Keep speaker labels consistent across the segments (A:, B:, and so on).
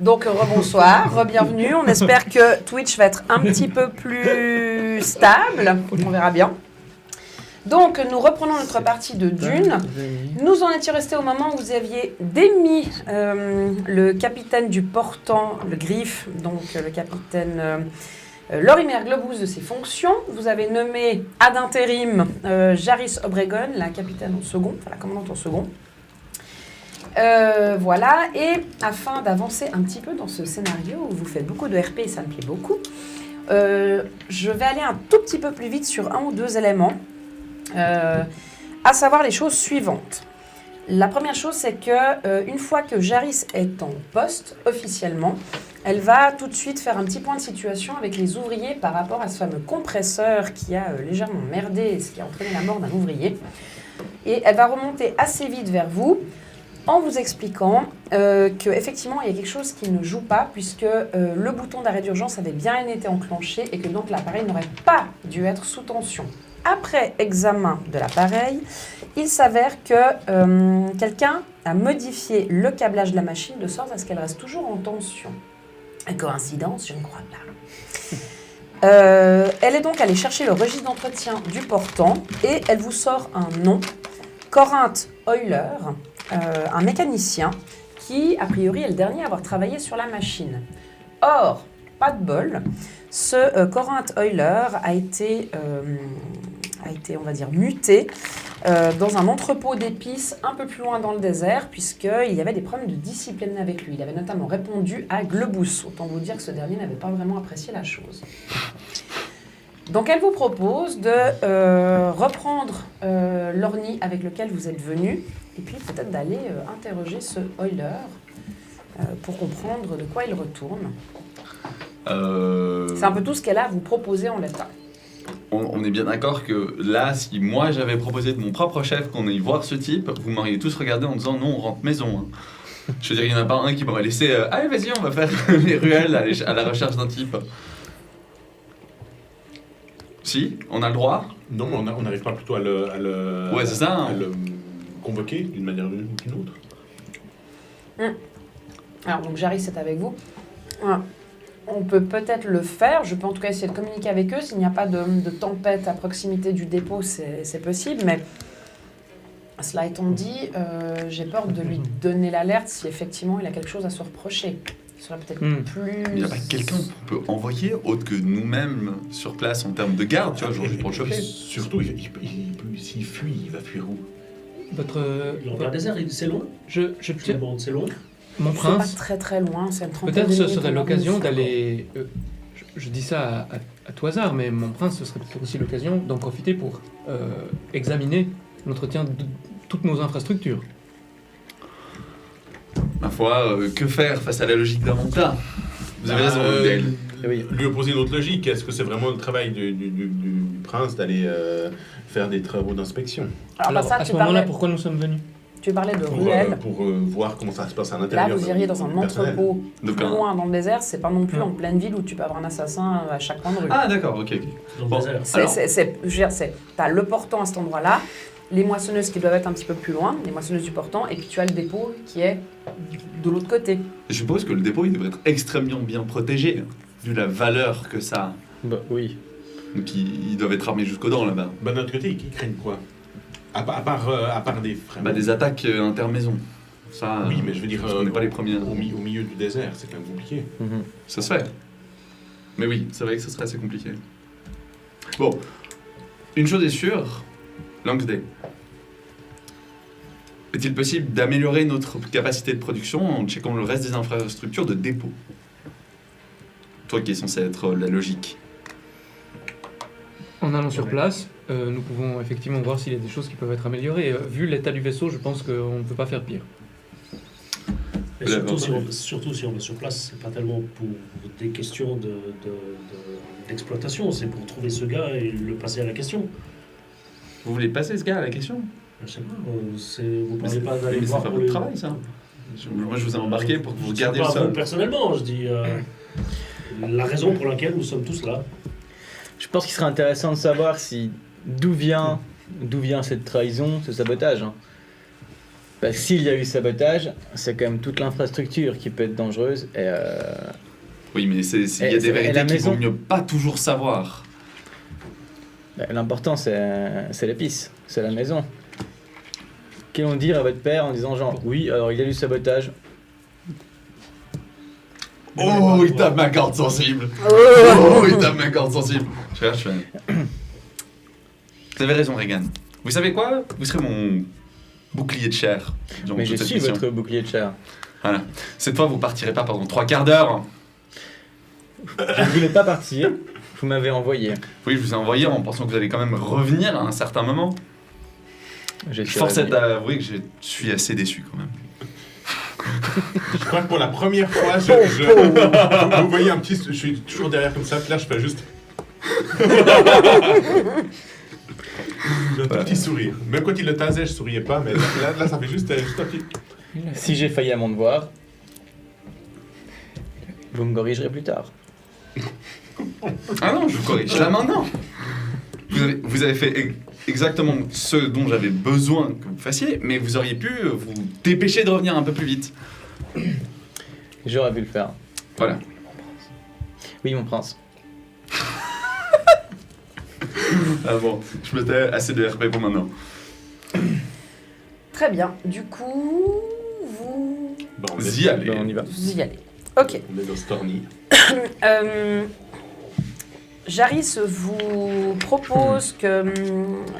A: Donc, rebonsoir, re-bienvenue. On espère que Twitch va être un petit peu plus stable. On verra bien. Donc, nous reprenons notre partie de Dune. Nous en étions restés au moment où vous aviez démis le capitaine du portant, le Griffe, donc le capitaine Lorimer Globus de ses fonctions. Vous avez nommé ad intérim Jaris Obregon, la capitaine en second, enfin la commandante en second. Voilà, et afin d'avancer un petit peu dans ce scénario où vous faites beaucoup de RP et ça me plaît beaucoup, je vais aller un tout petit peu plus vite sur un ou deux éléments, à savoir les choses suivantes. La première chose, c'est que une fois que Jaris est en poste officiellement, elle va tout de suite faire un petit point de situation avec les ouvriers par rapport à ce fameux compresseur qui a légèrement merdé, ce qui a entraîné la mort d'un ouvrier. Et elle va remonter assez vite vers vous en vous expliquant qu'effectivement, il y a quelque chose qui ne joue pas puisque le bouton d'arrêt d'urgence avait bien été enclenché et que donc l'appareil n'aurait pas dû être sous tension. Après examen de l'appareil, il s'avère que quelqu'un a modifié le câblage de la machine de sorte à ce qu'elle reste toujours en tension. Coïncidence, je ne crois pas. Elle est donc allée chercher le registre d'entretien du portant et elle vous sort un nom, Corinth Euler, un mécanicien qui, a priori, est le dernier à avoir travaillé sur la machine. Or, pas de bol, ce Corinth Euler a été, on va dire, muté dans un entrepôt d'épices un peu plus loin dans le désert, puisqu'il y avait des problèmes de discipline avec lui. Il avait notamment répondu à Globus. Autant vous dire que ce dernier n'avait pas vraiment apprécié la chose. Donc elle vous propose de reprendre l'orni avec lequel vous êtes venu, et puis peut-être d'aller interroger ce Euler pour comprendre de quoi il retourne. C'est un peu tout ce qu'elle a à vous proposer en l'état.
B: On est bien d'accord que là, si moi j'avais proposé de mon propre chef qu'on aille voir ce type, vous m'auriez tous regardé en disant non, on rentre maison. Hein. Je veux dire, il n'y en a pas un qui m'aurait laissé allez, vas-y, on va faire les ruelles à la recherche d'un type. Si, on a le droit.
C: Non, mais on n'arrive pas plutôt à le
B: ouais, c'est ça, hein.
C: à le convoquer d'une manière ou d'une autre.
A: Alors, donc Jaris est avec vous. On peut peut-être le faire. Je peux en tout cas essayer de communiquer avec eux. S'il n'y a pas de tempête à proximité du dépôt, c'est possible. Mais cela étant dit, j'ai peur de lui donner l'alerte si effectivement il a quelque chose à se reprocher. Il serait peut-être plus...
B: Il n'y a pas quelqu'un qu'on peut envoyer autre que nous-mêmes sur place en termes de garde, tu vois, genre juste pour le choper.
C: Surtout, s'il fuit, il va fuir où?
D: L'Empire désert, c'est long. C'est long.
E: Mon prince,
A: c'est pas très très loin, c'est une trentaine de
E: peut-être ce
A: minutes,
E: serait
A: on va
E: l'occasion
A: dire.
E: d'aller... je dis ça à tout hasard, mais mon prince, ce serait peut-être aussi l'occasion d'en profiter pour examiner l'entretien de toutes nos infrastructures.
B: Ma foi, que faire face à la logique d'un monta? Vous avez raison, Odell.
C: Lui opposer une autre logique. Est-ce que c'est vraiment le travail du prince d'aller faire des travaux d'inspection?
E: Alors,
A: ça,
E: à ce moment-là, pourquoi nous sommes venus?
A: tu parlais de ruelles.
C: Pour voir comment ça se passe à
A: Là,
C: l'intérieur.
A: vous iriez dans un
C: personnel.
A: entrepôt plus loin dans le désert. C'est pas non plus en pleine ville où tu peux avoir un assassin à chaque coin de rue.
B: Ah d'accord, ok.
D: Dans
B: Bon,
D: le désert.
A: T'as le portant à cet endroit-là, les moissonneuses qui doivent être un petit peu plus loin, les moissonneuses du portant, et puis tu as le dépôt qui est de l'autre côté.
B: Je suppose que le dépôt, il devrait être extrêmement bien protégé, vu la valeur que ça a.
F: Bah oui.
B: Donc ils doivent être armés jusqu'aux dents là-bas.
C: Bah, d'un autre côté, ils craignent quoi? À part des frais.
B: Bah, des attaques intermaisons. Ça,
C: Oui, mais je veux dire,
B: on n'est pas les premiers.
C: au milieu du désert, c'est quand même compliqué.
B: Ça se fait. Mais oui, c'est vrai que ce serait assez compliqué. Bon, une chose est sûre, Langsday. Est-il possible d'améliorer notre capacité de production en checkant le reste des infrastructures de dépôt? Toi qui es censé être la logique.
E: En allant sur place, nous pouvons effectivement voir s'il y a des choses qui peuvent être améliorées. Vu l'état du vaisseau, je pense qu'on ne peut pas faire pire.
D: Et surtout si on va sur place, c'est pas tellement pour des questions d'exploitation, c'est pour trouver ce gars et le passer à la question.
B: Vous voulez passer ce gars à la question?
D: Je sais pas, vous parlez pas d'aller
B: Mais
D: voir
B: c'est pas
D: pour
B: votre
D: les-
B: travail, ça. Moi, je vous ai embarqué pour que vous
D: Je dis
B: gardiez
D: pas
B: le sol.
D: vous personnellement, je dis la raison pour laquelle nous sommes tous là.
F: Je pense qu'il serait intéressant de savoir si d'où vient cette trahison, ce sabotage. Hein. Parce que s'il y a eu sabotage, c'est quand même toute l'infrastructure qui peut être dangereuse. Et
B: Oui, mais il y a
F: Et
B: des
F: la
B: vérités qu'il vaut
F: maison-
B: mieux pas toujours savoir.
F: l'important, c'est l'épice, c'est la maison. Qu'allons dire à votre père en disant genre, oui, alors il y a eu sabotage.
B: Oh, il tape ma corde sensible. Oh, il tape ma corde sensible. Je fais. Vous avez raison, Regan. Vous savez quoi? Vous serez mon bouclier de chair. durant
F: Mais
B: toute
F: je
B: cette
F: suis
B: mission.
F: votre bouclier de chair.
B: Voilà. Cette fois, vous partirez pas pendant 3/4 d'heure.
F: Je ne voulais pas partir, vous m'avez envoyé.
B: Oui, je vous ai envoyé en pensant que vous allez quand même revenir à un certain moment.
F: Je
B: Je
F: suis
B: force
F: revenu.
B: d'avouer que je suis assez déçu quand même.
C: Je crois que pour la première fois, vous voyez un petit... Je suis toujours derrière comme ça, puis là je fais juste... J'ai un tout petit sourire. Même quand il le tasait, je souriais pas, mais là ça fait juste un petit...
F: Si j'ai failli à mon devoir, vous me corrigerez plus tard.
B: Ah non, je vous corrige là maintenant. Vous avez fait exactement ce dont j'avais besoin que vous fassiez, mais vous auriez pu vous dépêcher de revenir un peu plus vite.
F: J'aurais pu le faire.
B: Voilà.
F: Oui, mon prince.
B: Ah bon, je me tais, assez de RP pour maintenant.
A: Très bien. Du coup, vous
C: Bon,
B: Vous y allez.
F: Ben, on y va.
A: vous y allez. Ok.
C: On est dans Storny.
A: Jaris vous propose que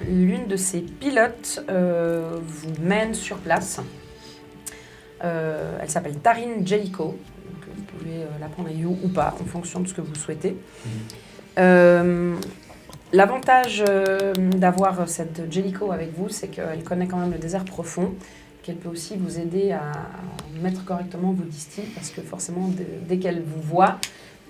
A: l'une de ses pilotes vous mène sur place. Elle s'appelle Taryn Jellicoe. Donc, vous pouvez la prendre à You ou pas, en fonction de ce que vous souhaitez. L'avantage d'avoir cette Jellicoe avec vous, c'est qu'elle connaît quand même le désert profond, qu'elle peut aussi vous aider à mettre correctement vos distilles, parce que forcément, dès qu'elle vous voit,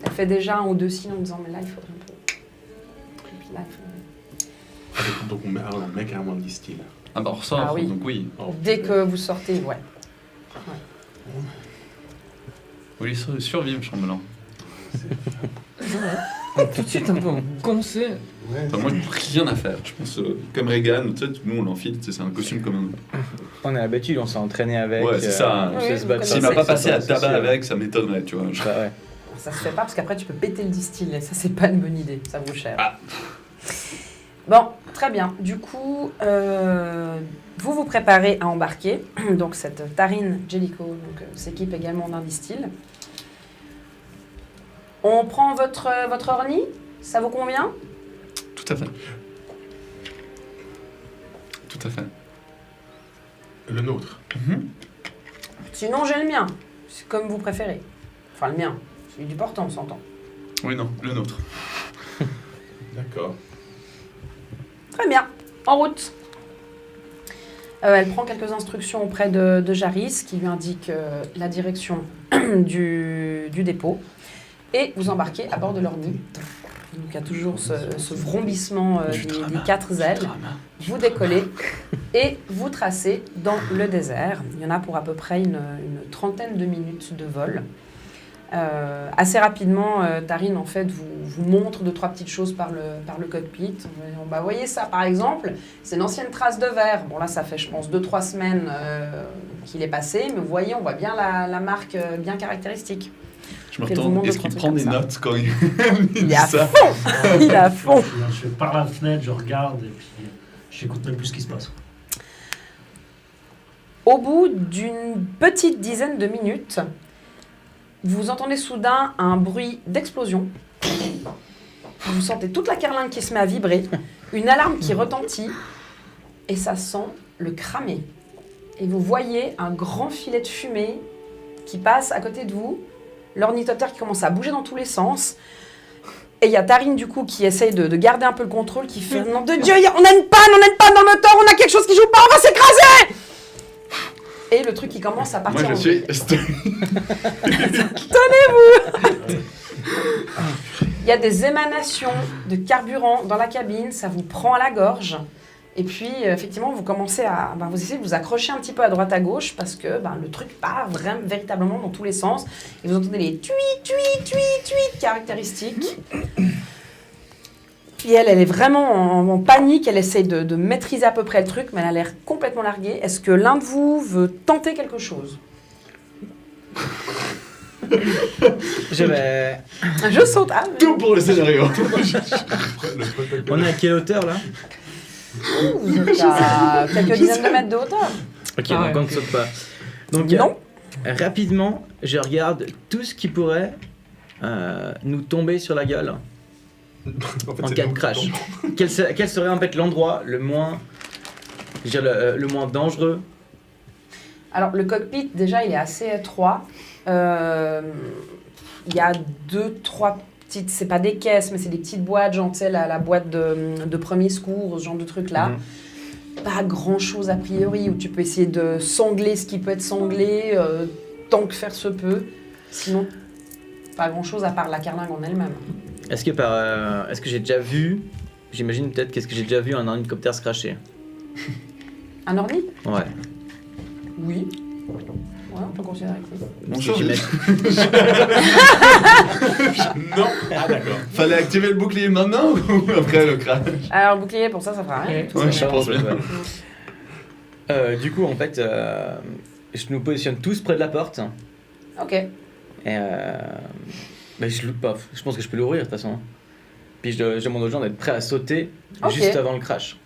A: elle fait déjà un ou deux signes en disant « mais là, il faudrait un peu... » Et puis là, il faut...
C: Donc on met carrément le distil.
B: Ah bah on ressort,
A: Ah oui.
B: donc oui.
A: Dès que vous sortez, ouais.
B: Vous voulez survivre, Chambellan.
E: Tout de suite un peu goncé.
B: Enfin, moi, j'ai rien à faire. Je pense, comme Regan, tu sais, nous on l'enfile, tu sais, c'est un costume comme un...
F: On a l'habitude, on s'est entraîné avec.
B: Ouais, c'est ça.
F: On
A: Oui,
F: sait se battre.
A: vous
B: S'il
A: connaissez.
B: m'a pas passé à
F: C'est
B: tabac
F: sûr.
B: avec, ça m'étonnerait, tu vois.
F: Bah ouais.
A: Ça se fait pas, parce qu'après, tu peux péter le distil, et ça, c'est pas une bonne idée. Ça vaut cher.
B: Ah.
A: Bon, très bien. Du coup, vous vous préparez à embarquer. Donc, cette Taryn Jellicoe s'équipe également d'un distil. On prend votre orni. Ça vous convient?
B: Tout à fait. Tout à fait.
C: Le nôtre.
A: Sinon, j'ai le mien. C'est comme vous préférez. Enfin, le mien. Celui du portant, on s'entend.
B: Oui, non, le nôtre.
C: D'accord.
A: Très bien. En route. Elle prend quelques instructions auprès de Jaris, qui lui indique la direction du dépôt. Et vous embarquez à bord de l'orni. Donc, il y a toujours ce vrombissement des quatre ailes. Vous décollez et vous tracez dans le désert. Il y en a pour à peu près une trentaine de minutes de vol. Assez rapidement, Taryn en fait vous montre 2-3 petites choses par le cockpit. Bah, voyez ça par exemple, c'est une ancienne trace de verre. Bon là ça fait je pense 2-3 semaines qu'il est passé, mais vous voyez on voit bien la marque bien caractéristique.
B: Je me
A: Qu'elle vous
B: retourne.
A: montre
B: Est-ce
A: deux,
B: qu'il
A: trois
B: prend des
A: trucs comme
B: notes quand il
A: Il
B: dit
A: est à
B: ça?
A: fond. Il est à fond.
D: Je fais par la fenêtre, je regarde et puis j'écoute même plus ce qui se passe.
A: Au bout d'une petite dizaine de minutes, vous entendez soudain un bruit d'explosion. Vous sentez toute la carlingue qui se met à vibrer, une alarme qui retentit, et ça sent le cramer. Et vous voyez un grand filet de fumée qui passe à côté de vous, l'ornithoptère qui commence à bouger dans tous les sens. Et il y a Taryn du coup qui essaye de garder un peu le contrôle, qui fait « Nom de Dieu, on a une panne dans le moteur, on a quelque chose qui joue pas, on va s'écraser !» Et le truc qui commence à partir
B: Moi,
A: en
B: je suis...
A: vrille. Tenez-vous. Il y a des émanations de carburant dans la cabine, ça vous prend à la gorge. Et puis, effectivement, vous commencez à... vous essayez de vous accrocher un petit peu à droite à gauche parce que le truc part vraiment, véritablement dans tous les sens. Et vous entendez les tuit caractéristiques. Puis elle est vraiment en panique, elle essaye de maîtriser à peu près le truc, mais elle a l'air complètement larguée. Est-ce que l'un de vous veut tenter quelque chose?
F: Je vais.
A: Je saute. Ah,
B: Tout pour le scénario.
F: On est à quelle hauteur là?
A: vous êtes à quelques dizaines de mètres de hauteur.
F: Ok,
E: Ah
F: donc
E: ouais,
F: on ne
E: ok.
F: saute pas. Donc
A: Non.
F: rapidement, je regarde tout ce qui pourrait nous tomber sur la gueule en
C: c'est
F: cas de
C: nous.
F: crash. Quel serait en fait l'endroit le moins, je veux dire, le moins dangereux?
A: Alors, le cockpit, déjà, il est assez étroit. Il y a 2-3 petites... C'est pas des caisses, mais c'est des petites boîtes, genre, tu sais, la boîte de premier secours, ce genre de truc-là. Pas grand-chose, a priori, où tu peux essayer de sangler ce qui peut être sanglé, tant que faire se peut. Sinon, pas grand-chose à part la carlingue en elle-même.
F: Est-ce que j'ai déjà vu, j'imagine peut-être qu'est-ce que j'ai déjà vu un hélicoptère se crasher?
A: Un orni?
F: Ouais.
A: Oui. Ouais, on peut considérer que oui.
B: Bonjour.
F: J'imagine-
C: Non. Ah d'accord.
B: Fallait activer le bouclier maintenant ou après le crash?
A: Alors, le bouclier, pour ça fera rien.
E: Ouais.
B: Ouais, je pense bien.
F: Du coup, en fait, je nous positionne tous près de la porte.
A: Ok.
F: Et je loupe pas. Je pense que je peux l'ouvrir de toute façon. Puis je demande aux gens d'être prêts à sauter
A: Ok.
F: juste avant le crash.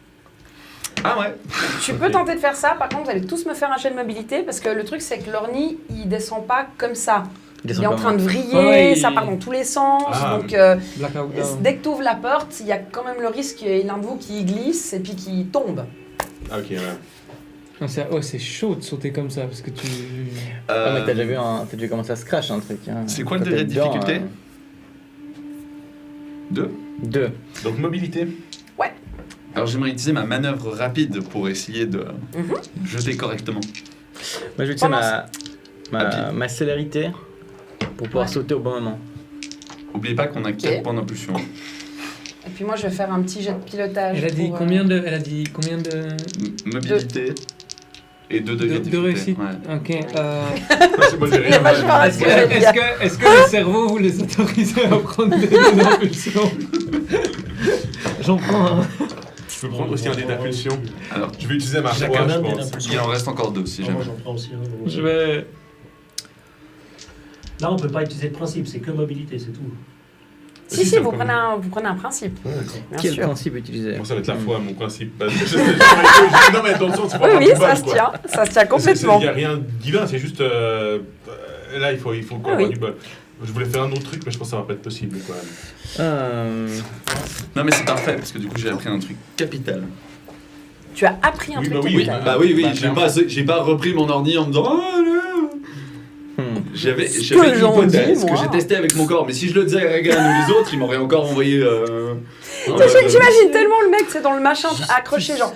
B: Ah ouais.
A: Tu peux tenter de faire ça, par contre, vous allez tous me faire un jet de mobilité, parce que le truc, c'est que l'orni, il descend pas comme ça. Il est en train de vriller,
E: Ouais,
A: ça
E: il-
A: part dans tous les sens,
C: Ah,
A: donc
E: Blackout down.
A: dès que tu ouvres la porte, il y a quand même le risque qu'il y ait l'un de vous qui glisse et puis qui tombe.
C: Ah, ok, ouais.
E: Non, c'est chaud de sauter comme ça parce que tu.
F: Ah, mais t'as déjà vu comment ça se crache un truc. Hein.
B: C'est quoi le
F: Quand
B: degré
F: t'es
B: de
F: dedans,
B: difficulté 2.
F: 2.
C: Donc mobilité.
B: Alors j'aimerais utiliser ma manœuvre rapide pour essayer de jeter correctement.
F: Moi je vais utiliser
B: Rapide.
F: ma célérité pour pouvoir
A: Ouais.
F: sauter au bon moment.
B: Oubliez pas qu'on a 4
A: Ok.
B: points d'impulsion.
A: Et puis moi, je vais faire un petit jet de pilotage.
E: Elle a dit
A: pour,
E: combien de. Elle a dit combien de.
B: Mobilité et 2 degrés de
E: De
B: difficulté.
E: réussite.
B: Ouais.
E: Ok.
C: C'est moi, j'ai
A: Il y a
C: rien.
A: vachement
E: Est-ce que le cerveau vous les autorisez à prendre des dés d'impulsion? J'en prends un.
C: Je peux prendre aussi un dé d'impulsion.
B: Alors,
C: Je vais utiliser ma
D: J'ai
C: foi,
D: quand
C: je
D: même des
C: pense.
D: impulsions.
B: il en reste encore 2 si
D: Moi,
B: jamais.
D: j'en prends aussi un.
E: Je vais.
D: Là, on peut pas utiliser le principe, c'est que mobilité, c'est tout.
A: Si,
C: ça
A: vous
C: me
A: prenez un principe, bien
F: Quel
A: sûr.
F: principe utiliser?
C: Moi, ça va être la foi, mon principe. Non, mais dans le sens, c'est
A: Oui,
C: pas
A: oui,
C: du bol,
A: ça se
C: quoi.
A: tient. Ça se tient complètement.
C: Il n'y a rien de divin, c'est juste. Là, il faut qu'on
A: Ah
C: avoir
A: oui.
C: du bol. Je voulais faire un autre truc, mais je pense que ça va pas être possible quand même.
B: Non mais c'est parfait parce que du coup j'ai appris un truc capital.
A: Tu as appris un
C: Oui,
A: truc
C: bah oui,
A: capital.
C: oui.
B: Bah oui,
C: Bah,
B: j'ai pas repris mon ordi en me disant oh là. J'avais
A: Ce
B: une
A: que j'en
B: hypothèse
A: dis,
B: que
A: moi.
B: j'ai testé avec mon corps, mais si je le disais à Regan ou les autres, ils m'auraient encore envoyé.
A: J'imagine tellement le mec, c'est dans le machin accroché, genre.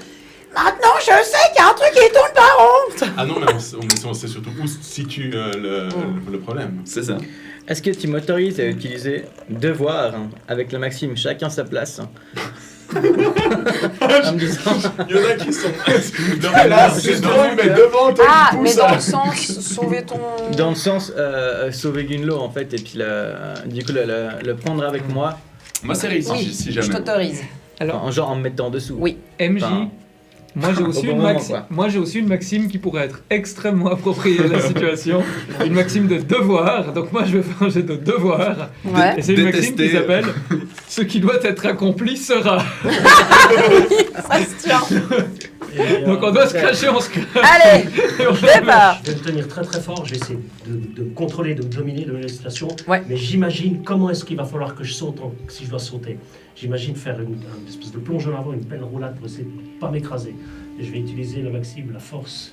A: Maintenant, je sais qu'il y a un truc qui tourne pas rond.
C: Ah non, mais on sait surtout où se situe le problème.
B: C'est ça.
F: Est-ce que tu m'autorises à utiliser devoir avec le maxime chacun sa place? En me disant.
C: Il y en a qui sont. Non, mais là, c'est trop, ils mettent devant toi,
A: Ah,
C: ils
A: mais
C: poussent,
A: dans
C: hein.
A: le sens, sauver ton.
F: Dans le sens sauver Gunlo en fait et puis du coup le prendre avec moi
B: Moi c'est réussi
A: Oui,
B: si
A: je
B: jamais.
A: t'autorise.
E: Alors,
F: en genre en me mettant dessous.
A: Oui.
E: MJ,
F: Enfin,
E: moi j'ai aussi,
F: au bon moment, quoi.
E: moi j'ai aussi une maxime qui pourrait être extrêmement appropriée à la situation. Une maxime de devoir. Donc moi je vais faire un jet de devoir.
A: Ouais.
E: Et c'est une maxime qui
B: Détester.
E: s'appelle ce qui doit être accompli sera.
A: Ça se tient.
E: Donc on doit se cracher, on se crache.
A: Allez, départ.
D: Je vais me tenir très très fort, j'essaie de me contrôler, de me dominer, de la situation.
A: Ouais.
D: Mais j'imagine comment est-ce qu'il va falloir que je saute si je dois sauter. J'imagine faire une espèce de plonge en avant, une belle roulade pour essayer de ne pas m'écraser. Et je vais utiliser la maxime, la force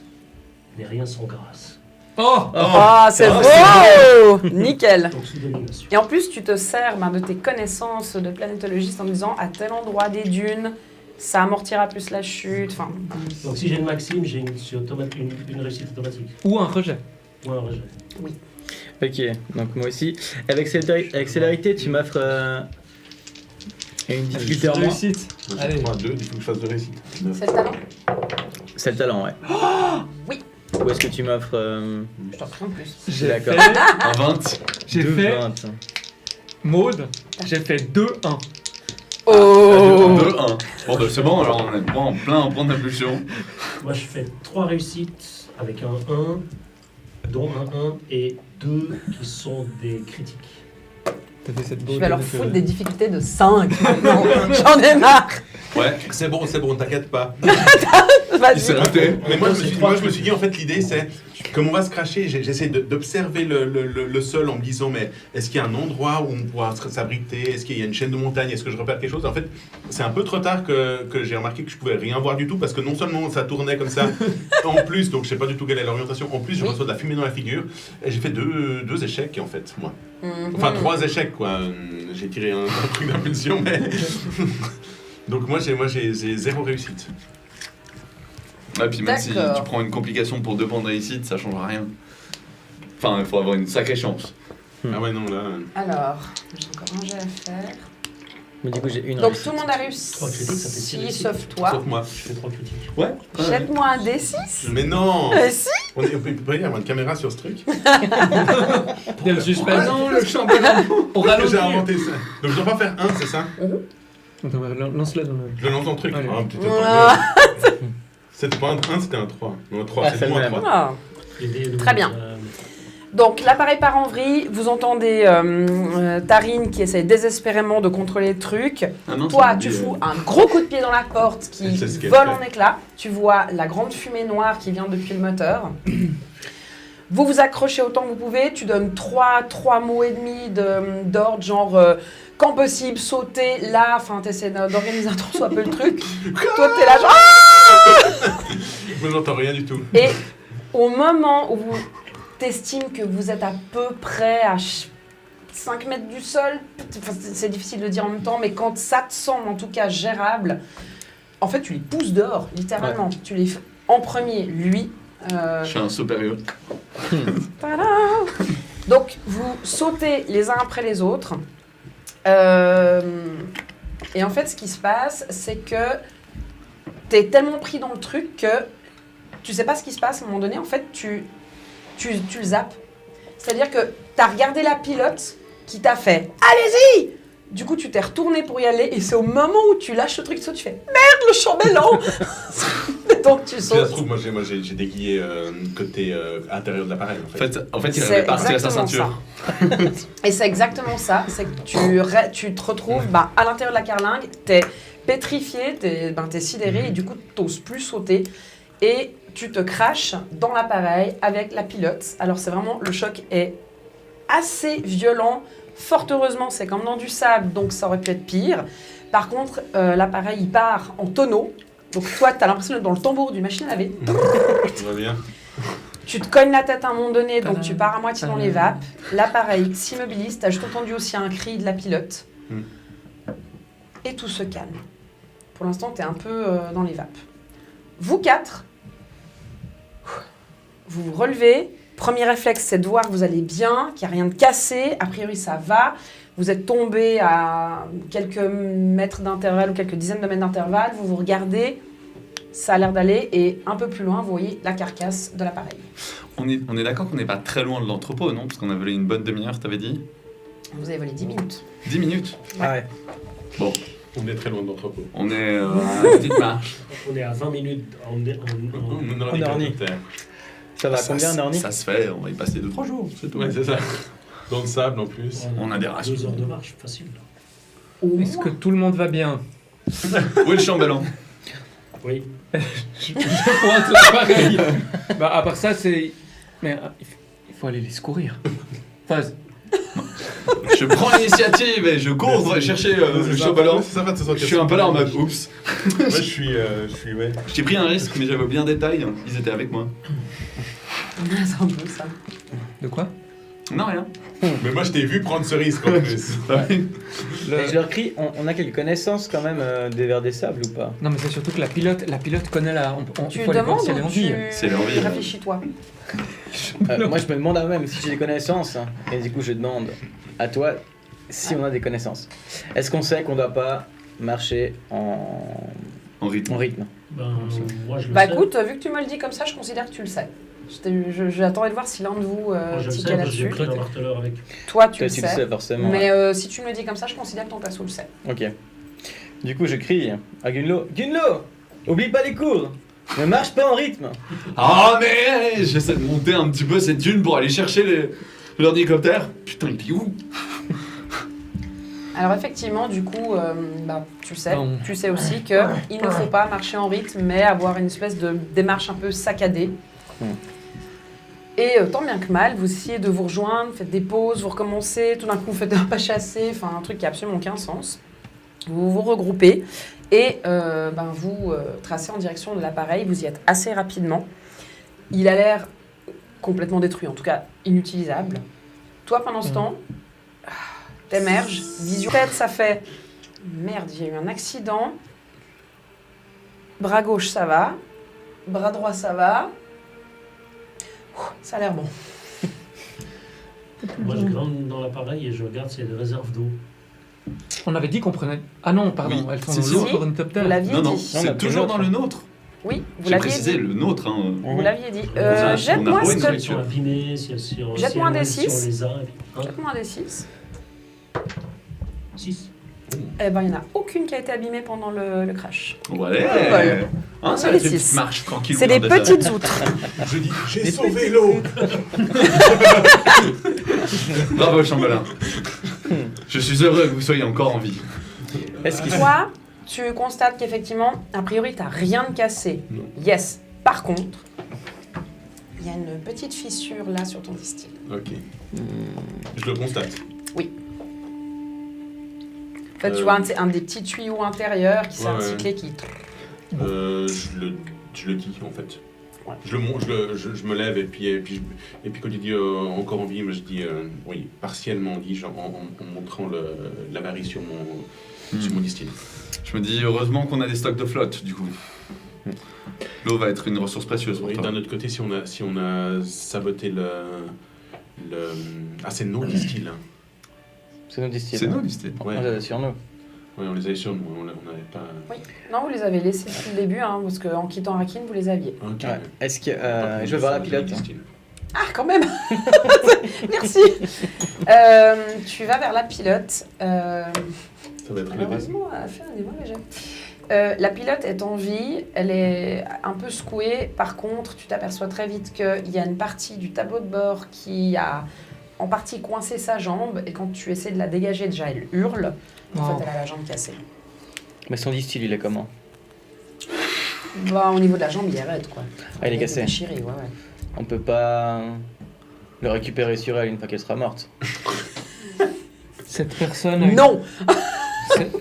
D: n'est rien sans grâce.
E: Oh,
A: Oh, c'est
B: Ah,
A: beau. Nickel.
D: Donc sous domination.
A: Et en plus, tu te sers de tes connaissances de planétologiste en disant à tel endroit des dunes, ça amortira plus la chute. Enfin,
D: Donc si j'ai une maxime, j'ai une réussite automatique.
E: ou un rejet.
D: Ou un rejet.
F: Ok, donc moi aussi. Avec célérité, tu m'offres une difficulté en moins.
E: Réussite.
C: Moi,
E: Allez.
C: j'ai 3 à 2, il faut que je fasse de réussite.
A: c'est le talent.
F: C'est le talent, ouais.
A: Oui.
F: Ou est-ce que tu m'offres
A: Je t'en prie en plus.
E: J'ai
F: D'accord.
E: fait,
B: En 20.
E: j'ai
F: deux
E: fait
F: vingt.
E: Maud, j'ai fait 2-1.
A: Oh.
B: 2-1. Bon, bah, c'est bon, alors on est en plein en point d'impulsion.
D: Moi, je fais 3 réussites avec un 1, dont un 1 et 2 qui sont des critiques.
E: T'as fait cette
A: Je vais leur foutre des difficultés de 5 maintenant. J'en ai marre.
B: Ouais,
C: C'est bon, t'inquiète pas.
B: il s'est
A: Vas-y.
B: raté.
C: Mais moi,
D: Non,
C: je me
D: c'est
C: suis,
D: trois
C: moi, je me
D: trucs.
C: suis dit, en fait, l'idée, c'est, comme on va se cracher, j'essaie d'observer le sol en me disant, mais est-ce qu'il y a un endroit où on pourra s'abriter? Est-ce qu'il y a une chaîne de montagne? Est-ce que je repère quelque chose? En fait, c'est un peu trop tard que j'ai remarqué que je pouvais rien voir du tout, parce que non seulement ça tournait comme ça, en plus, donc je sais pas du tout quelle est l'orientation, en plus, je
A: Oui.
C: reçois de la fumée dans la figure, et j'ai fait deux échecs, en fait, moi.
A: Mhm.
C: Enfin, 3 échecs, quoi. J'ai tiré un truc d'impulsion, mais... Donc moi, j'ai 0 réussite.
B: Ouais, puis même si
A: D'accord.
B: tu prends une complication pour 2 points de réussite, ça change rien. Enfin, il faut avoir une sacrée chance.
C: Ah ouais, non, là...
A: Alors, j'ai encore un jet à faire.
F: Mais du coup, j'ai une
A: Donc
F: réussite.
A: tout le monde a
D: Trois critiques, ça fait six
A: réussi,
D: réussites.
A: sauf toi.
C: Sauf moi.
D: Je fais 3 critiques.
B: Ouais.
A: Jette-moi un D6.
C: Mais non!
A: Si.
C: On peut pas y avoir une caméra sur ce truc?
E: Il y a le suspense.
B: non, le chambellan.
E: On ralentit.
C: J'ai inventé ça. Donc je dois pas faire 1, c'est ça?
E: Attends, lance-le dans le...
C: Je lance ton truc.
E: Allez.
C: Ah, putain,
A: Voilà.
C: c'était pas un 1, c'était un 3. Non, un 3,
F: Ah,
C: c'est
F: c'est
C: moins
F: le
C: 3.
F: même.
A: Ah. Très bien. Donc l'appareil part en vrille, vous entendez Tarine qui essaie désespérément de contrôler le truc.
B: Ah non,
A: Toi,
B: ça me
A: tu
B: dit,
A: fous un gros coup de pied dans la porte qui
C: Elle sait ce qu'elle
A: vole
C: fait.
A: en éclats. Tu vois la grande fumée noire qui vient depuis le moteur. Vous vous accrochez autant que vous pouvez. Tu donnes 3 mots et demi d'ordre, genre quand possible, sauter là. Enfin, t'essaies d'organiser un tant soit peu le truc. Toi, t'es là, genre.
C: Moi, j'entends rien du tout.
A: Et au moment où vous t'estimes que vous êtes à peu près à 5 mètres du sol, enfin, c'est difficile de dire en même temps, mais quand ça te semble en tout cas gérable, en fait tu les pousses dehors, littéralement. Tu les en premier, lui.
B: Je suis un supérieur.
A: Tada. Donc vous sautez les uns après les autres. Et en fait ce qui se passe, c'est que t'es tellement pris dans le truc que tu sais pas ce qui se passe à un moment donné. En fait, tu le zappes. C'est-à-dire que t'as regardé la pilote qui t'a fait « Allez-y !» Du coup, tu t'es retourné pour y aller et c'est au moment où tu lâches le truc, tu fais « Merde, le chambellan !» Donc tu
C: Si ça se
A: sautes.
C: trouve, moi j'ai déguillé côté intérieur de l'appareil.
B: En fait, il
A: C'est
B: avait pas retiré sa
A: exactement
B: ceinture.
A: Et c'est exactement ça, c'est que tu te retrouves à l'intérieur de la carlingue, t'es pétrifié, t'es sidéré et du coup t'oses plus sauter et tu te craches dans l'appareil avec la pilote. Alors c'est vraiment, le choc est assez violent, fort heureusement c'est comme dans du sable donc ça aurait pu être pire. Par contre l'appareil il part en tonneau, donc toi t'as l'impression d'être dans le tambour d'une machine à laver.
C: Tout va bien.
A: Tu te cognes la tête à un moment donné, donc
E: Tadam.
A: tu pars à moitié dans les vapes. L'appareil s'immobilise, t'as juste entendu aussi un cri de la pilote. Et tout se calme. Pour l'instant, t'es un peu dans les vapes. Vous 4, vous vous relevez. Premier réflexe, c'est de voir que vous allez bien, qu'il n'y a rien de cassé. A priori, ça va. Vous êtes tombé à quelques mètres d'intervalle ou quelques dizaines de mètres d'intervalle. Vous vous regardez. Ça a l'air d'aller. Et un peu plus loin, vous voyez la carcasse de l'appareil.
B: On est d'accord qu'on n'est pas très loin de l'entrepôt, non? Parce qu'on a volé une bonne demi-heure, t'avais dit?
A: Vous avez volé 10 minutes.
B: 10 minutes.
F: Ah ouais.
B: Bon,
C: On est très loin de l'entrepôt.
B: on est à une petite marche.
D: On est à 20 minutes en
C: On
F: est orni. Ça va, combien un orni?
B: Ça se fait, on va y passer 2-3 jours, c'est tout.
C: Ouais, c'est ça. Dans le sable en plus.
B: On a des rations.
D: 2 heures de marche, facile. Là.
A: Au
E: Est-ce que tout le monde va bien?
B: Où est le chambellan?
D: Oui.
E: Je pointe l'appareil. Bah, à part ça, c'est... Mais il faut aller les secourir. Enfin,
B: Je prends l'initiative et je cours chercher le chambellan.
C: Ça va,
B: Je suis un peu là en mode oups.
C: Moi, je suis, ouais.
B: J'ai pris un risque, mais j'avais oublié un détail. Ils étaient avec moi.
A: C'est un peu ça.
E: de quoi?
B: Non, rien.
C: Mais moi, je t'ai vu prendre ce risque en plus.
F: Et je leur crie, on a quelques connaissances quand même des vers des sables ou pas?
E: Non, mais c'est surtout que la pilote connaît la...
A: Tu
E: il faut aller voir
A: demandes
E: si elle est en
A: ou
E: vie.
B: C'est leur vie.
A: Réfléchis-toi.
F: Moi, je me demande à moi-même si j'ai des connaissances. Hein. Et du coup, je demande à toi si on a des connaissances. Est-ce qu'on sait qu'on doit pas marcher en
B: En rythme.
F: rythme?
D: Ben, moi, je le
A: Bah
D: sais.
A: écoute, vu que tu me le dis comme ça, je considère que tu le sais. J'attendais de voir si l'un de vous
D: Moi, je le sais,
A: tiquait
D: parce que j'ai
A: là-dessus.
D: pris un marteleur avec.
A: Toi, tu
F: Toi,
A: le
F: tu le
A: sais.
F: sais forcément.
A: Mais si tu me le dis comme ça, je considère que ton perso le sait.
F: Ok. Du coup, je crie à Gunlo. Gunlo, oublie pas les cours. Ne marche pas en rythme.
B: Ah mais j'essaie de monter un petit peu cette dune pour aller chercher l'hélicoptère. Putain, il est où?
A: Alors effectivement, du coup, tu sais aussi qu'il ne faut pas marcher en rythme, mais avoir une espèce de démarche un peu saccadée. Et tant bien que mal, vous essayez de vous rejoindre, faites des pauses, vous recommencez, tout d'un coup vous faites un pas chassé, enfin un truc qui n'a absolument aucun sens. Vous vous regroupez et vous tracez en direction de l'appareil, vous y êtes assez rapidement. Il a l'air complètement détruit, en tout cas inutilisable. Toi, pendant ce temps, t'émerges, vision tête, ça fait merde, il y a eu un accident. Bras gauche, ça va. Bras droit, ça va. Ça a l'air bon.
D: Moi, je grimpe dans l'appareil et je regarde s'il y a des réserves d'eau.
E: On avait dit qu'on prenait... Ah non, pardon,
B: Oui,
E: elles font
B: c'est
E: l'eau
A: si.
E: pour une top
A: Vous
E: terre.
A: l'aviez
B: Non,
A: dit.
B: c'est toujours dans le nôtre.
A: Oui, vous
B: J'ai
A: l'aviez
B: précisé
A: dit.
B: le nôtre. Hein.
A: Vous l'aviez dit.
B: On a
A: Jette-moi
B: pas
A: ce
B: une
A: que...
B: solution.
D: Sur abîmés, si
A: Jette-moi un des
D: si on
A: six.
D: les a. Et puis,
A: Jette-moi un des 6.
D: 6.
A: Eh ben, il n'y en a aucune qui a été abîmée pendant le crash.
B: Ouais.
A: Bol.
B: Hein, ça
A: C'est
B: va
A: des
B: être une
A: six.
B: petite marche tranquille.
A: C'est des petites outres.
C: Je dis, j'ai sauvé l'eau.
B: Bravo, Chamberlain. Je suis heureux que vous soyez encore en vie.
F: Est-ce qu'il
A: Toi, tu constates qu'effectivement, a priori, tu n'as rien de cassé.
C: Non.
A: Yes. Par contre, il y a une petite fissure là sur ton distil.
C: Ok. Je le constate.
A: En fait, tu vois un des petits tuyaux intérieurs qui s'est
C: Ouais,
A: recyclé qui...
C: Je le dis en fait.
A: Ouais.
C: Je me lève et puis quand il dit encore en vie, moi je dis oui, partiellement dis-je en montrant l'avarie sur mon distil.
B: Je me dis heureusement qu'on a des stocks de flotte, du coup. L'eau va être une ressource précieuse pour
C: Et
B: toi.
C: d'un autre côté, si on a saboté c'est nos distils.
F: C'est nos distils.
B: C'est nous, disait.
C: Ouais.
F: On les a sur nous.
C: Ouais, on les avait sur nous, on n'avait pas.
A: Oui. Non, vous les avez laissés depuis le début, hein, parce qu'en quittant Rakin, vous les aviez.
C: Ok.
F: Ouais. Est-ce que
C: Par contre,
F: je vais voir la
C: ça,
F: pilote.
C: les distils.
A: Ah, quand même. Merci. Tu vas vers la pilote.
C: Ça va être le
A: Malheureusement, elle a fait un des mauvais jets. La pilote est en vie, elle est un peu secouée. Par contre, tu t'aperçois très vite qu'il y a une partie du tableau de bord qui a en partie coincé sa jambe. Et quand tu essaies de la dégager, déjà, elle hurle. En
E: Oh.
A: fait, elle a la jambe cassée.
F: Mais son distil, il est comment?
A: Bah, au niveau de la jambe, il est raide, quoi.
F: Ah, il est cassé.
A: Déchiré, ouais.
F: On peut pas le récupérer sur elle une fois qu'elle sera morte.
E: Cette personne a
A: Non.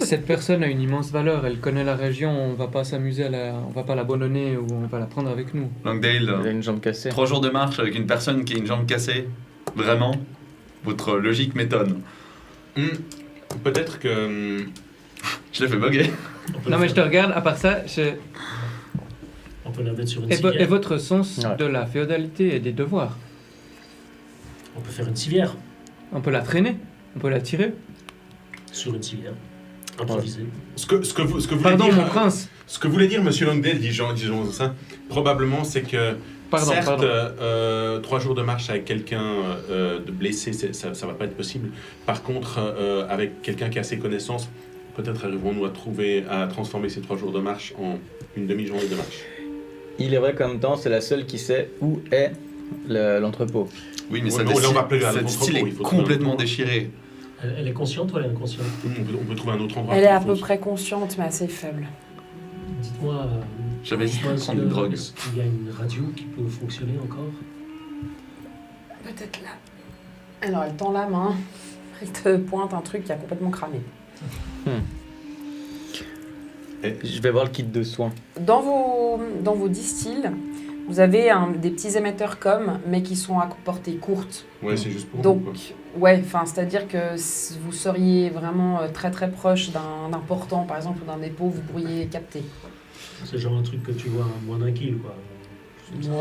E: cette personne a une immense valeur. Elle connaît la région. On va pas s'amuser on va pas l'abandonner ou on va la prendre avec nous.
F: Elle a
B: Langdale,
F: une jambe cassée.
B: 3 jours de marche avec une personne qui a une jambe cassée. Vraiment, votre logique m'étonne.
C: Peut-être que.
B: Je l'ai fait bugger.
E: Non mais je te regarde. À part ça,
D: On peut la mettre sur une
E: et
D: civière.
E: votre sens
F: Ouais.
E: de la féodalité et des devoirs.
D: On peut faire une civière
E: On peut la traîner. On peut la tirer.
D: sur une civière. Improvisée.
C: Ce que vous voulez
E: Pardon,
C: dire,
E: mon prince.
C: Ce que voulait dire Monsieur Langdale, disons ça, probablement, c'est que
E: Pardon,
C: certes,
E: pardon.
C: 3 jours de marche avec quelqu'un de blessé, ça va pas être possible. Par contre, avec quelqu'un qui a ses connaissances, peut-être arriverons-nous à transformer ces 3 jours de marche en une demi-journée de marche.
F: Il est vrai qu'en même temps, c'est la seule qui sait où est l'entrepôt.
B: Oui, mais
C: Ouais,
B: ça
C: mais là, on va appeler
B: cette
C: l'entrepôt,
B: style
C: il
B: est
C: faut trouver un
B: complètement
C: endroit.
B: déchiré.
D: Elle est consciente ou elle est inconsciente?
C: On peut trouver un autre endroit.
A: Elle est à
C: plus
A: peu
C: profond.
A: près consciente, mais assez faible.
D: Dites-moi.
B: J'avais dit
D: dites-moi,
B: de
D: est-ce
B: prendre une drogue.
D: est-ce qu'il y a une radio qui peut fonctionner encore?
A: Peut-être là. Alors, elle tend la main. Elle te pointe un truc qui a complètement cramé.
F: Je vais voir le kit de soins.
A: Dans vos distilles, vous avez des petits émetteurs mais qui sont à portée courte.
C: Ouais, c'est juste pour
A: Donc,
C: nous, quoi.
A: ouais, c'est-à-dire que vous seriez vraiment très très proche d'un portant, par exemple, ou d'un dépôt, vous pourriez capter.
D: C'est genre un truc que tu vois à moins d'1 kill, quoi.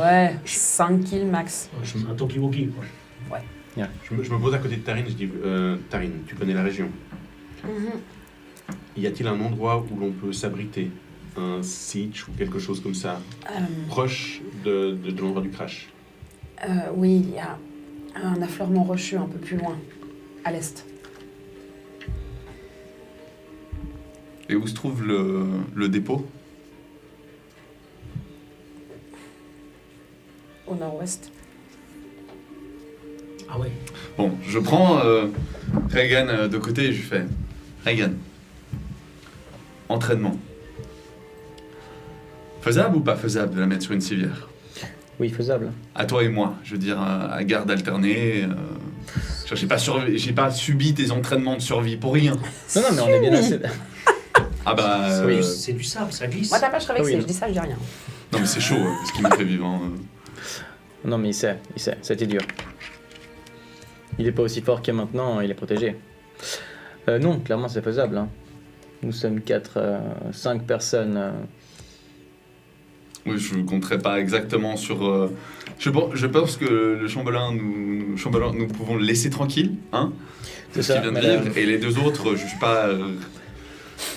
A: Ouais, 5 kills max.
D: Ouais, c'est un talkie-walkie, quoi.
C: Je me pose à côté de Tarine, je dis Tarine, tu connais la région. Y a-t-il un endroit où l'on peut s'abriter? Un sitch ou quelque chose comme ça, proche de l'endroit du crash?
A: Oui, il y a un affleurement rocheux un peu plus loin, à l'est.
B: Et où se trouve le dépôt?
A: Au nord-ouest.
D: Ah ouais.
B: Bon, je prends Reagan de côté et je lui fais Reagan, entraînement. Faisable ou pas faisable de la mettre sur une civière?
F: Oui, faisable.
B: À toi et moi, je veux dire, à garde alternée. J'ai pas subi tes entraînements de survie pour rien.
F: Non, mais on est bien assez.
B: Ah bah.
F: Oui.
D: C'est du sable, ça glisse.
A: Moi, t'as pas, je réveille,
F: Oui.
A: je dis ça, je dis rien.
B: Non, mais c'est chaud, ce qui m'a fait vivre. Hein.
F: Non, mais il sait, c'était dur. Il est pas aussi fort qu'il est maintenant, il est protégé. Non, clairement, c'est faisable. Hein. Nous sommes 5 personnes.
B: Oui, je ne compterai pas exactement sur. Je pense que le chambellan, nous pouvons le laisser tranquille, hein,
F: C'est
B: ce qu'il
F: ça.
B: vient de
F: mais
B: vivre. Et les deux autres, je suis pas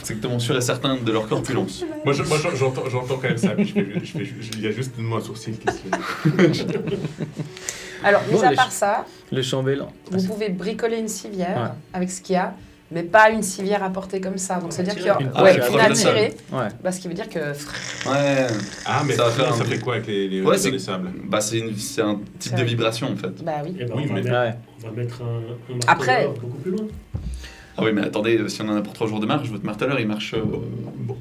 B: exactement sûr et certain de leur corpulence.
C: Moi, j'entends quand même ça, mais il y a juste un sourcil qui se lève.
A: Alors, mis
F: Bon,
A: à
F: les
A: part ça,
F: Le chambellan.
A: vous pouvez bricoler une civière
F: Ouais.
A: avec ce qu'il y a, mais pas une civière à porter comme ça. Donc, c'est-à-dire qu'il y a
F: Une
A: ouais,
F: poche
A: une
F: à
A: à
F: porter.
A: tirer,
F: Ouais.
A: bah, ce qui veut dire que
B: Ouais,
C: Ah, mais
B: Ça va faire
C: ça
B: un-
C: fait quoi avec les
B: Ouais,
C: des sables?
B: bah c'est un type de vibration en fait.
A: bah oui.
D: Eh ben,
C: Oui,
D: on, va
C: mais-
D: mettre,
F: Ouais.
D: on va mettre un marteau
A: Après-
D: dehors beaucoup plus loin.
B: Ah oui, mais attendez, si on en a pour 3 jours de marche, votre marteleur il marche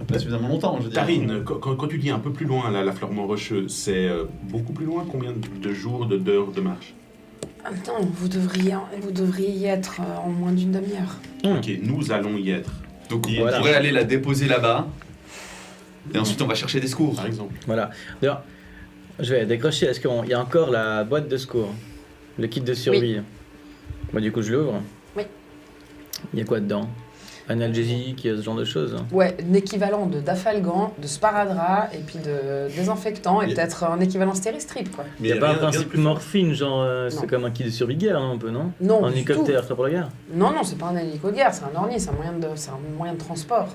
B: pas suffisamment longtemps, je veux dire.
C: Tarine, quand tu dis un peu plus loin, là, la Fleurement Rocheux, c'est beaucoup plus loin? Combien de jours, d'heures de marche?
A: Non, vous devriez y être en moins d'une demi-heure.
C: Ok, nous allons y être,
B: Donc on
F: Voilà.
B: pourrait aller la déposer là-bas. Et ensuite on va chercher des secours.
C: par exemple.
F: Voilà. D'ailleurs, je vais décrocher. Est-ce qu'il y a encore la boîte de secours? Le kit de survie? Moi, du coup, je l'ouvre.
A: Oui.
F: Il y a quoi dedans? Analgésique, ce genre de choses?
A: Ouais, un équivalent de d'afalgan, de sparadrap et puis de désinfectant et
C: Mais-
A: peut-être un équivalent stéristrip, quoi.
F: Il n'y a pas un
C: rien de
F: principe
C: plus-
F: morphine, genre c'est
A: Non.
F: comme un kit de survie de guerre, un peu, non?
A: Non,
F: Un
A: du
F: hélicoptère, ça pour la guerre?
A: tout. Non, c'est pas un hélico de guerre, c'est un ornier, c'est un moyen de transport.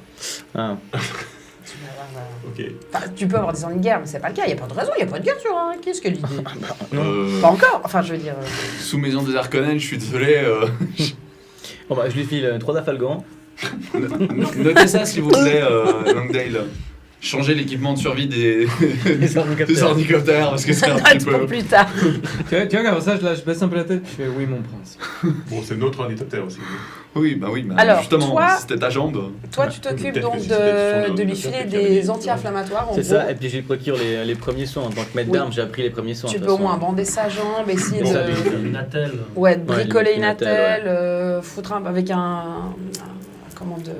F: Ah.
A: Tu vas avoir,
C: Ok.
A: enfin, tu peux avoir des orniers de guerre, mais c'est pas le cas. Il n'y a pas de raison, il n'y a pas de guerre sur un. Qu'est-ce que l'idée
B: Euh,
A: Pas encore. Enfin, je veux dire.
B: Sous Maison des Arconènes, je suis désolé.
F: Bon, bah, je lui file 3 d'afalgan.
B: Notez ça s'il vous plaît, Langdale. Changer l'équipement de survie des des ornicoptères parce que c'est un petit
A: Note pour
B: peu.
A: plus tard.
E: Tu vois, comme ça, je baisse un peu la tête, je fais oui, mon prince.
C: Bon, c'est notre ordinateur aussi.
B: Oui, bah
A: Alors,
B: justement,
A: toi-
B: c'était ta jambe.
A: Toi, tu t'occupes
C: Peut-être
A: donc
C: que si c'était sur
A: de lui
C: l'ordinateur,
A: filer
C: peut-être qu'il y avait
A: des
C: des-
A: anti-inflammatoires. En
F: C'est
A: gros.
F: ça, et puis je lui procure les premiers soins. En tant que maître
A: Oui.
F: d'armes, j'ai appris les premiers soins.
A: Tu
F: de
A: peux au
F: toute
A: moins
F: façon.
A: bander sa jambe, essayer
F: Bon,
A: de.
D: Une attelle.
A: Ouais, de bricoler
F: Ouais,
A: une
F: une attelle,
A: attelle, foutre avec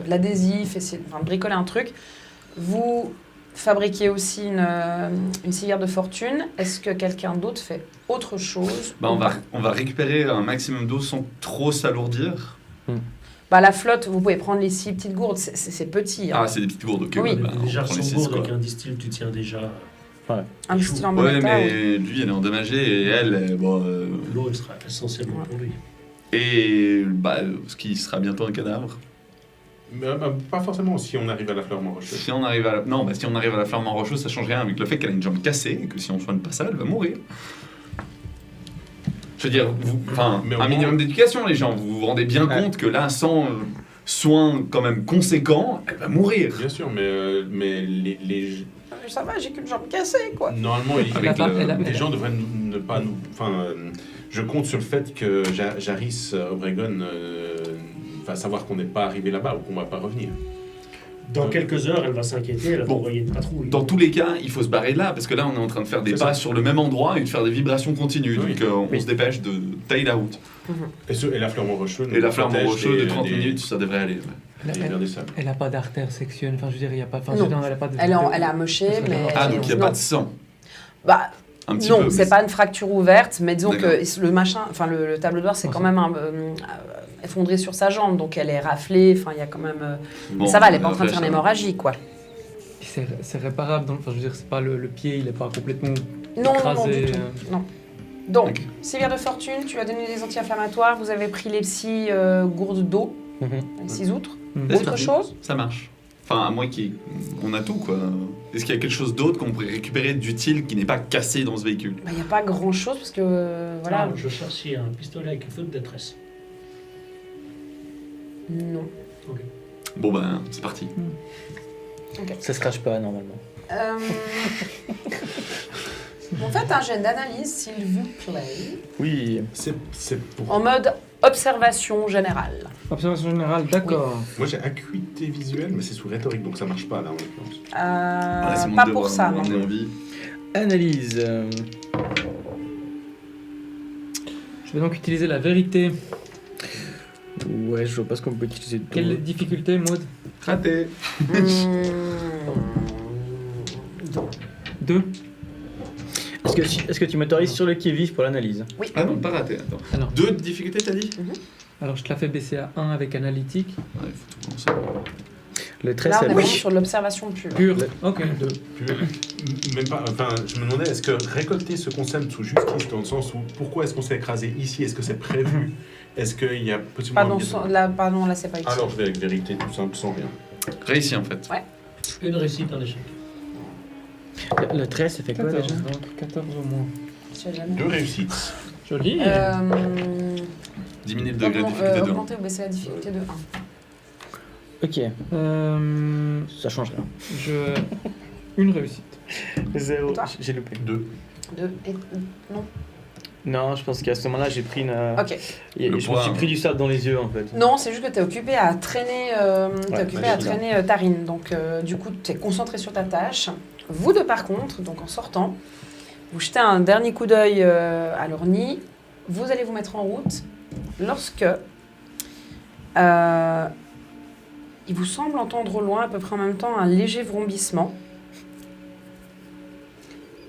A: l'adhésif, essayer de bricoler un truc. Vous fabriquez aussi une civière de fortune. Est-ce que quelqu'un d'autre fait autre chose
B: Bah,
A: ou pas
B: on va récupérer un maximum d'eau sans trop s'alourdir.
A: Bah, la flotte, vous pouvez prendre les 6 petites gourdes, c'est petit. hein.
B: Ah, c'est des petites gourdes, ok.
A: Oui.
B: ouais, bah, on
D: Déjà,
B: prend les
D: son
B: 6,
D: gourde
B: quoi.
D: avec un distil, tu tiens déjà.
A: Un distillant en bon
B: Ouais,
A: état, oui.
B: mais lui, elle est endommagée et elle, bon.
D: L'eau, elle sera essentiellement
A: Ouais.
D: pour lui.
B: Et bah, ce qui sera bientôt un cadavre.
C: Mais, pas forcément si on arrive à la Fleurement Rocheux.
B: Si on arrive à la... Non, bah, si on arrive à la Fleurement Rocheuse, ça change rien avec le fait qu'elle a une jambe cassée et que si on soigne pas ça, elle va mourir. Je veux dire,
C: Mais au
B: un
C: moins-
B: minimum d'éducation, les gens. Vous vous rendez bien
F: Ouais.
B: compte que là, sans soins quand même conséquents, elle va mourir.
C: Bien sûr, mais les
A: Ça va, j'ai qu'une jambe cassée, quoi.
C: normalement,
B: Avec
C: les gens devraient ne pas nous. Enfin, je compte sur le fait que Jaris Obregon va savoir qu'on n'est pas arrivé là-bas ou qu'on va pas revenir.
D: Dans quelques heures, elle va s'inquiéter, elle va
B: Bon.
D: envoyer une patrouille.
B: Dans tous les cas, il faut se barrer de là, parce que là, on est en train de faire des
C: C'est
B: pas
C: ça.
B: sur le même endroit et de faire des vibrations continues.
C: Oui.
B: Donc, on se dépêche de tailler la route.
C: Et la Fleurement Rocheux.
B: Et la Fleurement
C: protège
B: Rocheux de
C: des-
B: 30
C: des-
B: minutes, ça devrait aller. Ouais.
C: des vers des sables.
E: Elle a pas d'artère sexuelle, enfin je veux dire, il y a pas. Enfin,
A: Non.
E: je veux dire, elle a pas de.
A: Elle a moché,
E: Parce que
A: mais.
E: d'accord.
B: Ah, donc il n'y a
A: non.
B: pas de sang.
A: Bah,
B: Un petit
A: non,
B: peu.
A: c'est
B: mais
A: pas une fracture ouverte, mais disons
B: D'accord.
A: que le machin, enfin le tableau d'or, c'est
E: Non,
A: quand
E: ça-
A: même effondré sur sa jambe, donc elle est raflée, enfin il y a quand même.
B: bon,
A: ça va, elle est pas en train de
B: après,
A: faire une
B: ça-
A: hémorragie, quoi.
E: C'est réparable, donc enfin je veux dire, c'est pas le pied, il est pas complètement.
A: Non, non,
E: Écrasé,
A: du tout. Non. Donc, civière de fortune, tu as donné des anti-inflammatoires, vous avez pris les 6 gourdes d'eau,
F: Mhm.
A: les 6 outres.
E: Mhm.
B: C'est
A: Autre
B: parti.
A: chose
B: Ça marche. Enfin, à moins qu'on a tout, quoi. Est-ce qu'il y a quelque chose d'autre qu'on pourrait récupérer d'utile qui n'est pas cassé dans ce véhicule?
A: Il n'y a pas grand-chose, parce que, voilà,
D: Ah, je cherchais un pistolet avec un feu de détresse.
A: non.
B: Bon ben, c'est parti.
F: Ça se crache pas normalement.
A: Faites un jet d'analyse, s'il vous plaît.
F: Oui.
C: C'est pour...
A: En mode observation générale.
E: Observation générale, d'accord.
C: Moi j'ai acuité visuelle, mais c'est sous rhétorique, donc ça marche pas là en l'occurrence.
B: Voilà, c'est mon
A: Pas
B: devoir,
A: pour ça,
B: on
A: non.
B: est en vie.
F: Analyse.
E: Je vais donc utiliser la vérité.
F: Ouais, je vois pas ce qu'on peut utiliser.
E: Quelle difficulté, Maud?
B: Raté.
E: 2.
F: Est-ce que tu m'autorises sur le qui-vive pour l'analyse?
B: Ah non, pas raté, attends.
E: Alors.
B: 2 de difficulté, t'as dit?
E: Alors je te la fais baisser à 1 avec analytique.
B: Ouais, il faut tout commencer.
F: Le 13,
A: Là, on
F: c'est
A: est
F: le...
A: vraiment sur de l'observation pure.
E: Pur. Ok.
C: Même pas, enfin, je me demandais, est-ce que récolter se concerne sous justice, dans le sens où pourquoi est-ce qu'on s'est écrasé ici? Est-ce que c'est prévu? Est-ce qu'il y a possiblement...
A: Pardon, là, c'est pas ici.
C: Alors je vais avec vérité, tout simple, sans rien.
B: Réussi en fait.
D: Une réussite, un échec.
F: Le 13, ça fait quoi
E: 14,
F: déjà?
E: donc 14 au moins.
A: J'ai jamais-
C: 2 réussites.
E: Joli.
B: Diminuer le degré de difficulté de 1.
A: Augmenter ou baisser la difficulté de 1.
F: Ok, ça change rien.
E: Une réussite.
F: 0,
A: Toi
F: j'ai loupé.
C: 2.
A: 2 et... Non.
F: Non, je pense qu'à ce moment-là, j'ai pris une...
A: Ok.
F: Je me
B: poids,
F: suis pris du sable dans les yeux en fait.
A: Non, c'est juste que t'es occupé à traîner, Tarine. Donc, du coup, t'es concentré sur ta tâche. Vous deux, par contre, donc en sortant, vous jetez un dernier coup d'œil à leur nid. Vous allez vous mettre en route lorsque il vous semble entendre au loin, à peu près en même temps, un léger vrombissement.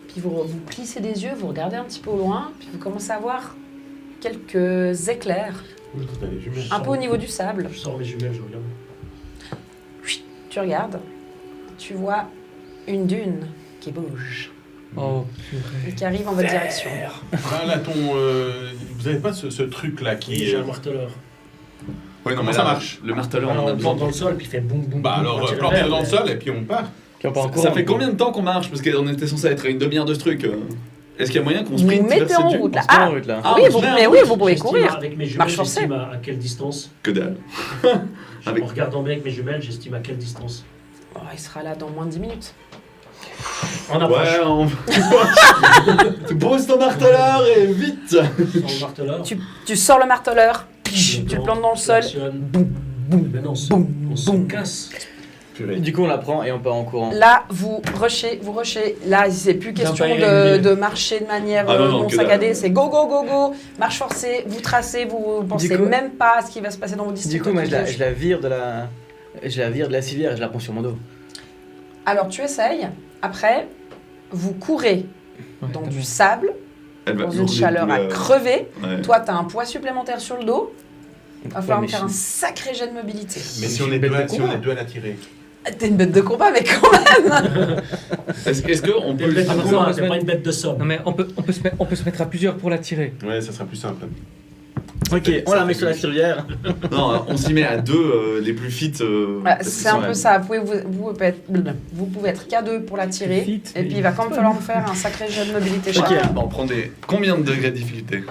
A: Puis vous plissez des yeux, vous regardez un petit peu au loin, puis vous commencez à voir quelques éclairs, un peu au niveau du sable.
D: Je sors mes jumelles, je regarde.
A: Tu regardes, tu vois une dune qui bouge
E: Oh,
A: et
E: purée.
A: qui arrive en votre direction.
C: Ah, là, vous avez pas ce truc là
D: Oui,
C: qui...
D: j'ai un marteleur.
B: Oui, non,
C: Comment
B: mais
C: ça
B: là,
C: marche?
B: Le marteleur,
D: Alors,
B: on a
D: on
B: besoin
D: plante dans le sol, puis il fait boum boum.
C: Bah
D: boum,
C: alors,
D: on tire
C: plantez-le
D: vers,
C: dans le
D: mais-
C: sol et puis on part.
B: Ça fait combien de temps qu'on marche? Parce qu'on était censé être à une demi-heure de ce truc. Est-ce qu'il y a moyen qu'on sprint
A: Vous mettez
B: vers cette
A: en
B: dune?
A: route là.
F: Ah,
A: Ah,
F: route, là.
B: Ah,
A: oui,
B: on se met en
A: oui,
B: route.
A: vous pouvez
D: J'estime
A: courir.
D: Avec mes jumelles,
A: Marche forcée.
D: j'estime à quelle distance.
B: Que dalle. Avec-
D: En regardant bien avec mes jumelles, j'estime à quelle distance.
A: Oh, il sera là dans moins de 10 minutes.
D: En approche.
B: Ouais, on... Tu poses ton marteleur et vite.
D: Sans le marteleur.
A: Tu sors le marteleur, tu le plantes dans le sol.
D: Boum, boum. Mais non, on se
A: boum.
D: casse.
C: Purée.
F: Du coup, on la prend et on part en courant.
A: Là, vous rushez. Là, c'est plus question
D: Bien pas irrégulier.
A: de marcher de manière
B: Ah non,
A: non
B: que
A: saccadée.
B: dalle.
A: C'est go, go, go, go. Marche forcée, vous tracez, vous pensez
F: coup-
A: même pas à ce qui va se passer dans vos districts.
F: Du coup, moi, je la vire de la... Je la vire de la civière et je la prends sur mon dos.
A: Alors, tu essayes. Après, vous courez
E: Ouais,
A: dans
E: t'as
A: du
E: bien.
A: sable,
B: Elle va
A: dans une
B: hurler
A: chaleur
B: de
A: à
B: douleur.
A: crever.
B: Ouais.
A: Toi, t'as un poids supplémentaire sur le dos. Il va falloir
F: Ouais,
A: me faire un
F: mais
A: sacré jet de mobilité.
C: Mais si
F: Je
C: on
F: suis
C: est
F: bête
C: deux
F: de
C: à- si on
F: combat.
C: est deux à la tirer.
A: T'es une bête de combat, mais quand même.
B: Est-ce qu'on
D: T'es
B: peut
D: une bête de
E: Ah,
D: combat,
E: on
D: t'es
E: se
D: pas
E: met-
D: une bête de somme.
E: Non mais on peut se mettre à plusieurs pour la tirer.
C: Ouais, ça sera plus simple.
F: Ok, on la met sur la civière.
B: Non, on s'y met à deux, les plus fit.
A: Voilà,
B: parce
A: c'est
B: qu'ils
A: un
B: sont-
A: peu ça. Vous pouvez être qu'à deux pour la tirer.
E: Fit,
A: Et puis il va quand même falloir me faire un sacré jet de mobilité.
F: Ok.
A: chacun.
B: Bon, on prend des... Combien de degrés de difficulté?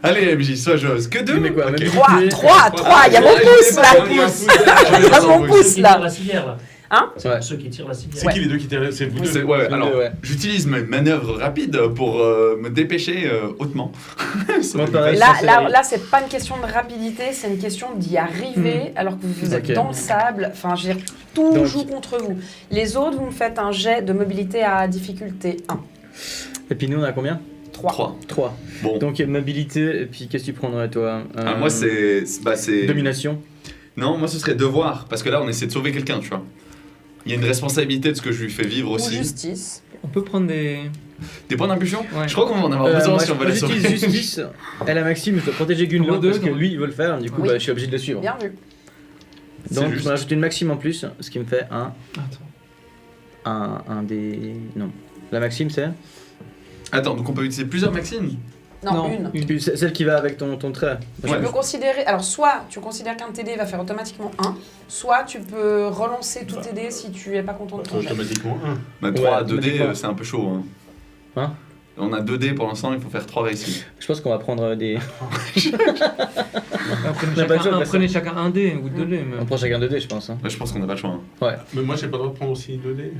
B: Allez, MJ, sois joueuse. Que deux?
F: Tu mets quoi,
B: Ok.
F: même
A: 3, il y a mon pouce là.
B: Il y a mon pouce.
A: Il y a mon pouce.
D: Ceux qui
A: là.
D: tirent la civière, là.
F: Ouais.
D: Ceux qui tirent la civière.
C: C'est qui les deux qui tirent? C'est vous deux.
B: Ouais,
F: Tous
B: alors,
F: deux, ouais.
B: j'utilise mes manœuvres rapides pour me dépêcher hautement. Ça
F: Moi,
B: me
F: pareil.
B: fait-
A: Là, c'est pas une question de rapidité, c'est une question d'y arriver alors que vous êtes
F: Ok.
A: dans le sable. Enfin, je veux dire, tout
F: Donc-
A: joue contre vous. Les autres, vous me faites un jet de mobilité à difficulté 1.
F: Et puis nous, on a combien?
A: 3.
B: 3.
F: 3.
B: Bon.
F: Donc mobilité, et puis qu'est-ce que tu prendrais toi?
B: Ah, moi, c'est...
F: Domination.
B: Non, moi, ce serait devoir. Parce que là, on essaie de sauver quelqu'un, tu vois. Il y a une responsabilité de ce que je lui fais vivre
A: Ou
B: aussi.
A: justice.
E: On peut prendre des...
B: Des points d'impulsion?
E: Ouais.
B: Je crois qu'on va en avoir besoin
F: moi,
B: si on va
F: moi,
B: les sauver.
F: j'utilise justice. Elle a Maxime, je dois protéger Gunlo
E: Numéro deux,
F: parce que
E: non.
F: lui il veut le faire, du coup
A: Oui.
F: bah, je suis obligé de le suivre.
A: Bien vu.
B: C'est
F: Donc
B: juste.
F: je vais rajouter une Maxime en plus, ce qui me fait
E: Attends.
F: un des... Non. La Maxime c'est
B: Attends, donc on peut utiliser plusieurs maximes?
A: Non, une.
F: C'est celle qui va avec ton trait.
A: Tu
B: Ouais.
A: peux considérer, alors soit tu considères qu'un TD va faire automatiquement 1, soit tu peux relancer tout TD si tu es pas content de ton jet.
C: Automatiquement 1.
B: Bah, 3 à
F: Ouais,
B: 2D,
F: automatiquement.
B: c'est un peu chaud. Hein. On a 2 dés pour l'instant, il faut faire 3 réussites.
F: Je pense qu'on va prendre des.
E: Prenez chacun un dé ou 2 dés.
F: On prend chacun 2 dés, je pense. Hein.
B: Ouais, je pense qu'on n'a pas le choix. Hein.
C: Mais moi, j'ai pas le droit de prendre aussi 2 dés.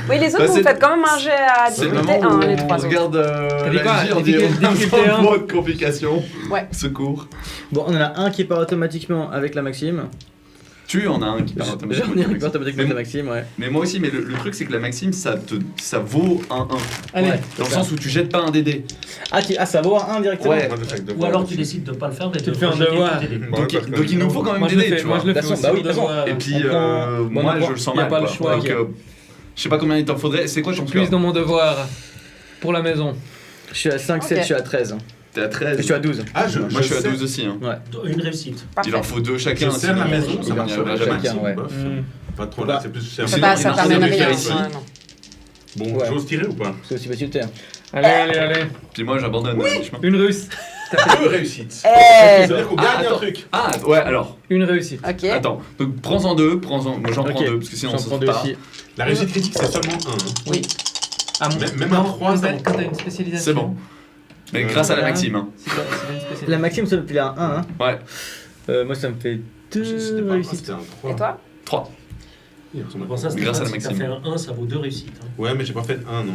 A: Oui, les autres,
B: Bah,
A: vous
B: c'est-
A: faites quand même un jet à
B: C'est le
A: difficulté
B: moment où
A: 1, les
B: on
A: 3 autres.
B: regarde
E: T'as dit quoi?
B: la vie, on dit
E: Difficulté un.
B: mot de complication.
A: Ouais.
B: Secours.
F: Bon, on en a un qui part automatiquement avec la Maxime.
B: Tu en as un qui part
F: J'en
B: automatiquement.
F: ai un qui part automatiquement avec la Maxime, ouais.
B: Mais moi aussi, mais le truc c'est que la Maxime ça vaut un 1.
E: Allez,
F: Ouais.
B: Dans le sens où tu jettes pas un DD.
F: Ah, ça vaut un directement.
B: Ouais.
C: Moi, de chaque
D: Ou
C: devoir
D: alors
C: aussi.
D: tu décides de pas le faire, mais
E: Tu
D: de
E: te fais un
D: rejeter
E: devoir.
D: tes dés.
C: Bon, parce que-
B: Donc il nous faut quand même
E: moi je
B: des
E: le
B: dés,
E: fais,
B: tu
E: moi
B: vois.
E: je le fais
F: Façon,
E: aussi.
F: bah oui,
E: au
F: façon.
E: devoir.
B: Et puis
F: On prend-
B: moi
F: bon,
B: je le sens
E: y a
B: mal.
E: pas le
B: quoi.
E: choix.
B: Donc, je sais pas combien il t'en faudrait. C'est quoi ton
E: Je puise
B: score
E: dans mon devoir pour la maison.
F: Je suis à 5, 7,
A: Ok.
F: je suis à 13.
B: T'es à 13.
F: Je suis à 12.
C: Ah,
B: Moi je suis à
C: sais-
B: 12 aussi. Hein.
D: Une réussite.
A: Parfait.
B: Il en faut 2 chacun.
C: Je sers la
B: sinon,
C: maison,
B: on
C: ça
B: n'y
C: marcherait
B: arrivera jamais.
F: chacun, ouais.
C: bof.
E: Mm.
C: Pas trop là, c'est plus
B: Sinon,
A: Ça
B: il
A: va,
B: marche
A: ça
B: pas
A: t'amène
B: de
A: rien.
B: faire ici.
A: Ouais, non.
C: Bon,
F: Ouais.
C: j'ose tirer ou pas?
F: C'est aussi facile de terre.
E: Allez.
B: Puis moi j'abandonne le chemin.
E: Une russe.
C: 2 réussites.
A: Eh,
C: C'est-à-dire qu'on
B: Ah,
C: gagne un
B: attends.
C: truc.
B: Ah ouais alors.
E: Une réussite.
A: ok.
B: Attends. Donc prends-en 2, Moi j'en prends
F: Ok.
B: 2 parce que sinon
F: J'en
B: on se
F: prends 2
B: part.
F: aussi.
C: La réussite critique, c'est seulement 1.
A: Oui.
E: Ah,
C: Même un 3, ça
E: quand t'as une spécialisation.
B: C'est bon. Mais grâce à la
E: Voilà.
B: Maxime. Hein.
E: Si t'as une spécialisation.
F: La Maxime, ça me fait un 1. Hein.
B: Ouais.
F: Moi, ça me fait
C: C'était
F: 2
C: pas
F: réussites.
C: c'était un 3.
A: Et toi
B: 3.
C: Il ressemble à
D: Bon, ça,
B: Grâce à la
D: si t'as
B: Maxime.
D: fait un 1, ça vaut 2 réussites. Hein.
C: Ouais, mais j'ai pas fait 1, non.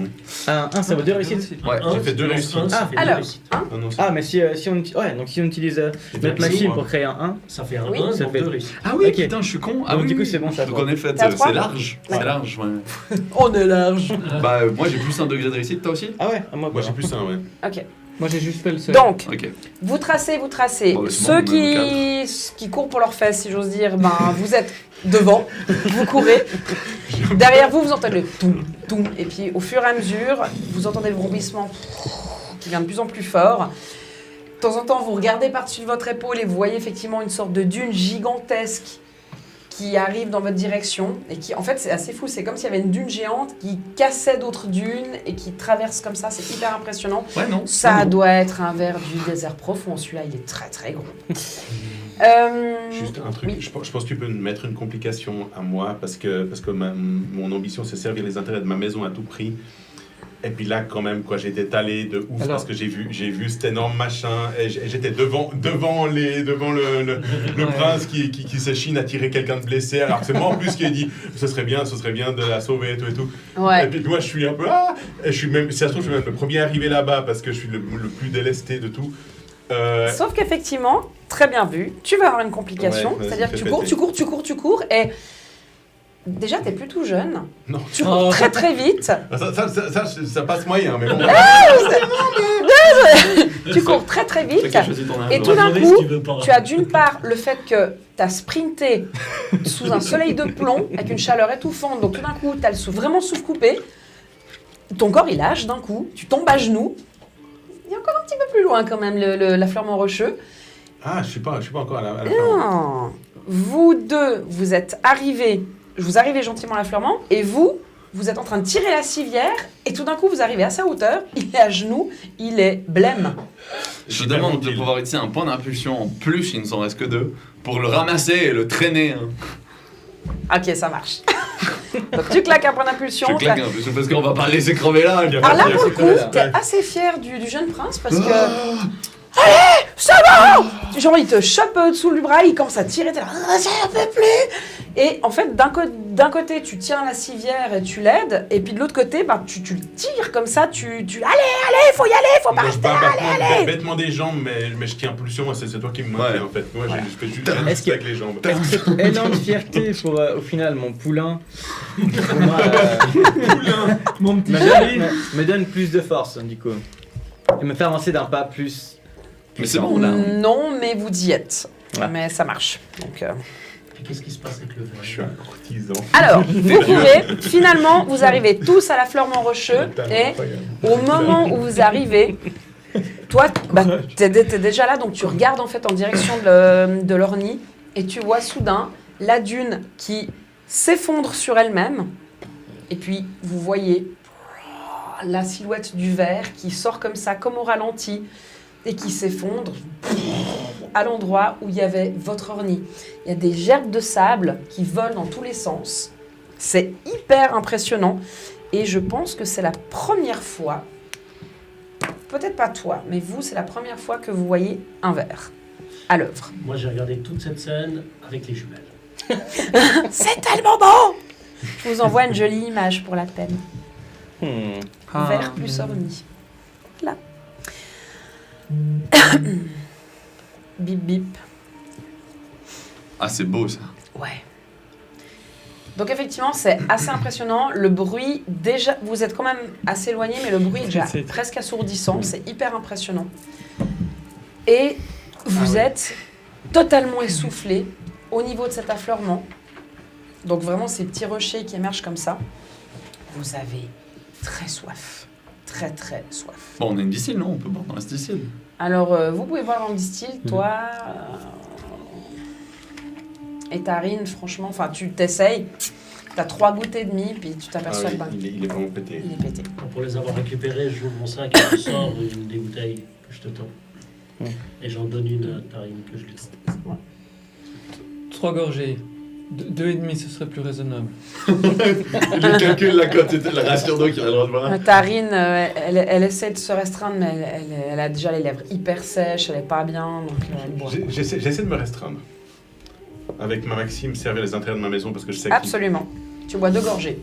F: Un 1, ça vaut 2 réussites.
B: Ouais.
D: Un,
C: J'ai fait
D: si
C: deux
D: tu lances
C: réussites.
D: un, ça
F: Ah,
D: fait
A: alors.
D: deux réussites.
C: Ah non,
F: Ah, mais si on utilise notre Maxime pour créer un 1.
D: Ça fait un
A: Oui.
D: 1,
F: Ça
D: donc
F: fait-
D: 2 réussites.
B: Ah oui,
F: Ok.
B: putain, je suis con. Ah
F: Donc,
B: oui,
F: du coup,
B: oui.
F: c'est bon, ça
B: Donc
F: va.
B: en effet,
A: T'as
B: c'est
A: trois
B: large.
A: Ouais.
B: C'est large, ouais.
A: On est large.
B: Bah, moi j'ai plus un degré de réussite, toi aussi?
F: Ah ouais, moi,
C: Moi j'ai plus 1, ouais.
A: Ok.
E: Moi j'ai juste fait le seul.
A: Donc,
B: Ok.
A: vous tracez.
B: Bon, bah, c'est
A: Ceux
B: bon,
A: qui courent pour leurs fesses, si j'ose dire, ben, vous êtes devant, vous courez. Derrière vous, vous entendez le toum, toum. Et puis, au fur et à mesure, vous entendez le vrombissement qui vient de plus en plus fort. De temps en temps, vous regardez par-dessus votre épaule et vous voyez effectivement une sorte de dune gigantesque qui arrive dans votre direction. Et qui, en fait, c'est assez fou. C'est comme s'il y avait une dune géante qui cassait d'autres dunes et qui traverse comme ça. C'est hyper impressionnant.
B: Ouais, non.
A: Ça
B: Non.
A: doit être un verre du désert profond. Celui-là, il est très très gros.
C: Juste un truc,
A: oui.
C: je pense que tu peux mettre une complication à moi parce que mon ambition c'est servir les intérêts de ma maison à tout prix. Et puis là quand même quoi, j'étais allé de ouf
E: Alors.
C: parce que j'ai vu cet énorme machin et j'étais devant le prince qui s'échine à tirer quelqu'un de blessé alors que c'est moi en plus qui ai dit ce serait bien de la sauver et tout. Et
A: Ouais.
C: puis moi je suis un peu et je suis même si ça se trouve je suis même le premier arrivé là-bas parce que je suis le plus délesté de tout.
A: Sauf qu'effectivement, très bien vu, tu vas avoir une complication.
C: Ouais, vas-y,
A: C'est-à-dire que
C: fais
A: tu cours et déjà, t'es plutôt jeune.
C: Non.
A: Tu cours très très vite.
C: Ça passe moyen mais bon.
A: Tu cours très très vite.
B: Chacun choisit ton
A: Et
B: arbre.
A: tout d'un
D: Demander
A: coup,
D: si tu veux pas.
A: tu as d'une part le fait que tu as sprinté sous un soleil de plomb avec une chaleur étouffante. Donc tout d'un coup, tu as vraiment le souffle coupé. Ton corps, il lâche d'un coup. Tu tombes à genoux. Il y a encore un petit peu plus loin quand même la fleur Montrocheux.
C: Ah, je suis pas encore à la fin.
A: Non. Vous deux, vous arrivez gentiment à la Fleurement et vous êtes en train de tirer la civière et tout d'un coup vous arrivez à sa hauteur, il est à genoux, il est blême.
B: Je demande de pouvoir utiliser un point d'impulsion en plus, il ne s'en reste que 2, pour le ramasser et le traîner. Hein.
A: Ok, ça marche. Donc tu claques un point d'impulsion.
B: Je claque un peu, parce qu'on va pas le laisser crever là.
A: Alors là pour le coup,
F: là.
A: t'es assez fier du jeune prince parce que... Allez, ça va. Genre il te chope sous le bras, il commence à tirer, t'es là, ah, ça ne peut plus. Et en fait, d'un côté, tu tiens la civière et tu l'aides, et puis de l'autre côté, bah, tu le tires comme ça, allez, faut y aller, faut pas
C: Moi, je
A: rester,
C: bats
A: allez.
C: bêtement des jambes, mais je tiens impulsion, moi, c'est toi qui me maintiens
B: Ouais.
C: en fait. Moi, je fais juste
F: Est-ce que-
C: avec les jambes.
F: Cette énorme fierté pour au final mon poulain pour moi,
E: Mon petit
F: me donne plus de force du coup. Et me fait avancer d'un pas plus.
B: Mais c'est bon là.
A: Non, mais vous y êtes.
F: Ouais.
A: Mais ça marche. Donc,
D: Et qu'est-ce qui se passe avec le verre
C: Je suis un courtisan.
A: alors, vous courez, finalement, vous arrivez tous à la Fleur Montrocheux, et au moment où vous arrivez, toi, bah, t'es déjà là, donc tu regardes en fait en direction de l'Ornie, et tu vois soudain la dune qui s'effondre sur elle-même, et puis vous voyez la silhouette du verre qui sort comme ça, comme au ralenti, et qui s'effondre à l'endroit où il y avait votre Ornie. Il y a des gerbes de sable qui volent dans tous les sens. C'est hyper impressionnant. Et je pense que c'est la première fois peut-être pas toi, mais vous, c'est la première fois que vous voyez un verre à l'œuvre.
D: Moi, j'ai regardé toute cette scène avec les jumelles.
A: C'est tellement beau! Je vous envoie une jolie image pour la peine.
F: Hmm.
A: Vert plus orni. Là. Bip bip.
B: Ah, c'est beau ça.
A: Ouais. Donc effectivement, c'est assez impressionnant. Le bruit, déjà, vous êtes quand même assez éloigné, mais le bruit est déjà presque assourdissant. C'est hyper impressionnant. Et vous êtes totalement essoufflé au niveau de cet affleurement. Donc vraiment, ces petits rochers qui émergent comme ça. Vous avez très soif. Très, très soif.
B: Bon, on a une distille, non? On peut boire dans la distille.
A: Alors, vous pouvez voir dans le distill, toi et Tarine, franchement, enfin, tu t'essayes, t'as 3 gouttes et demie, puis tu t'aperçois que
C: il est vraiment pété.
A: il est pété.
D: Pour les avoir récupérés, j'ouvre mon sac et je sors une des bouteilles que je te tends. Et j'en donne une à Tarine que je lui tends.
E: 3 gorgées. 2,5, ce serait plus raisonnable.
B: Je calcule la quantité de la ration d'eau qu'il a le droit de boire.
A: Tarine, elle essaie de se restreindre, mais elle a déjà les lèvres hyper sèches, elle est pas bien, donc elle boit.
C: J'essaie de me restreindre. Avec ma maxime, servir les intérêts de ma maison parce que je sais que
A: Absolument. Tu bois 2 gorgées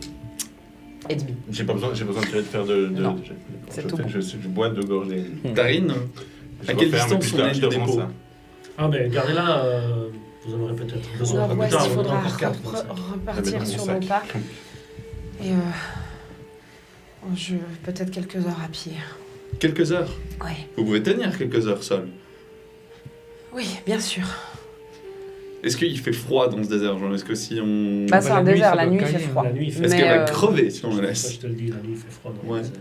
A: et demie.
C: j'ai pas besoin de faire
A: Non,
C: je
A: c'est
C: fais-
A: tout bon.
C: je bois 2 gorgées.
B: Tarine,
C: Je
B: à quelle
C: referme,
B: distance
C: puis
B: on
C: je
B: est
C: te
B: du
C: rends
B: dépôt?
C: ça.
D: Ah, mais gardez-la, vous en aurez peut-être besoin.
A: Alors,
D: Plus
A: ouais,
D: tard,
A: il
D: on en a
A: faudra
D: encore 4 dans le sac.
A: repartir
C: Dans mon
A: sur
C: sac.
A: nos pas. Et peut-être quelques heures à pied.
B: Quelques heures.
A: Ouais.
B: Vous pouvez tenir quelques heures seul.
A: Oui, bien sûr.
B: Est-ce qu'il fait froid dans ce désert, genre? Est-ce que si on...
A: Bah, c'est
E: la
A: un
E: nuit,
A: désert,
E: ça
A: la
E: doit
A: nuit il fait
E: cailler,
A: froid.
D: La nuit, il fait
B: Est-ce
A: Mais,
B: qu'elle va crever si on la
D: Ça,
B: laisse?
D: je te le dis, la nuit, il fait froid dans le
B: Ouais.
D: désert.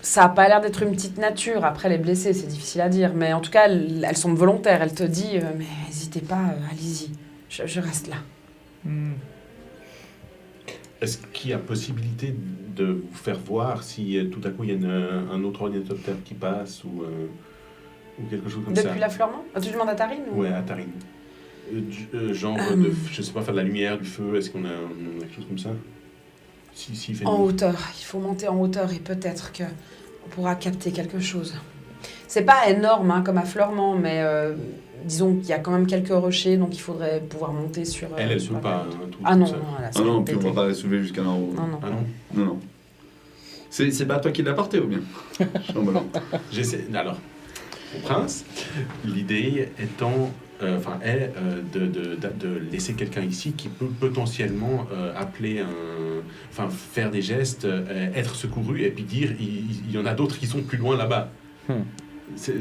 A: Ça a pas l'air d'être une petite nature. Après, elle est blessée, c'est difficile à dire. Mais en tout cas, elle semble volontaire. Elle te dit, mais n'hésitez pas, allez-y. Je reste là.
E: Hmm.
C: Est-ce qu'il y a possibilité de vous faire voir si tout à coup il y a un autre ornithoptère qui passe ou quelque chose comme ça?
A: Depuis l'affleurement Tu demandes à Tarine ou...
C: Ouais, à Tarine. Genre, je sais pas, faire de la lumière, du feu, est-ce qu'on a quelque chose comme ça? Si fait
A: En
C: nuit.
A: hauteur. Il faut monter en hauteur et peut-être que on pourra capter quelque chose. C'est pas énorme hein, comme affleurement, mais disons qu'il y a quand même quelques rochers, donc il faudrait pouvoir monter sur...
C: Elle
A: sur
C: saute
A: la
C: pas
A: pente.
C: un truc
A: Ah
C: comme
A: non,
C: ça.
A: non, elle a
B: Ah non,
A: sûrement
B: puis on
A: pété.
B: va pas la soulever jusqu'à là haut.
A: Non, non.
C: Ah non.
B: Non, non. C'est pas toi qui l'as porté ou bien? Non, bah non.
C: J'essaie. Alors, au prince, l'idée étant, est de laisser quelqu'un ici qui peut potentiellement appeler faire des gestes, être secouru et puis dire il y en a d'autres qui sont plus loin là-bas. Je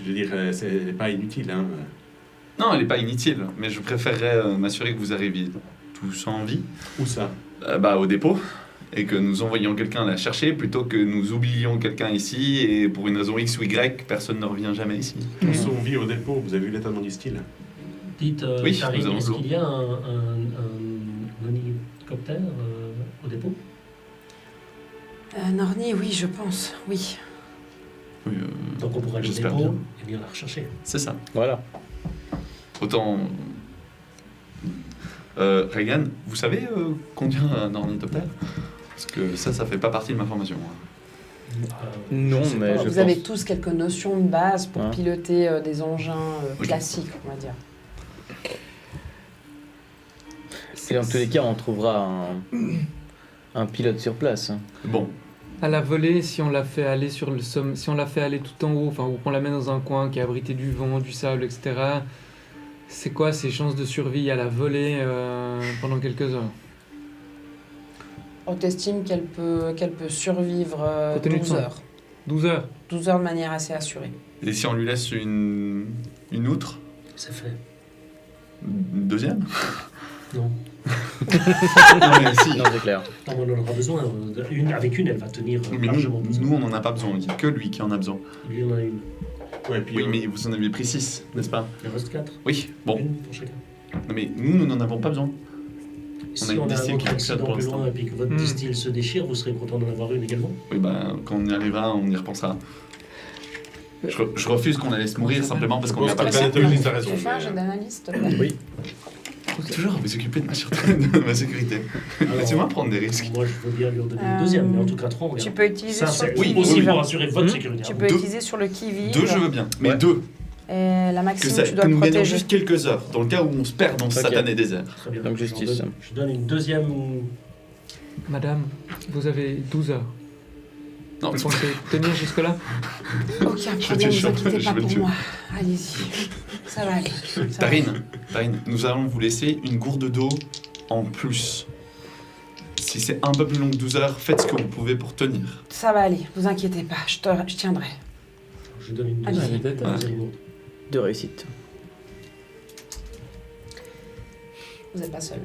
C: veux dire, c'est pas inutile. Hein.
B: Non, elle est pas inutile, mais je préférerais m'assurer que vous arriviez tous en vie
C: Où ça?
B: au dépôt et que nous envoyions quelqu'un la chercher plutôt que nous oublions quelqu'un ici et pour une raison X ou Y, personne ne revient jamais ici.
C: On se vit au dépôt. Vous avez vu l'état de mon distil?
D: Dites,
B: Oui,
D: Tarine,
B: nous avons
D: est-ce
B: l'eau.
D: qu'il y a un hélicoptère au dépôt?
A: Norny, oui, je pense, oui.
B: Oui,
D: Donc on pourrait aller au
B: j'espère
D: dépôt
B: bien.
D: et bien la rechercher.
B: c'est ça.
F: Voilà.
B: Autant... Reagan, vous savez conduire un ornithoptère? Parce que ça fait pas partie de ma formation.
F: Non,
D: je sais
F: mais
D: pas.
F: je
A: Vous avez
F: pense-
A: tous quelques notions de base pour
F: Hein.
A: piloter des engins
B: Oui.
A: classiques, on va dire.
F: Et dans tous les cas, on trouvera un pilote sur place. Hein.
B: Bon,
E: À la volée, si on la fait aller sur le somme, si on la fait aller tout en haut, enfin, ou qu'on la met dans un coin qui est abrité du vent, du sable, etc. C'est quoi ses chances de survie à la volée pendant quelques heures?
A: On t'estime qu'elle peut survivre
E: Compte tenu de
A: 12
E: son-
A: heures.
E: 12 heures.
A: 12 heures de manière assez assurée.
B: et si on lui laisse une outre?
D: C'est fait.
B: Une deuxième?
D: Non.
B: Non, mais si.
F: Non, c'est clair.
D: Non, on en aura besoin. Avec une, elle va tenir
B: Mais
D: largement.
B: nous, on n'en a pas besoin. Il n'y a que lui qui en a besoin.
D: Lui, on en a une.
C: Ouais, puis,
B: Oui, mais vous en avez pris 6, n'est-ce pas?
D: Il en reste 4.
B: Oui, bon.
D: Une pour chacun.
B: Non, mais nous n'en avons pas besoin.
D: Si
B: a une
D: on a un
B: distil
D: autre
B: qui fonctionne
D: accident
B: pour
D: plus
B: l'instant.
D: loin et puis que votre
E: Hmm.
D: distil se déchire, vous serez content d'en avoir une également.
B: Oui, bah, quand on y arrivera, on y repensera. Je refuse qu'on la laisse mourir simplement parce qu'on n'a pas
C: La
B: le temps.
C: planétologiste a raison.
A: Tu fais un
C: mais,
A: jet d'analyse, s'il te plaît.
F: Oui.
B: Toujours vous occuper de ma sécurité. Laissez-moi prendre des risques.
D: Moi, je veux bien lui en donner une deuxième, mais en tout cas 3, on
A: Tu
D: regarde.
A: peux utiliser
D: Ça,
A: sur
D: c'est
A: le
B: oui,
A: qui-vive.
D: aussi pour assurer votre sécurité.
A: Tu peux
B: Deux.
A: utiliser sur le qui-vive.
B: 2, je veux bien. Mais
A: Ouais.
B: 2.
A: Et la
B: Que,
A: maxime,
B: ça,
A: tu
B: que
A: dois
B: nous gagnons
A: protéger.
B: juste quelques heures, dans le cas où on se perd dans ce
F: Ok.
B: satané désert.
D: Très bien.
F: Donc justice.
D: Je donne une deuxième.
E: Madame, vous avez 12 heures.
B: Non,
E: Vous pensez tenir jusque-là?
A: Aucun
B: Je
A: problème,
B: te
A: ne vous
B: jure,
A: inquiétez
B: je
A: pas
B: veux
A: pour
B: te-
A: moi. Allez-y, ça va aller. Ça va.
B: Tarine, nous allons vous laisser une gourde d'eau en plus. Si c'est un peu plus long que 12 heures, faites ce que vous pouvez pour tenir.
A: Ça va aller, vous inquiétez pas, je tiendrai.
D: Je donne une
A: Allez.
D: deuxième.
F: De réussite.
A: Vous n'êtes pas seul.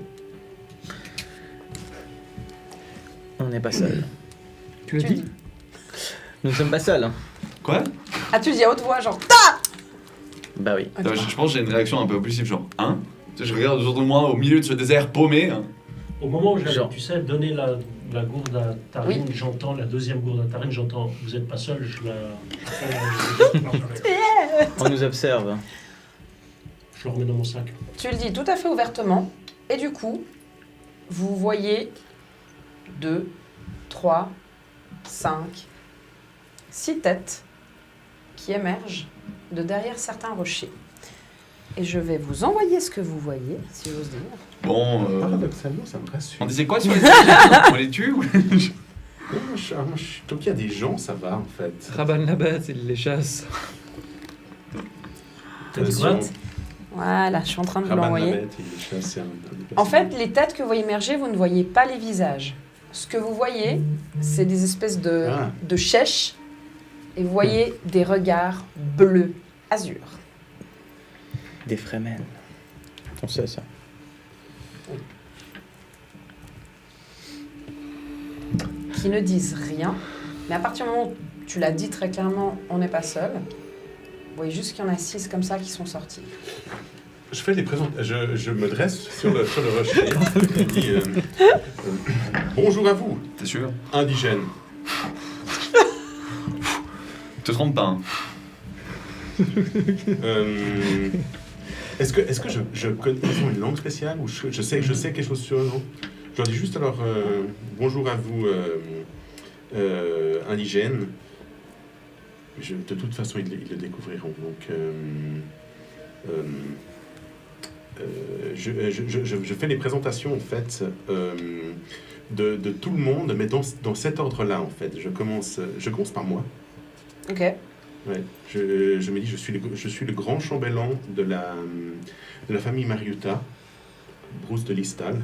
F: On n'est pas seul.
E: Tu le
A: Tu le
E: dis?
A: dis.
F: Nous ne sommes pas seuls. Hein.
B: Quoi?
A: Ah, tu le dis à haute voix, genre.
F: Bah oui.
A: Ok.
B: Non, je pense que j'ai une réaction un peu impulsive, genre, hein? Tu sais, je regarde autour de moi au milieu de ce désert paumé. Hein.
D: Au moment où j'avais,
F: Genre.
D: tu sais, donné la gourde à Tarine, j'entends la deuxième gourde à Tarine, j'entends vous n'êtes pas seul, je
F: On nous observe.
D: le remets dans mon sac.
A: Tu le dis tout à fait ouvertement, et du coup, vous voyez 2, 3, 5, 6 têtes qui émergent de derrière certains rochers. Et je vais vous envoyer ce que vous voyez, si j'ose dire.
B: Bon,
C: Paradoxalement, ça me rassure.
B: on disait quoi sur les désert? On les tue ou...
C: Tant qu'il y a des gens, ça va en fait.
E: Rabanne la bête, il les chasse.
D: T'as dit
C: Si
D: quoi?
A: Voilà, je suis en train de vous
C: Rabanne la
A: l'envoyer.
C: bête, il est chassé
A: En fait, les têtes que vous voyez émerger, vous ne voyez pas les visages. Ce que vous voyez, c'est des espèces
C: Ah.
A: de chèches, et vous voyez des regards bleus, azur.
F: Des Fremen. On sait ça.
A: Qui ne disent rien, mais à partir du moment où tu l'as dit très clairement, on n'est pas seul. Vous voyez juste qu'il y en a 6 comme ça qui sont sortis.
C: Je fais les présentations. Je me dresse sur le rocher. Je dis bonjour à vous,
B: T'es sûr?
C: indigènes.
B: Te trompe pas, hein.
C: Est-ce que je connais ils ont une langue spéciale ou je sais quelque chose sur eux, non? Je leur dis juste alors bonjour à vous indigènes. De toute façon ils le découvriront. Donc je fais les présentations en fait de tout le monde, mais dans cet ordre-là en fait. Je commence par moi.
A: Ok.
C: Ouais, je me dis, je suis le grand chambellan de la famille Mariuta, Bruce de Listal.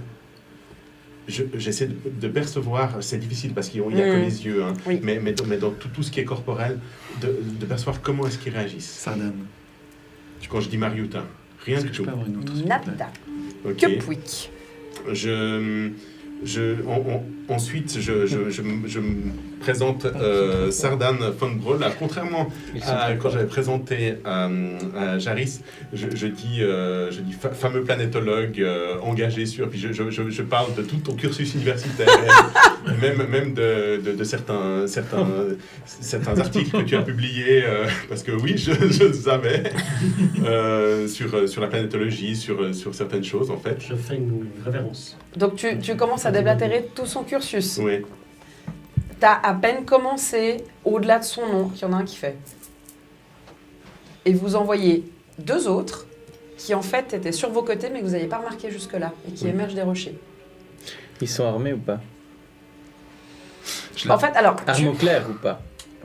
C: J'essaie de percevoir, c'est difficile parce qu'il n'y a que les yeux, hein,
A: Oui.
C: mais dans tout ce qui est corporel, de percevoir comment est-ce qu'ils réagissent.
B: Sardan.
C: Quand je dis Mariuta, rien
B: Est-ce
C: du
B: que je
C: tout.
B: peux avoir une autre, s'il te plaît?
A: Nada.
C: Ok.
A: Que pouic.
C: Ensuite, je me présente Sardan von Braun. Contrairement à quand j'avais présenté à Jaris, je dis fameux planétologue engagé sur. Puis je parle de tout ton cursus universitaire, même de certains articles que tu as publiés, parce que oui, je le savais, sur la planétologie, sur certaines choses en fait.
D: Je fais une révérence.
A: Donc tu commences à déblatérer tout son cursus.
C: Oui.
A: T'as à peine commencé, au-delà de son nom, qu'il y en a un qui fait. Et vous envoyez 2 autres qui en fait étaient sur vos côtés mais que vous n'avez pas remarqué jusque-là et qui
C: Oui.
A: émergent des rochers.
F: Ils sont armés ou pas?
A: En fait, alors,
F: Armes au clair ou pas?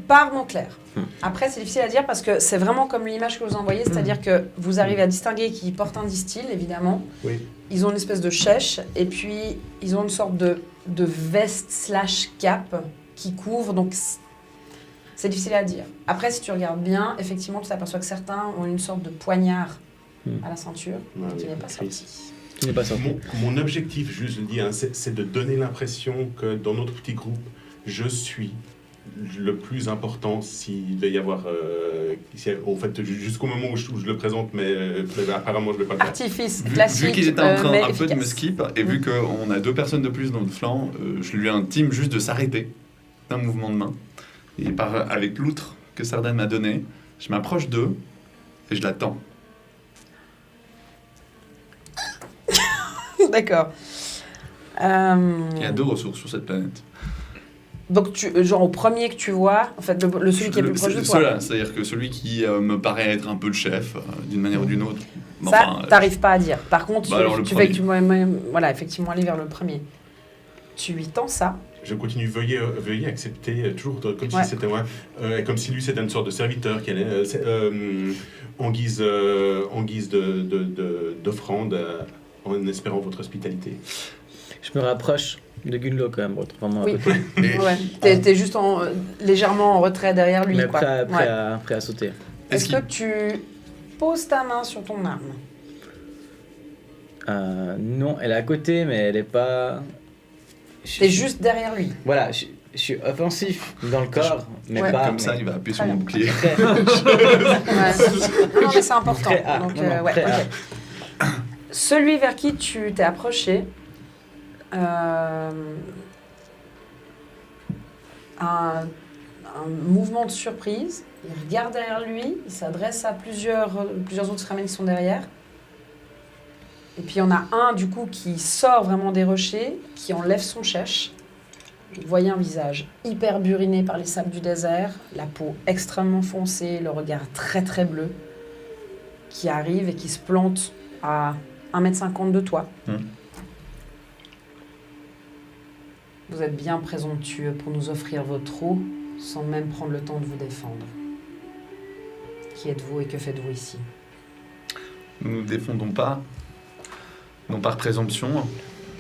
A: pas arme au clair. Après, c'est difficile à dire parce que c'est vraiment comme l'image que vous envoyez, c'est-à-dire que vous arrivez à distinguer qu'ils portent un distil, évidemment.
C: Oui.
A: Ils ont une espèce de chèche et puis ils ont une sorte de veste / cape qui couvre, donc c'est difficile à dire. Après, si tu regardes bien, effectivement, tu t'aperçois que certains ont une sorte de poignard à la ceinture
C: Ouais,
A: qui
C: oui,
A: n'est pas
C: Chris.
A: sorti.
F: Qui n'est pas sorti.
C: Mon objectif, juste je le dis, hein, c'est de donner l'impression que dans notre petit groupe, je suis le plus important s'il va y avoir... en fait, jusqu'au moment où je le présente, mais apparemment je ne vais pas le faire.
A: Artifice
B: Vu
A: classique,
B: qu'ils étaient en train
A: mais
B: un peu de me
A: efficace.
B: skip, et vu qu'on a 2 personnes de plus dans le flanc, je lui intime juste de s'arrêter d'un mouvement de main. Et avec l'outre que Sardan m'a donné, je m'approche d'eux et je l'attends.
A: D'accord.
B: Il y a 2 ressources sur cette planète.
A: Donc, genre au premier que tu vois, en fait, celui qui est plus proche de toi.
B: Ceux-là, c'est-à-dire que celui qui me paraît être un peu le chef, d'une manière ou d'une autre.
A: Ça, t'arrives pas à dire. Par contre,
B: alors,
A: tu fais que voilà, effectivement, aller vers le premier. Tu lui tends ça.
C: Je continue, veuillez accepter, toujours comme
A: Ouais.
C: si c'était moi, comme si lui c'était une sorte de serviteur qui allait, en guise d'offrande, en espérant votre hospitalité.
F: Je me rapproche de Gunlo quand même, pour être vraiment
A: Oui.
F: à côté.
A: Ouais. T'es juste légèrement en retrait derrière lui.
F: Mais
A: Quoi.
F: prêt à sauter.
A: Est-ce que tu poses ta main sur ton arme?
F: Non, elle est à côté, mais elle est pas...
A: T'es juste derrière lui.
F: Voilà, je suis offensif dans le corps, mais
A: Ouais.
F: pas...
B: Comme ça, il va appuyer sur
A: Très
B: mon
A: bien.
B: bouclier.
F: Prêt.
A: Non, mais c'est important.
F: Très A.
A: Donc,
F: Non, non,
A: ouais,
F: très A.
A: ok. Celui vers qui tu t'es approché, un mouvement de surprise. Il regarde derrière lui, il s'adresse à plusieurs autres Fremen qui sont derrière. Et puis il y en a un du coup qui sort vraiment des rochers, qui enlève son chèche. Vous voyez un visage hyper buriné par les sables du désert, la peau extrêmement foncée, le regard très très bleu, qui arrive et qui se plante à 1,50 m de toi. Vous êtes bien présomptueux pour nous offrir votre eau sans même prendre le temps de vous défendre. Qui êtes-vous et que faites-vous ici?
B: Nous ne nous défendons pas, non par présomption,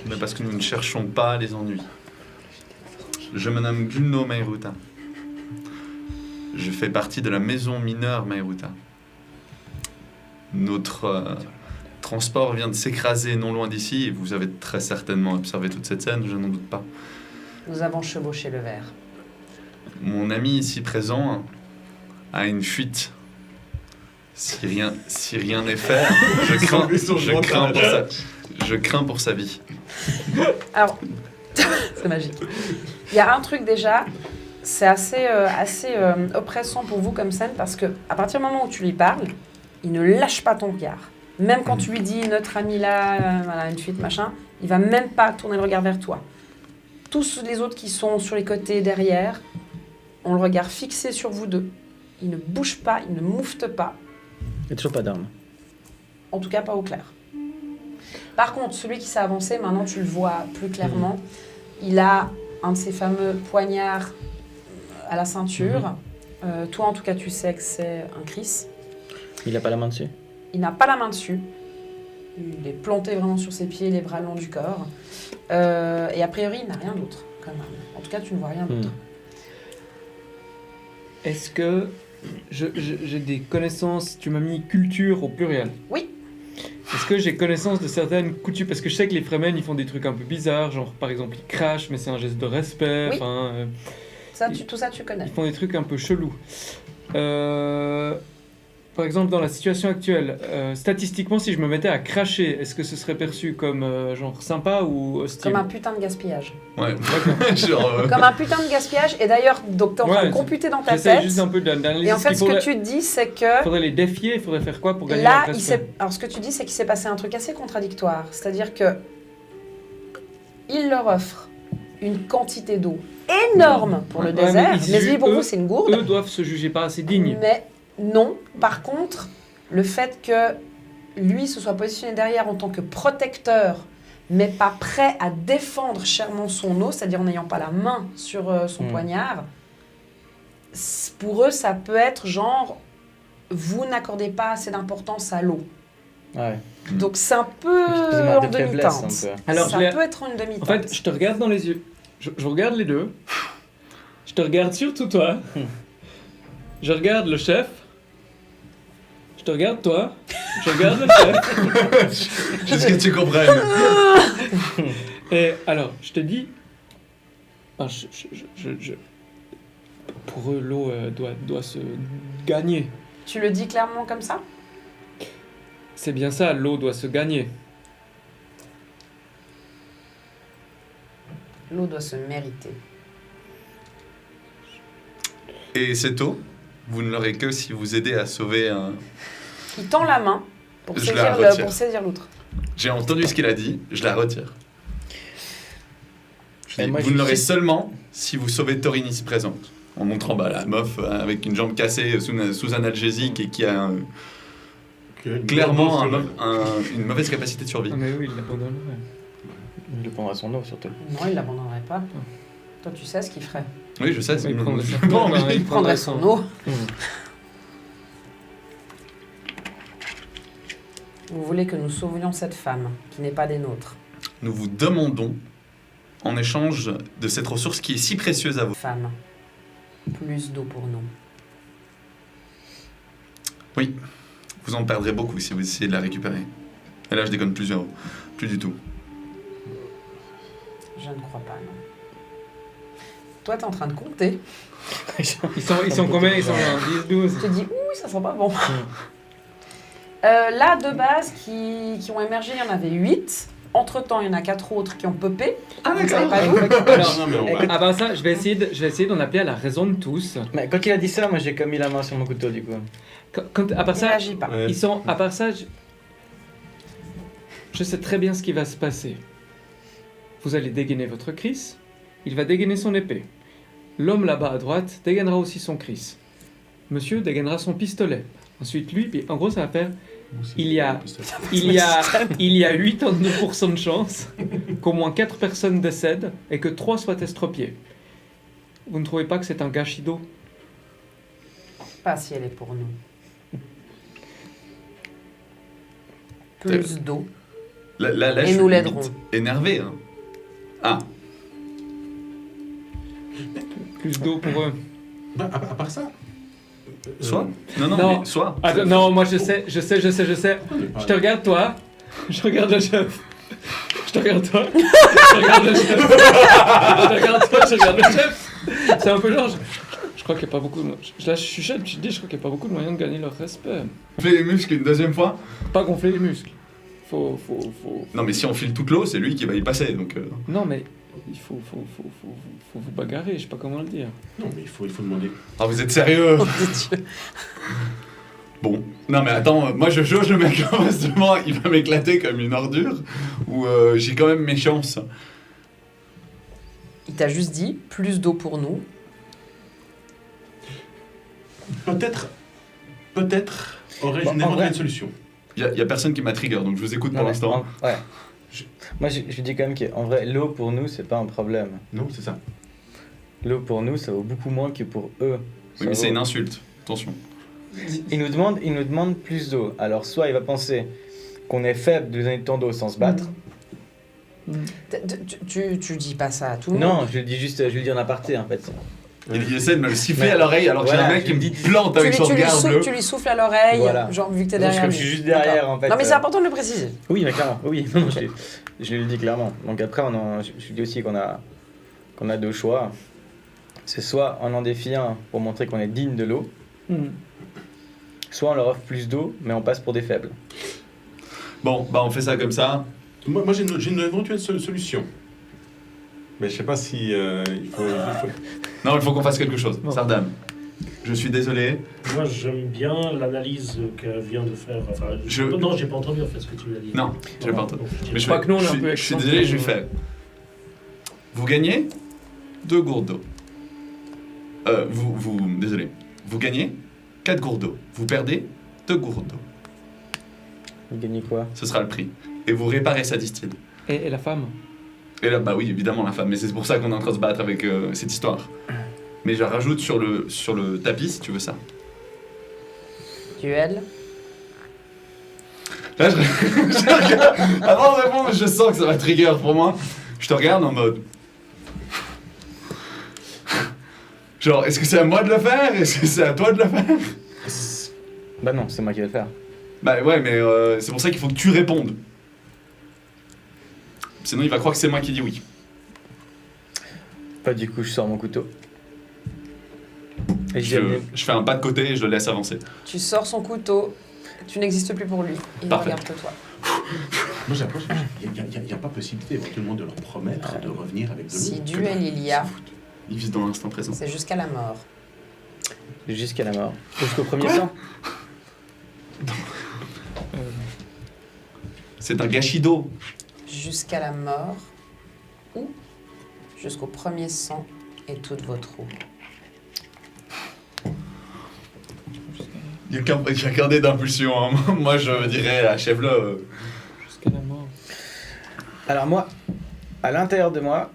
B: mais parce que nous ne cherchons pas les ennuis. Je me nomme Gunlo Meiruta. Je fais partie de la maison mineure Meiruta. Notre transport vient de s'écraser non loin d'ici, et vous avez très certainement observé toute cette scène, je n'en doute pas.
A: Nous avons chevauché le verre.
B: Mon ami ici présent a une fuite. Si rien n'est fait, je crains pour sa vie.
A: Alors, c'est magique. Il y a un truc déjà, c'est assez oppressant pour vous comme scène parce que à partir du moment où tu lui parles, il ne lâche pas ton regard. Même quand tu lui dis notre ami là, voilà, une fuite, machin, il va même pas tourner le regard vers toi. Tous les autres qui sont sur les côtés, derrière, ont le regard fixé sur vous deux. Il ne bouge pas, il ne moufte pas.
F: Il n'y a toujours pas d'arme.
A: En tout cas, pas au clair. Par contre, celui qui s'est avancé, maintenant tu le vois plus clairement. Il a un de ces fameux poignards à la ceinture. Toi, en tout cas, tu sais que c'est un Chris.
F: Il n'a pas la main dessus?
A: Il n'a pas la main dessus. Il est planté vraiment sur ses pieds, les bras le long du corps. Et a priori, il n'a rien d'autre comme arme. En tout cas, tu ne vois rien d'autre.
E: Est-ce que j'ai des connaissances, tu m'as mis culture au pluriel?
A: Oui.
E: Est-ce que j'ai connaissance de certaines coutumes? Parce que je sais que les Fremen, ils font des trucs un peu bizarres, genre par exemple ils crachent, mais c'est un geste de respect.
A: Oui.
E: Enfin,
A: Tout ça, tu connais.
E: ils font des trucs un peu chelous. Par exemple, dans la situation actuelle, statistiquement, si je me mettais à cracher, est-ce que ce serait perçu comme genre sympa ou hostile?
A: Comme un putain de gaspillage.
B: Ouais,
E: D'accord.
B: genre,
A: Comme un putain de gaspillage. Et d'ailleurs, donc t'es en train de computer dans ta
E: J'essaie
A: tête.
E: juste un peu d'analyser.
A: Et en fait, ce que tu te dis, c'est que...
E: Il faudrait les défier, il faudrait faire quoi pour gagner
A: Là,
E: leur respect?
A: alors ce que tu dis, c'est qu'il s'est passé un truc assez contradictoire. C'est-à-dire que il leur offre une quantité d'eau énorme pour le
E: Ouais, mais
A: désert.
E: ils disent
A: Mais lui, pour
E: eux-
A: vous, c'est une gourde.
E: Eux doivent se juger pas assez dignes.
A: Mais non. Par contre, le fait que lui se soit positionné derrière en tant que protecteur, mais pas prêt à défendre chèrement son eau, c'est-à-dire en n'ayant pas la main sur son poignard, pour eux, ça peut être genre, vous n'accordez pas assez d'importance à l'eau.
F: Ouais.
A: Donc c'est un peu
F: Excusez-moi,
A: en
F: de faiblesse,
A: demi-teinte.
F: un peu.
E: Alors,
A: Ça
E: je l'ai-
A: peut être en une demi-teinte.
E: En fait, je te regarde dans les yeux. Je regarde les deux. Je te regarde surtout toi. Je regarde le chef. Je te regarde toi. Je regarde le chef.
B: juste que tu comprennes.
E: Et alors, je te dis... pour eux, l'eau doit se gagner.
A: Tu le dis clairement comme ça?
E: C'est bien ça, l'eau doit se gagner.
A: L'eau doit se mériter.
B: Et cette eau, vous ne l'aurez que si vous aidez à sauver un...
A: Il tend la main pour
B: Je la retire.
A: saisir l'outre.
B: J'ai entendu ce qu'il a dit, je la retire. Je
F: Et
B: dis,
F: moi,
B: vous
F: je
B: ne l'aurez
F: sais-
B: seulement si vous sauvez Torin ici présente. En montrant la meuf avec une jambe cassée sous analgésique et qui a clairement une mauvaise capacité de survie.
E: Ah, mais oui, il l'abandonnerait.
F: Il le prendra son eau surtout.
A: Non, il l'abandonnerait pas. Toi, tu sais ce qu'il ferait.
B: Oui, je sais.
E: Il prendrait sa
B: Bon,
E: non,
A: Il prendrait son eau.
E: Mmh.
A: Vous voulez que nous sauvions cette femme, qui n'est pas des nôtres.
B: Nous vous demandons, en échange de cette ressource qui est si précieuse à vous.
A: Femme. Plus d'eau pour nous.
B: Oui, vous en perdrez beaucoup si vous essayez de la récupérer. Et là, je déconne plus du tout.
A: Je ne crois pas, non. Toi, t'es en train de compter.
E: Ils sont combien? Ils sont 10, 12.
A: Tu te dis, ouh, ça sent pas bon. Là, de base, qui ont émergé, il y en avait 8. Entre-temps, il y en a 4 autres qui ont popé.
B: Ah,
A: Vous savez pas
B: d'accord.
A: d'où.
E: Alors,
C: Non, mais on va-
E: ah bah ça, je vais essayer d'en appeler à la raison de tous.
F: Mais quand il a dit ça, moi j'ai comme mis la main sur mon couteau du coup.
E: À part
A: Il
E: ça,
A: réagit pas.
C: Ouais.
E: ils sont. À part ça, je sais très bien ce qui va se passer. Vous allez dégainer votre Chris, il va dégainer son épée. L'homme là-bas à droite dégainera aussi son Chris. Monsieur dégainera son pistolet. Ensuite lui, puis en gros ça va faire. Il y a 89% de chances qu'au moins 4 personnes décèdent et que 3 soient estropiées. Vous ne trouvez pas que c'est un gâchis d'eau?
A: Pas si elle est pour nous. Plus d'eau.
B: Là,
A: Et
B: je suis
A: nous
B: limite
A: l'aiderons.
B: énervé. Hein. Ah,
E: Plus d'eau pour eux.
C: Bah, à part ça.
B: soit. Non,
E: Non.
B: mais soit.
E: Attends, non, moi je sais. Je
C: Je
E: te regarde toi, je regarde le chef. Je te regarde toi, je regarde le chef. Je te regarde toi, je regarde le chef. C'est un peu genre, je crois qu'il n'y a pas beaucoup de... Là je suis chef, je te dis, je crois qu'il n'y a pas beaucoup de moyens de gagner leur respect.
B: Fais les muscles une deuxième fois.
E: Pas gonfler les muscles. Faut...
B: Non, mais si on file toute l'eau, c'est lui qui va y passer. Donc,
E: Non mais, il faut vous bagarrer, je sais pas comment le dire.
C: Non, mais il faut demander.
B: Ah, vous êtes sérieux?
A: Oh, Dieu.
B: Bon. Non, mais attends, moi je jauge le mec en face de moi, il va m'éclater comme une ordure. Ou j'ai quand même mes chances.
A: Il t'a juste dit, plus d'eau pour nous.
C: Peut-être aurais-je
F: Bon,
C: une
F: en
C: éventuelle
F: vrai-
C: solution.
B: Y a personne qui m'a trigger, donc je vous écoute
F: Non,
B: pour
F: mais
B: l'instant.
F: Ouais. Moi je dis quand même qu'en vrai, l'eau pour nous c'est pas un problème.
C: Non, c'est ça.
F: L'eau pour nous ça vaut beaucoup moins que pour eux.
B: Oui, mais c'est une insulte. Attention.
F: Il nous demande plus d'eau. Alors soit il va penser qu'on est faible de donner tant d'eau sans se battre.
A: Tu dis pas ça à tout le monde.
F: Non, je le dis juste, je le dis en aparté en fait.
B: Il essaie de me le siffler
F: Mais-
B: à l'oreille alors que
F: Voilà,
B: j'ai un mec
F: je
B: qui me
F: dis-
B: plante
A: Tu
B: avec
A: lui,
B: son regard bleu.
A: tu lui souffles à l'oreille,
F: Voilà.
A: genre vu que t'es
F: Non,
A: derrière
F: comme
A: lui.
F: je suis juste derrière,
A: D'accord.
F: en fait,
A: Non mais c'est important de le préciser.
F: Oui, mais clairement, oui, non, je le dis clairement. Donc après, je dis aussi qu'on a deux choix. C'est soit on en défie un pour montrer qu'on est digne de l'eau, soit on leur offre plus d'eau, mais on passe pour des faibles.
B: Bon, bah on fait ça comme ça.
C: Moi j'ai une éventuelle solution. Mais je sais pas si il faut.
B: Non, il faut qu'on fasse quelque chose.
E: Bon.
B: Sardam, je suis désolé.
D: Moi, j'aime bien l'analyse qu'elle vient de faire. Enfin, Non, j'ai pas entendu en fait ce que tu m'as dit.
B: Non, j'ai pas entendu.
D: Donc, je
B: Mais
D: dirais-
B: je,
E: crois que nous, on est
B: je
E: un
B: suis-
E: peu
B: je suis
E: excentré.
B: désolé, je lui fais. Vous gagnez 2 gourdes d'eau. Désolé. Vous gagnez 4 gourdes d'eau. Vous perdez 2 gourdes d'eau.
F: Vous gagnez quoi?
B: Ce sera le prix. Et vous réparez sa distille.
E: Et la femme?
B: Et là, bah oui, évidemment, la femme. Mais c'est pour ça qu'on est en train de se battre avec cette histoire. Mais je rajoute sur le tapis, si tu veux ça.
A: Duel.
B: Là, je regarde. Avant de répondre, je sens que ça va trigger pour moi. Je te regarde en mode. Genre, est-ce que c'est à moi de le faire? Est-ce que c'est à toi de le faire?
F: Bah non, c'est moi qui vais le faire.
B: Bah ouais, mais c'est pour ça qu'il faut que tu répondes. Sinon, il va croire que c'est moi qui dis oui.
F: Pas du coup, je sors mon couteau. Et je dis à
B: Je fais un pas de côté et je le laisse avancer.
A: Tu sors son couteau. Tu n'existes plus pour lui. Il ne
B: Parfait.
A: regarde que toi.
C: Moi j'approche. Il n'y a pas possibilité éventuellement de leur promettre de revenir avec de l'eau.
A: Si duel il y a,
B: Il vise dans l'instant présent.
A: c'est jusqu'à la mort.
F: jusqu'à la mort. Jusqu'au premier sang.
B: C'est un gâchis d'eau.
A: Jusqu'à la mort ou jusqu'au premier sang et toute votre eau.
B: Il n'y a qu'un carnet d'impulsion. Hein. Moi, je dirais, achève-le.
E: Jusqu'à la mort.
F: Alors moi, à l'intérieur de moi,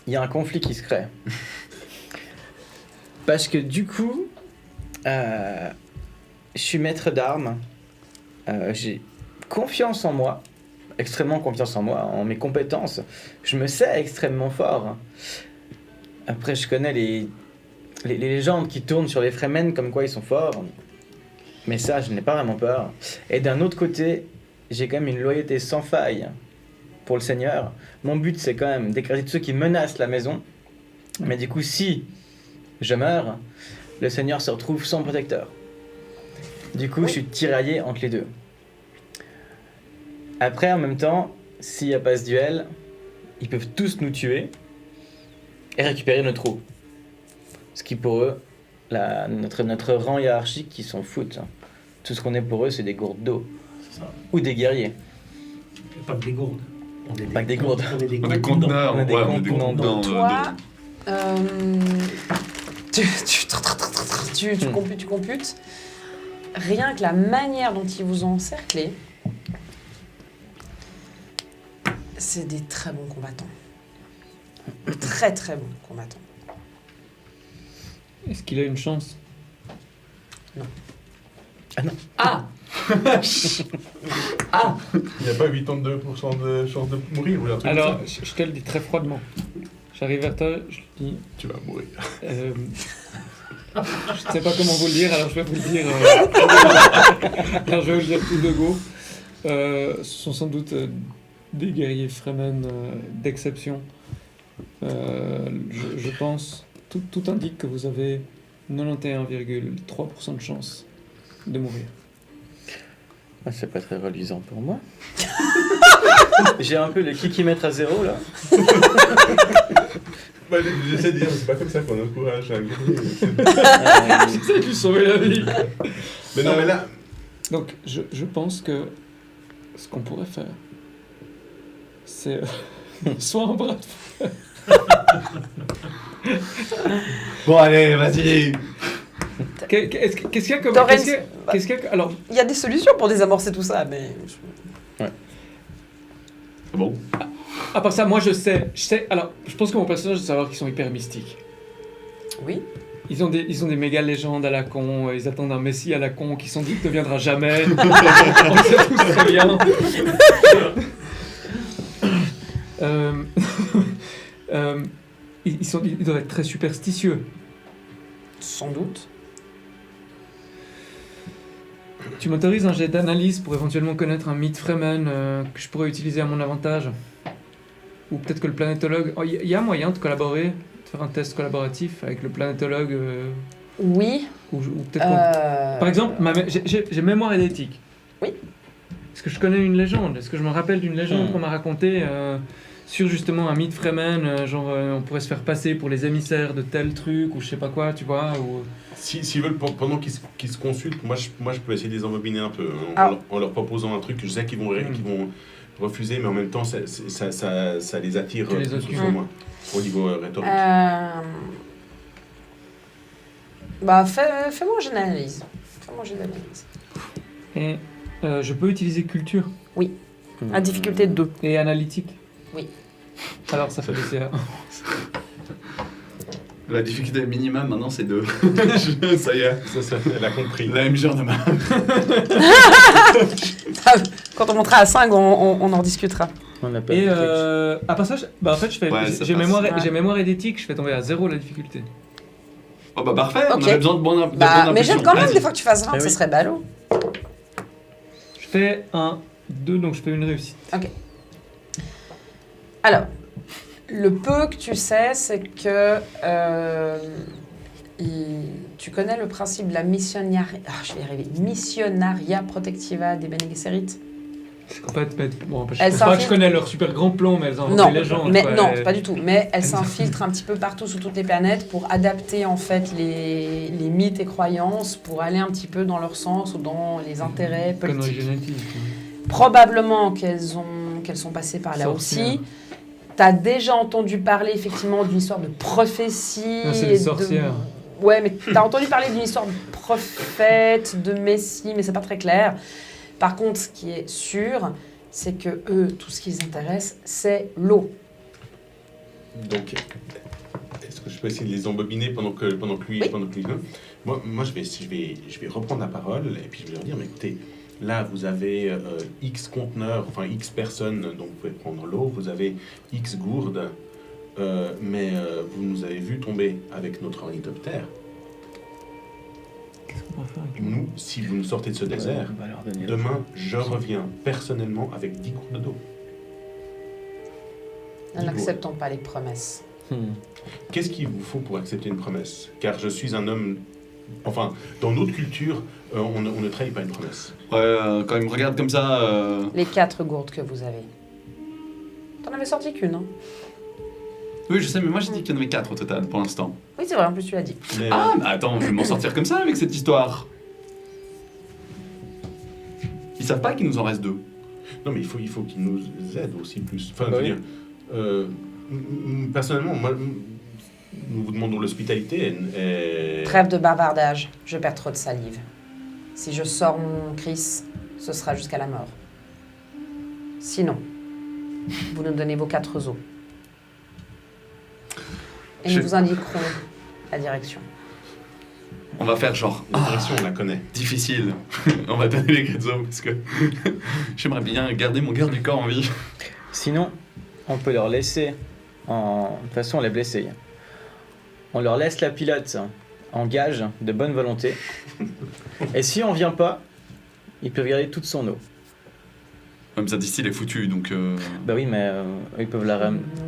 F: il y a un conflit qui se crée. Parce que du coup, je suis maître d'armes, j'ai confiance en moi, extrêmement confiance en moi, en mes compétences. Je me sais extrêmement fort. Après, je connais les légendes qui tournent sur les Fremen comme quoi ils sont forts. Mais ça, je n'ai pas vraiment peur. Et d'un autre côté, j'ai quand même une loyauté sans faille pour le Seigneur. Mon but, c'est quand même d'écraser tous ceux qui menacent la maison. Mais du coup, si je meurs, le Seigneur se retrouve sans protecteur. Du coup, je suis tiraillé entre les deux. Après, en même temps, s'il n'y a pas ce duel, ils peuvent tous nous tuer et récupérer notre eau. Ce qui pour eux, notre rang hiérarchique, ils s'en foutent. Tout ce qu'on est pour eux, c'est des gourdes d'eau.
D: C'est ça.
F: Ou des guerriers.
D: Pas que des gourdes. On est
F: Pas que des gourdes.
D: On est des
B: On est
D: gourdes.
B: conteneurs.
F: On est des
B: Ouais, on est des
F: contenants d'eau.
B: contenants
A: Toi,
B: d'eau.
A: tu computes. Rien que la manière dont ils vous ont encerclé, c'est des très bons combattants. Très très bons combattants.
E: Est-ce qu'il a une chance?
B: Ah.
C: Il n'y a pas 82% de chance de mourir ou un truc
E: Alors,
C: comme ça.
E: je te le dis très froidement. J'arrive vers toi, je te dis...
C: Tu vas mourir.
E: Je ne sais pas comment vous le dire, alors je vais vous le dire. Alors je vais vous le dire tout de go. Ce sont sans doute des guerriers Fremen d'exception. Je pense, tout indique que vous avez 91,3% de chance de mourir.
F: Ah, c'est pas très reluisant pour moi. J'ai un peu les kikimètres à zéro là.
C: Bah, j'essaie de dire, c'est pas comme ça qu'on encourage un guerrier.
E: C'est lui sauver la vie.
C: Mais non, mais là,
E: Donc je pense que ce qu'on pourrait faire, c'est soit un bras de fer.
B: Bon, allez, vas-y.
E: Qu'est-ce qu'il y a comme...
A: T'aurais
E: Qu'est-ce qu'il y a... Alors,
A: Il y a des solutions pour désamorcer tout ça, mais...
B: Bon.
E: à part ça, moi je sais... Alors, je pense que mon personnage, je sais savoir qu'ils sont hyper mystiques.
A: Oui.
E: Ils ont des méga légendes à la con, ils attendent un messie à la con qui sans doute ne viendra jamais. On sait tous très bien. Ils doivent être très superstitieux.
A: Sans doute.
E: Tu m'autorises un jet d'analyse pour éventuellement connaître un mythe Fremen que je pourrais utiliser à mon avantage? Ou peut-être que le planétologue... Il y a moyen de collaborer, de faire un test collaboratif avec le planétologue
A: Oui.
E: ou peut-être qu'on- Par exemple, j'ai mémoire et d'éthique.
A: Oui.
E: Est-ce que je connais une légende? Est-ce que je me rappelle d'une légende qu'on m'a racontée sur justement un mythe Fremen, on pourrait se faire passer pour les émissaires de tel truc ou je sais pas quoi, tu vois ou...
C: s'ils veulent, pendant qu'ils se consultent, moi je peux essayer de les embobiner un peu en leur proposant un truc que je sais qu'ils vont refuser, mais en même temps ça les attire
E: Tu les
C: plus
E: occupes.
C: ou moins au niveau rhétorique.
A: Bah, fais-moi un jet d'analyse. Fais-moi un jet d'analyse.
E: Et je peux utiliser culture
A: À difficulté 2.
E: et analytique.
A: Oui.
E: Alors ça fait des CA.
B: La difficulté minimum maintenant c'est 2. Ça y est.
C: Ça, elle a compris.
B: La MJ en a marre.
A: Quand on montera à 5, on en discutera.
F: On a pas
E: Et
F: de trucs.
E: à passage, en fait,
B: Ouais, ça
E: j'ai
B: passe.
E: mémoire et d'éthique, je fais tomber à 0 la difficulté.
B: Oh bah parfait,
A: Ok.
B: on avait besoin de bonne
A: Bah, mais
B: impulsion.
A: j'aime quand même
B: Vas-y.
A: des fois que tu fasses 20,
F: Eh
A: ça
F: oui.
A: serait ballot.
E: Je fais un 2, donc je fais une réussite.
A: Alors, le peu que tu sais, c'est que tu connais le principe de la missionnariat protectiva des Bene Gesserit.
E: C'est pas bon, je
A: Elle
E: pense pas que je
A: s'infiltre.
E: connais leur super grand plan, mais elles ont
A: Non,
E: des légendes.
A: mais
E: quoi.
A: non, pas du tout. Mais elle s'infiltre un petit peu partout sur toutes les planètes pour adapter en fait les mythes et croyances pour aller un petit peu dans leur sens ou dans les intérêts
E: Conneries
A: politiques.
E: génétiques.
A: probablement qu'elles sont passées par là
E: Sorcières.
A: aussi. Tu as déjà entendu parler effectivement d'une histoire de prophétie.
E: Ah, c'est
A: et
E: les
A: de-
E: sorcières.
A: Ouais, mais tu as entendu parler d'une histoire de prophète, de messie, mais c'est pas très clair. Par contre, ce qui est sûr, c'est que eux, tout ce qui les intéresse, c'est l'eau.
C: Donc, est-ce que je peux essayer de les embobiner pendant que lui...
A: Oui.
C: Pendant que lui moi je vais reprendre la parole et puis je vais leur dire, mais écoutez, là, vous avez X conteneurs, enfin X personnes, donc vous pouvez prendre l'eau, vous avez X gourdes, mais vous nous avez vu tomber avec notre ornithoptère.
E: Qu'est-ce qu'on va faire avec
C: Nous, si vous nous sortez de ce désert,
F: On va leur donner
C: demain, je reviens personnellement avec 10 gourdes d'eau.
A: Nous n'acceptons pas les promesses.
C: Qu'est-ce qu'il vous faut pour accepter une promesse? Car je suis un homme... Enfin, dans notre culture, on ne trahit pas une promesse.
B: Ouais, quand il me regarde comme ça,
A: Les 4 gourdes que vous avez. T'en avais sorti qu'une, hein?
B: oui, je sais, mais moi j'ai dit qu'il y en avait 4 au total pour l'instant.
A: Oui, c'est vrai, en plus tu l'as dit.
C: Mais,
B: Ah, bah attends, je vais m'en sortir comme ça avec cette histoire. Ils savent pas qu'il nous en reste 2.
C: non, mais il faut qu'ils nous aident aussi plus. Enfin,
F: Bah
C: je veux
F: oui.
C: dire, personnellement, moi, nous vous demandons l'hospitalité et...
A: Trêve de bavardage, je perds trop de salive. Si je sors mon Chris, ce sera jusqu'à la mort. Sinon, vous nous donnez vos 4 os. Et
B: Je-
A: nous vous indiquerons la direction.
B: On va faire genre
C: La direction, on la connaît.
B: difficile. On va donner les Grezzo parce que j'aimerais bien garder mon garde du corps en vie.
F: Sinon, on peut leur laisser de toute façon, on les blessés. On leur laisse la pilote en gage de bonne volonté. Et si on vient pas, ils peuvent garder toute son eau.
B: Comme ça, d'ici, il est foutu, donc...
F: Bah oui, mais ils peuvent la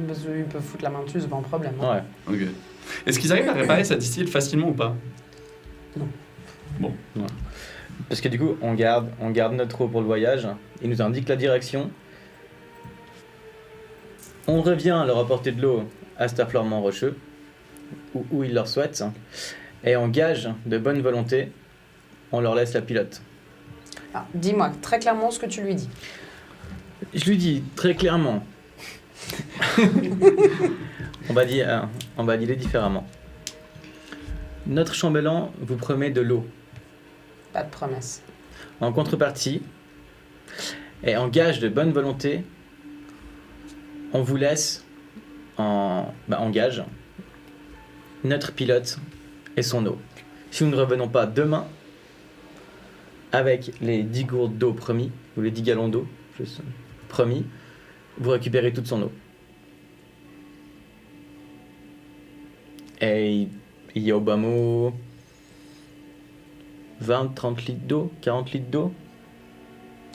A: Parce qu'ils peuvent foutre la main dessus, c'est pas un problème. hein.
F: Ouais.
B: Ok. Est-ce qu'ils arrivent à réparer sa distille facilement ou pas?
F: Parce que du coup, on garde notre eau pour le voyage. Ils nous indiquent la direction. On revient leur apporter de l'eau à Starflorement Rocheux, où ils leur souhaitent. Et en gage de bonne volonté, on leur laisse la pilote.
A: Ah, dis-moi très clairement ce que tu lui dis.
F: Je lui dis très clairement. on va dire différemment. Notre chambellan vous promet de l'eau.
A: Pas de promesse.
F: En contrepartie, et en gage de bonne volonté, on vous laisse en gage notre pilote et son eau. Si nous ne revenons pas demain, avec les 10 gourdes d'eau promis, ou les 10 gallons d'eau promis, vous récupérez toute son eau. Et il y a au bas mot 20, 30 litres d'eau, 40 litres d'eau.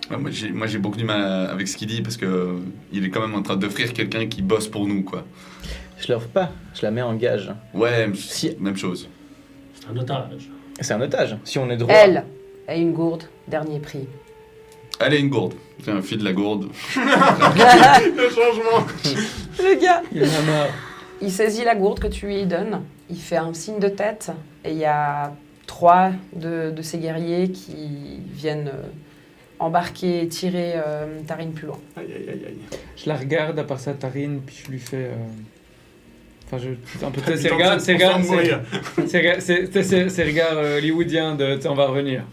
B: Ouais, moi, j'ai beaucoup du mal avec ce qu'il dit parce que il est quand même en train d'offrir quelqu'un qui bosse pour nous, quoi.
F: Je l'offre pas, je la mets en gage.
B: Ouais,
F: Si-
B: même chose.
D: C'est un otage.
F: C'est un otage. Si on est droit.
A: Elle et une gourde, dernier prix.
B: Allez, une gourde. Fais un fil de la gourde.
C: Le changement.
A: Le gars,
E: Il y en a marre.
A: il saisit la gourde que tu lui donnes, il fait un signe de tête, et il y a 3 de ces guerriers qui viennent embarquer et tirer Tarine plus loin.
C: Aïe, aïe, aïe, aïe.
E: Je la regarde à part sa tarine, puis je lui fais. Enfin, un peu
C: Putain, c'est de mourir.
E: ces regards hollywoodiens de on va revenir.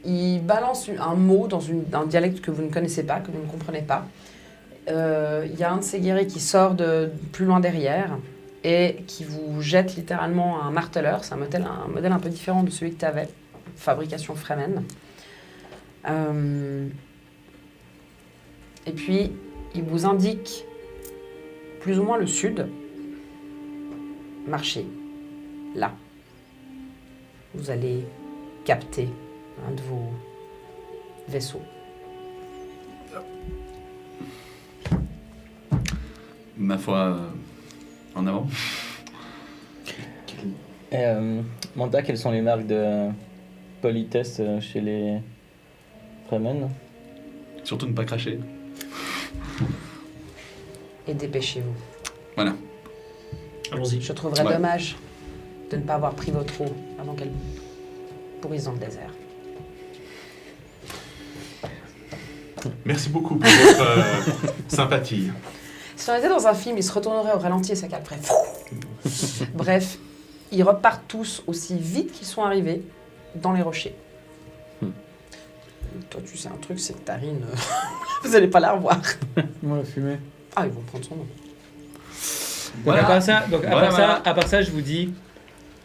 A: Il balance un mot dans un dialecte que vous ne connaissez pas, que vous ne comprenez pas. Il y a un de ces guerriers qui sort de plus loin derrière et qui vous jette littéralement un marteleur. C'est un modèle un peu différent de celui que tu avais, fabrication Fremen. Et puis, il vous indique plus ou moins le sud. Marchez là. Vous allez capter un de vos vaisseaux.
B: Ma foi, en avant.
F: Et, Manta, quelles sont les marques de politesse chez les Fremen?
B: Surtout ne pas cracher.
A: Et dépêchez-vous.
B: Voilà.
D: Allons-y.
A: Je trouverais
B: Ouais.
A: dommage de ne pas avoir pris votre eau avant qu'elle pourrisse dans le désert.
C: Merci beaucoup pour votre sympathie.
A: Si on était dans un film, il se retournerait au ralenti et ça calmerait. Bref, ils repartent tous aussi vite qu'ils sont arrivés dans les rochers. Toi, tu sais un truc, c'est que Tarine, vous n'allez pas la revoir.
E: Moi, la fumée.
A: Ah, ils vont prendre son nom.
E: Donc,
B: Voilà.
E: à part ça, je vous dis,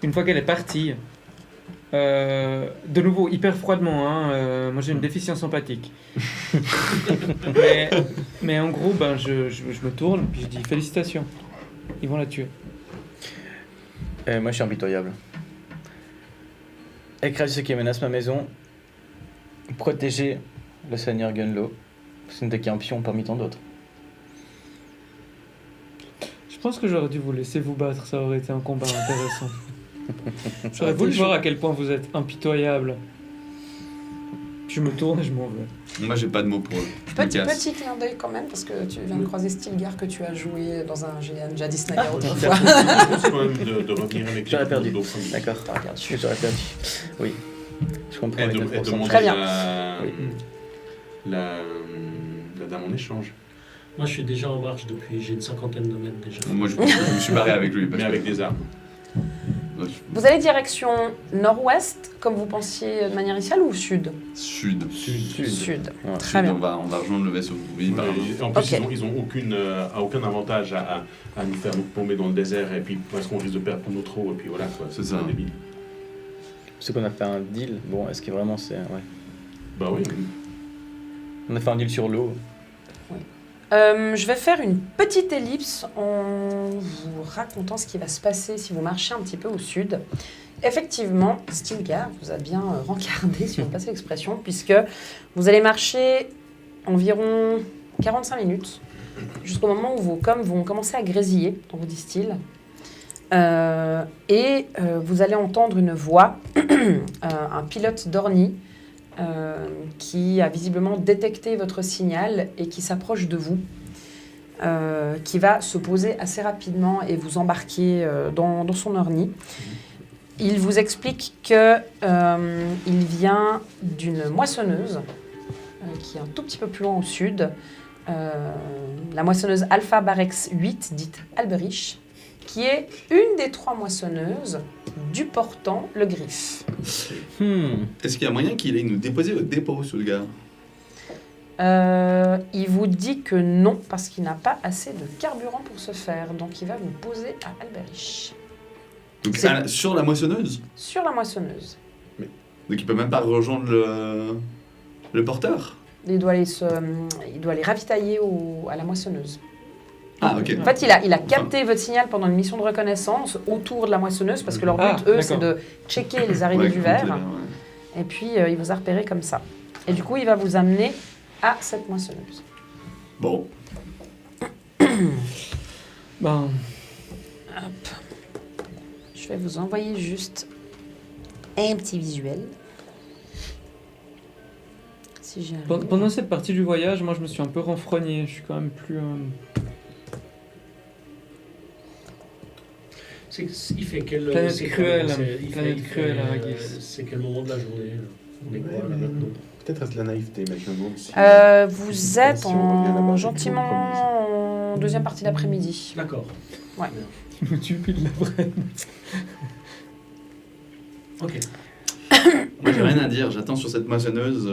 E: une fois qu'elle est partie, de nouveau, hyper froidement, hein, moi j'ai une déficience empathique. mais en gros, ben, je me tourne, puis je dis félicitations, ils vont la tuer.
F: Moi, je suis impitoyable. Écraser ceux qui menacent ma maison, protéger le seigneur Gunlo, ce n'était qu'un pion parmi tant d'autres.
E: Je pense que j'aurais dû vous laisser vous battre, ça aurait été un combat intéressant. J'aurais voulu voir à quel point vous êtes impitoyable. Je me tourne et je m'en vais.
B: Moi, j'ai pas de mots pour eux. Je me casse.
A: Petit clin d'œil quand même, parce que tu viens de croiser Stilgar que tu as joué dans un Jadis Naga autrefois.
C: Juste quand même de revenir avec
F: J'aurais
C: les
F: perdu.
C: d'autres premiers.
F: D'accord.
A: T'as regardé.
F: J'aurais perdu. Oui. Je comprends.
C: Et
F: les
C: de
F: 9%.
C: demander
A: Très bien.
C: la dame en échange.
D: Moi, je suis déjà en marche depuis, j'ai une 50aine de mètres déjà.
B: Moi, je me suis barré avec lui.
C: Mais avec des armes.
A: Vous allez direction nord-ouest, comme vous pensiez de manière initiale, ou sud?
B: Sud.
A: Sud.
F: Ouais.
A: Très bien.
B: On va rejoindre le vaisseau. Oui, pardon.
C: Et en plus,
A: Ok.
C: ils ont aucun avantage à nous faire nous paumer dans le désert et puis parce qu'on risque de perdre notre eau et puis voilà quoi.
B: C'est ça.
C: débile.
F: Ce qu'on a fait un deal, bon, est-ce que vraiment c'est... Ouais.
C: Bah oui.
F: On a fait un deal sur l'eau.
A: Je vais faire une petite ellipse en vous racontant ce qui va se passer si vous marchez un petit peu au sud. Effectivement, Stilgar vous a bien rencardé, si on passe l'expression, puisque vous allez marcher environ 45 minutes jusqu'au moment où vos coms vont commencer à grésiller dans vos distils. Vous allez entendre une voix, un pilote d'Orni, qui a visiblement détecté votre signal et qui s'approche de vous, qui va se poser assez rapidement et vous embarquer dans son Orni. Il vous explique qu'il vient d'une moissonneuse qui est un tout petit peu plus loin au sud, la moissonneuse Alpha Barex 8, dite Alberich, qui est une des 3 moissonneuses du portant le Griffe.
B: Est-ce qu'il y a moyen qu'il aille nous déposer au dépôt, ce gars?
A: Il vous dit que non, parce qu'il n'a pas assez de carburant pour ce faire. Donc il va vous poser à Alberich.
B: Donc,
A: C'est-
B: sur la moissonneuse?
A: Sur la moissonneuse.
B: Donc il peut même pas rejoindre le porteur?
A: Il doit aller ravitailler à la moissonneuse.
B: Ah, ok.
A: En fait, il a capté votre signal pendant une mission de reconnaissance autour de la moissonneuse, parce que leur but,
E: Ah,
A: eux,
E: d'accord.
A: c'est de checker les arrivées
B: Ouais,
A: du
B: comme
A: verre.
B: tu l'as, ouais.
A: Et puis, il vous a repéré comme ça. Et du coup, il va vous amener à cette moissonneuse.
B: Bon.
E: Ben,
A: Hop. Je vais vous envoyer juste un petit visuel. Si j'ai
E: pendant cette partie du voyage, moi je me suis un peu renfrogné. Je suis quand même plus.
D: Il fait quel...
E: Planète
D: c'est
E: cruelle,
D: quand- c'est- il
E: planète
D: fait-
E: cruelle, Arrakis.
D: C'est quel moment de la journée là? On est quoi là maintenant?
C: Peut-être reste la naïveté, mais je me demande si.
A: vous êtes
C: Si on revient là-bas,
A: gentiment en deuxième partie d'après-midi.
D: D'accord.
E: Il me tue plus de l'après.
D: Ok.
B: Moi, j'ai rien à dire. J'attends sur cette moissonneuse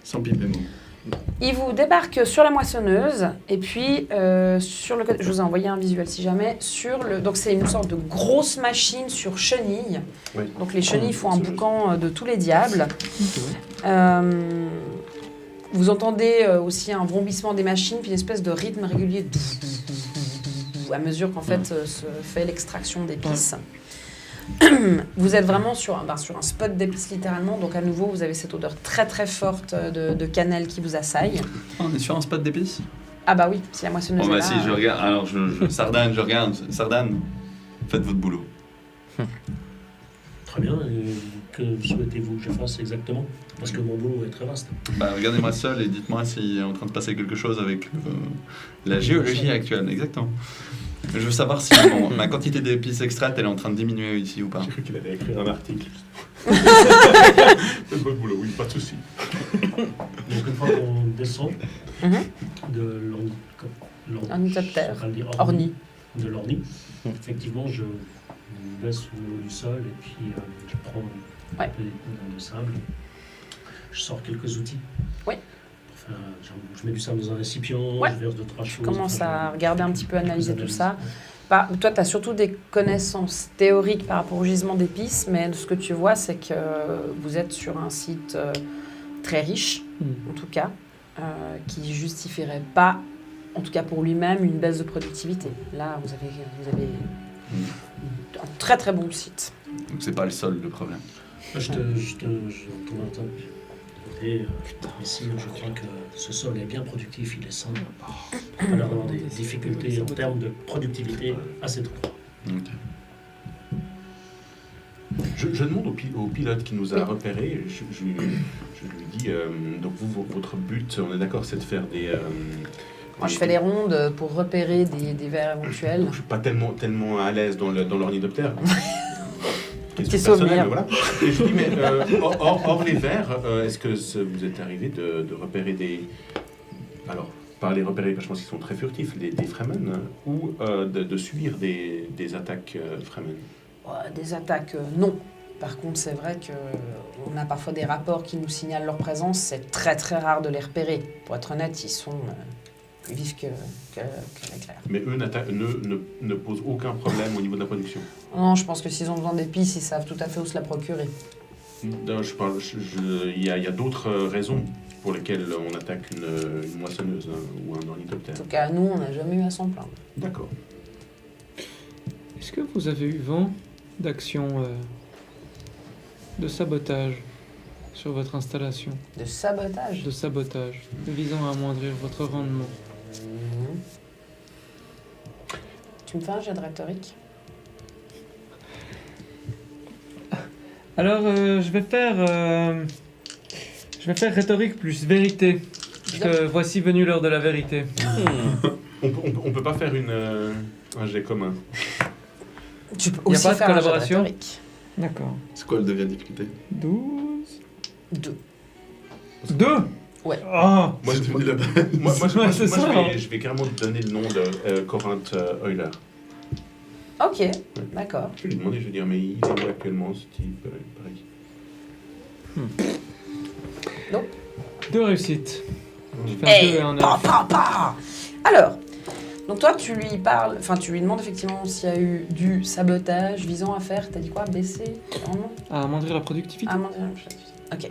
B: sans piper mot.
A: Il vous débarque sur la moissonneuse et puis sur le côté, je vous ai envoyé un visuel si jamais, donc c'est une sorte de grosse machine sur chenilles.
C: Oui.
A: Donc les chenilles font un
C: C'est
A: boucan de tous les diables. Vous entendez aussi un vrombissement des machines puis une espèce de rythme régulier à mesure qu'en fait se fait l'extraction d'épices. Vous êtes vraiment sur un spot d'épices littéralement, donc à nouveau vous avez cette odeur très très forte de cannelle qui vous assaille.
B: On est sur un spot d'épices?
A: Ah bah oui, si la moissonneuse
B: Bon,
A: est
B: bah
A: là,
B: si, je regarde. Alors, Sardane, je regarde. Sardane, faites votre boulot.
D: Très bien. Et que souhaitez-vous que je fasse exactement? Parce que mon boulot est très vaste.
B: Bah, regardez-moi seul et dites-moi s'il est en train de passer quelque chose avec la géologie actuelle. Exactement. Je veux savoir si ma quantité d'épices extraites, elle est en train de diminuer ici ou pas.
C: J'ai cru qu'il allait écrire un article. C'est bon boulot, oui, pas de souci.
D: Donc une fois qu'on descend
A: Mhm.
D: de
A: Ornithoptère.
D: ça va le dire,
A: Orni.
D: de l'orni, effectivement, je me baisse au niveau du sol et puis je prends un
A: Ouais.
D: peu de sable. Je sors quelques outils.
A: Oui.
D: Enfin, je mets du sable dans un récipient,
A: Ouais.
D: je verse 2-3 choses.
A: Je commence à regarder un petit peu, analyser tout
D: analyse.
A: ça. Bah, toi, tu as surtout des connaissances théoriques par rapport au gisement d'épices, mais ce que tu vois, c'est que vous êtes sur un site très riche, en tout cas, qui justifierait pas, en tout cas pour lui-même, une baisse de productivité. Là, vous avez un très très bon site.
B: Donc c'est pas le sol le problème.
D: Je tourne un top. Et ici, je crois que ce sol est bien productif, il est sain. On va avoir des difficultés en termes de productivité à cet endroit.
B: Ok.
C: Je demande au pilote qui nous a repérés, je lui dis, donc votre but, on est d'accord, c'est de faire des...
A: Moi, je fais des rondes pour repérer des vers éventuels.
C: Je suis pas tellement à l'aise dans l'ornithoptère.
A: T'es
C: Question personnelle,
A: sommaire.
C: mais voilà. Et je dis, mais hors les vers, est-ce que vous êtes arrivé de repérer des... Alors, par les repérer, je pense qu'ils sont très furtifs, des Fremen, ou de subir des attaques Fremen?
A: Des attaques, non. Par contre, c'est vrai qu'on a parfois des rapports qui nous signalent leur présence. C'est très très rare de les repérer. Pour être honnête, ils sont plus vifs que l'éclair.
C: Mais eux ne posent aucun problème au niveau de la production.
A: Non, je pense que s'ils ont besoin d'épices, ils savent tout à fait où se la procurer.
C: Non, il y a d'autres raisons pour lesquelles on attaque une moissonneuse ou un ornithoptère.
A: En tout cas, nous, on n'a jamais eu à s'en plaindre.
C: D'accord.
E: Est-ce que vous avez eu vent d'actions de sabotage sur votre installation?
A: De sabotage.
E: De sabotage, visant à amoindrir votre rendement.
A: Mhm. Tu me fais un jet de rhétorique?
E: Alors, je vais faire rhétorique plus vérité. Parce que voici venue l'heure de la vérité.
C: On peut pas faire un jet commun.
A: Tu peux
E: Y a
A: aussi
E: pas de
A: faire un jet de
E: collaboration
A: rhétorique.
E: D'accord.
B: C'est quoi le degré de difficulté?
E: 12.
A: 2.
E: 2.
A: Ouais.
E: Ah.
C: Moi,
B: C'est devenu la
C: je vais carrément te donner le nom de Corinth Euler.
A: Ok, d'accord.
C: Je vais lui demander, je vais dire, mais il est où actuellement ce type Paris.
E: 2 réussites. J'ai fait un
A: Hey,
E: 2 et un 9.
A: Alors, donc toi, tu lui parles, enfin, tu lui demandes effectivement s'il y a eu du sabotage visant à faire, t'as dit quoi, baisser vraiment
E: À amoindrir la productivité.
A: Ok.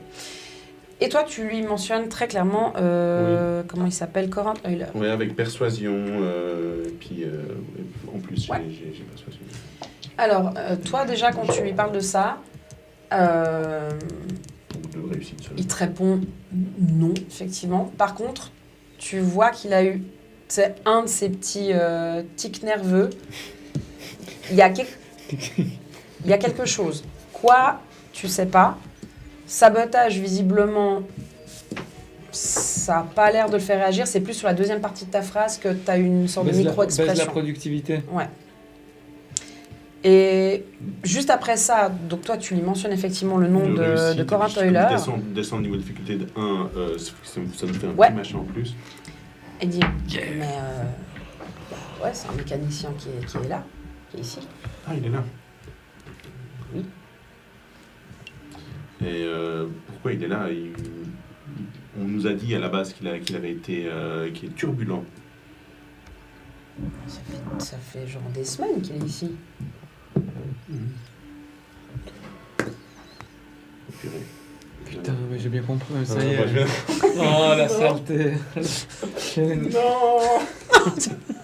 A: Et toi, tu lui mentionnes très clairement, comment il s'appelle, Corinth Euler.
C: Oui, avec persuasion, et puis en plus,
A: Ouais.
C: j'ai persuasion.
A: Alors, toi, déjà, quand tu lui parles de ça,
C: Deux réussites seulement.
A: il te répond non, effectivement. Par contre, tu vois qu'il a eu, c'est un de ces petits tics nerveux. Il y a quelque chose. Quoi, tu sais pas. Sabotage, visiblement, ça n'a pas l'air de le faire réagir. C'est plus sur la deuxième partie de ta phrase que tu as une sorte de
E: Baisse la
A: micro-expression.
E: productivité.
A: Ouais. Et juste après ça, donc toi, tu lui mentionnes effectivement le nom
C: Deux
A: de
C: réussites,
A: Corinth
C: comme
A: Euler.
C: descend au niveau de difficulté de 1, ça nous fait un
A: Ouais.
C: petit machin en plus.
A: Et dit, mais ouais, c'est un mécanicien qui est là, qui est ici.
C: Ah, il est là.
A: Oui.
C: Et pourquoi il est là? On nous a dit à la base qu'il avait été qu'il est turbulent.
A: Ça fait genre des semaines qu'il est ici.
C: Purée.
E: Putain, mais j'ai bien compris. Ça
C: Ah,
E: y
C: moi,
E: est.
C: je viens-
E: Oh, la saleté.
C: Non.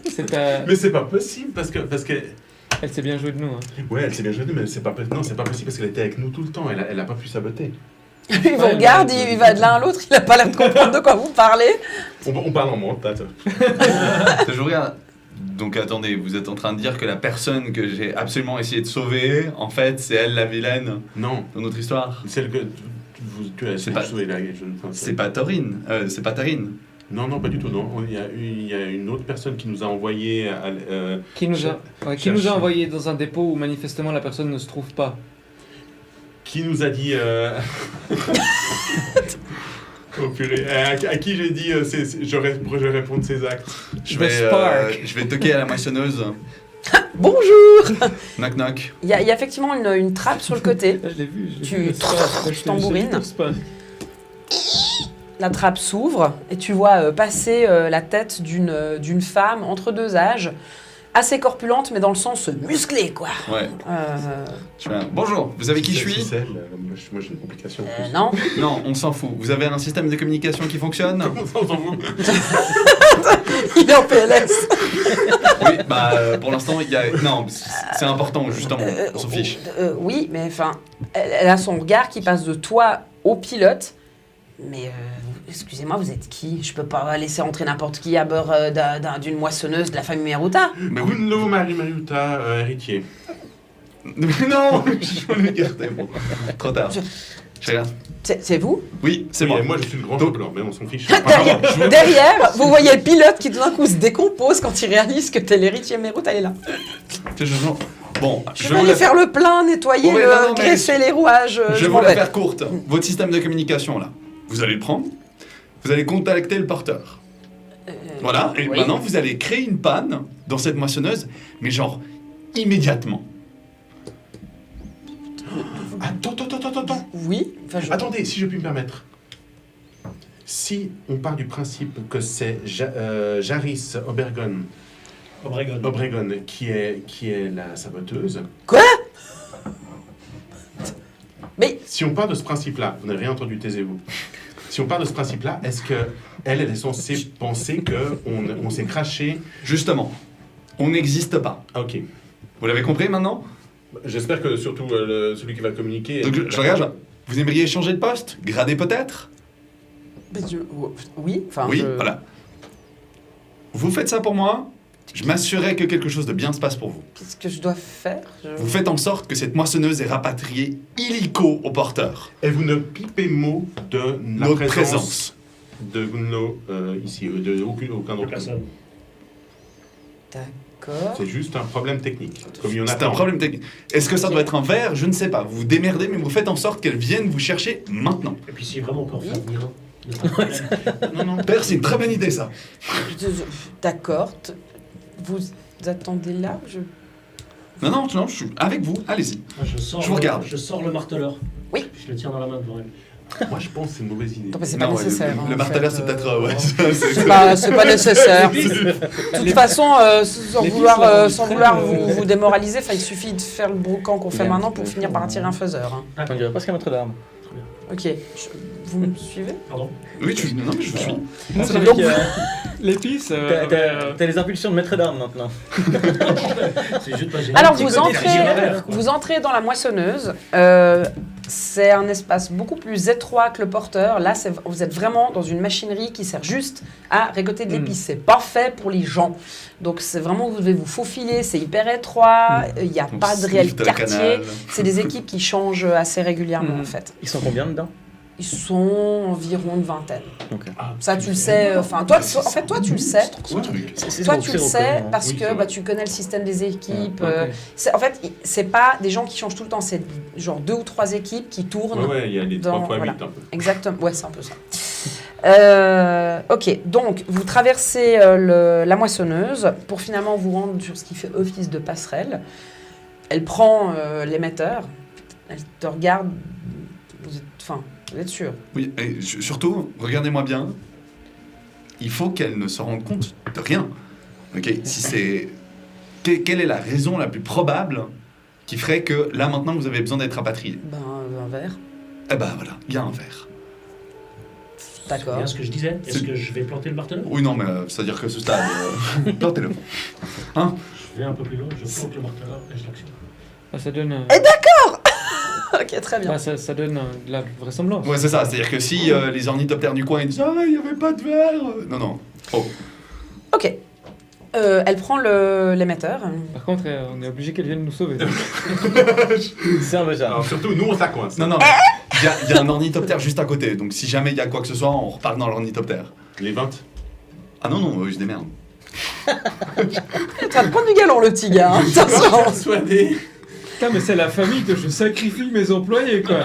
E: C'est pas...
C: Mais c'est pas possible parce que
E: Elle s'est bien jouée de nous. Hein.
C: ouais, elle s'est bien jouée, mais c'est pas possible parce qu'elle était avec nous tout le temps. Elle a pas pu saboter.
A: Il vous
E: Ouais,
A: regarde,
E: mais-
A: il va de l'un à l'autre, il a pas l'air de comprendre de quoi vous parlez.
C: On parle en montage.
B: Je regarde. Donc attendez, vous êtes en train de dire que la personne que j'ai absolument essayé de sauver, en fait, c'est elle la vilaine
C: Non,
B: dans notre histoire.
C: celle que tu as
B: C'est pas-
C: sauvé là. Je ne pense
B: C'est pas Taurine. C'est pas Tarine.
C: Non, pas du tout, non. Il y a une autre personne qui nous a envoyé...
E: Qui nous a envoyé dans un dépôt où manifestement la personne ne se trouve pas.
C: Qui nous a dit... Oh purée. À qui j'ai dit je réponds de ses actes.
B: Je
E: Spark.
B: vais toquer à la moissonneuse.
A: Bonjour.
B: Knock knock.
A: Il y a effectivement une trappe sur le côté.
E: Je l'ai vu.
A: Tu tambourines. La trappe s'ouvre et tu vois passer la tête d'une femme entre deux âges, assez corpulente, mais dans le sens musclé, quoi.
B: Ouais. Je fais bonjour, vous savez qui je suis?
C: Moi j'ai une complication. en plus.
A: Non.
B: Non, on s'en fout. Vous avez un système de communication qui fonctionne?
C: Comment ça, on s'en fout?
A: Il est en PLS.
B: Oui, pour l'instant, il y a... Non, c'est important, justement, on s'en fiche.
A: Oui, mais enfin, elle a son regard qui passe de toi au pilote. Mais excusez-moi, vous êtes qui? Je peux pas laisser entrer n'importe qui à bord d'une moissonneuse de la famille Meruta.
B: Mais oui.
C: Gunlo Marie Mariuta, héritier.
B: Non, je vais l'écarter, bon. Trop tard. Je regarde.
A: C'est vous?
B: Oui, c'est
C: Oui,
B: moi.
C: et moi je suis le grand
B: Donc-
C: blanc, mais on s'en fiche.
A: Derrière, vous voyez le pilote qui tout d'un coup se décompose quand il réalise que t'es l'héritier Meruta, elle est là.
B: Bon,
A: Je
B: je
A: vais
B: vais vous
A: aller
B: la
A: faire le plein, nettoyer,
B: Ouais, non, mais
A: graisser les rouages.
B: Je vais
A: m'en
B: vous la
A: vais.
B: faire courte. Votre système de communication, là, vous allez le prendre, vous allez contacter le porteur. Voilà, et
A: oui.
B: maintenant, vous allez créer une panne dans cette moissonneuse, mais genre, immédiatement.
C: Attends.
A: Oui. Enfin,
C: Attendez, si je puis me permettre. Si on part du principe que c'est Jaris Obregon qui est la saboteuse.
A: Quoi? Mais
C: Si on part de ce principe-là, vous n'avez rien entendu, taisez-vous. Si on part de ce principe-là, est-ce que elle est censée penser que on s'est craché?
B: Justement, on n'existe pas.
C: Ah, ok.
B: Vous l'avez compris maintenant?
C: J'espère que surtout celui qui va communiquer.
B: Donc, je regarde, vous aimeriez changer de poste? Grader peut-être?
A: oui. Enfin,
B: Oui, voilà. Vous faites ça pour moi, je m'assurerai que quelque chose de bien se passe pour vous.
A: Qu'est-ce que je dois faire?
B: Vous faites en sorte que cette moissonneuse est rapatriée illico au porteur.
C: Et vous ne pipez mot de la
B: Notre
C: présence
B: présence.
C: de Gunlo ici, de aucun autre.
D: Personne.
A: D'accord.
C: C'est juste un problème technique. Comme il y en a
B: C'est un
C: tant.
B: problème technique. Est-ce que ça doit être un verre? Je ne sais pas. Vous vous démerdez, mais vous faites en sorte qu'elle vienne vous chercher maintenant.
D: Et puis si vraiment on peut en faire venir un.
C: Non.
B: Père, c'est une très bonne idée, ça.
A: D'accord. Vous attendez là?
B: Non, je suis avec vous. Allez-y.
D: Moi,
B: Je vous regarde.
D: Je sors le marteleur.
A: Oui.
D: Je le tiens dans la main devant elle.
C: Moi, je pense que c'est une mauvaise idée.
A: Non, mais c'est pas
B: Non,
A: nécessaire.
B: Le
A: en
B: marteleur,
A: fait,
B: c'est peut-être... ouais,
A: C'est pas nécessaire. De toute façon, sans vouloir vous démoraliser, il suffit de faire le broucan qu'on fait maintenant pour finir par attirer un faiseur. hein.
F: On dirait presque un maître d'armes.
A: Ok, vous me suivez?
D: Pardon.
B: Oui, non, mais je vous suis.
F: C'est
A: Donc-
E: L'épice.
F: T'as les impulsions de maître d'armes maintenant.
D: C'est juste pas
A: Alors
D: génial.
A: vous entrez dans la moissonneuse. C'est un espace beaucoup plus étroit que le porteur. Là, vous êtes vraiment dans une machinerie qui sert juste à récolter de l'épice. C'est pas fait pour les gens. Donc c'est vraiment, vous devez vous faufiler. C'est hyper étroit. Il n'y a
B: On
A: pas de
B: sniffe
A: réel
B: dans le
A: quartier.
B: canal.
A: C'est des équipes qui changent assez régulièrement en fait.
F: Ils sont combien dedans?
A: Ils sont environ une vingtaine.
F: Ok.
A: Ça, tu le sais. Enfin, toi, en fait, toi, tu le sais.
B: Ce truc.
A: Toi, tu le sais parce
C: Oui,
A: que
C: c'est vrai.
A: tu connais le système des équipes.
E: Ok.
A: En fait, c'est pas des gens qui changent tout le temps. C'est genre 2 ou 3 équipes qui tournent.
C: Ouais, il y a les 3
A: Dans-
C: fois 8
A: voilà.
C: un peu.
A: Exactement. Ouais, c'est un peu ça. Ok, donc vous traversez la moissonneuse pour finalement vous rendre sur ce qui fait office de passerelle. Elle prend l'émetteur. Elle te regarde. Vous êtes sûr?
B: Oui, et surtout, regardez-moi bien. Il faut qu'elle ne se rende compte de rien. Ok, si c'est... Quelle est la raison la plus probable qui ferait que là, maintenant, vous avez besoin d'être rapatrié?
A: Ben, un verre.
B: Eh ben voilà, il y a un verre.
D: C'est
A: D'accord.
D: bien ce que je disais. Est-ce
B: C'est-
D: que je vais planter le marteleur?
B: Oui, non, mais c'est-à-dire que ce stade... plantez-le. Hein?
D: Je vais un peu plus loin, je plante le marteleur et je l'actionne.
E: Ah, ça donne.
A: Ok, très bien.
E: Ça donne de la vraisemblance.
B: Ouais, c'est ça. C'est-à-dire que si les ornithoptères du coin ils disent « Ah, il n'y avait pas de verre !» Non. Oh.
A: Ok. Elle prend l'émetteur.
E: Par contre, on est obligé qu'elle vienne nous sauver.
F: C'est un peu ça.
C: Alors, surtout, nous, on ça coince.
B: Non, il y a un ornithoptère juste à côté. Donc si jamais il y a quoi que ce soit, on repart dans l'ornithoptère.
C: Les 20.
B: Ah non, non, je démerde.
A: Il est en train de prendre du galon, le petit gars. Hein.
C: Je suis pas
A: Attention.
C: persuadé.
E: Putain, mais c'est la famille que je sacrifie mes employés, quoi.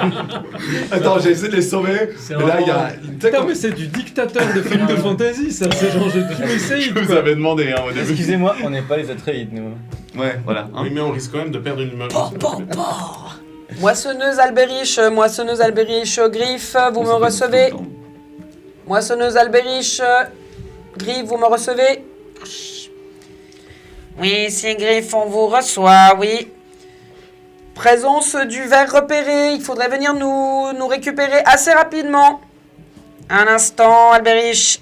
B: Attends, j'ai essayé de les sauver.
D: C'est
B: Mais là, il y a.
D: vraiment-
B: Tu sais
E: Putain,
B: quand
E: mais c'est du dictateur de film de fantasy, ça. C'est genre, je m'essaye,
B: je vous
E: quoi.
B: avais demandé hein, au début.
F: Excusez-moi, on n'est pas les Atreides, nous.
B: Ouais, voilà. Hein.
C: Oui, mais on risque quand même de perdre une humeur.
A: Moissonneuse Albériche, Griffe, vous me recevez. Moissonneuse Albériche, Griffe, vous me recevez. Oui, c'est Griffe, on vous reçoit, oui. Présence du verre repéré, il faudrait venir nous récupérer assez rapidement. Un instant, Albériche.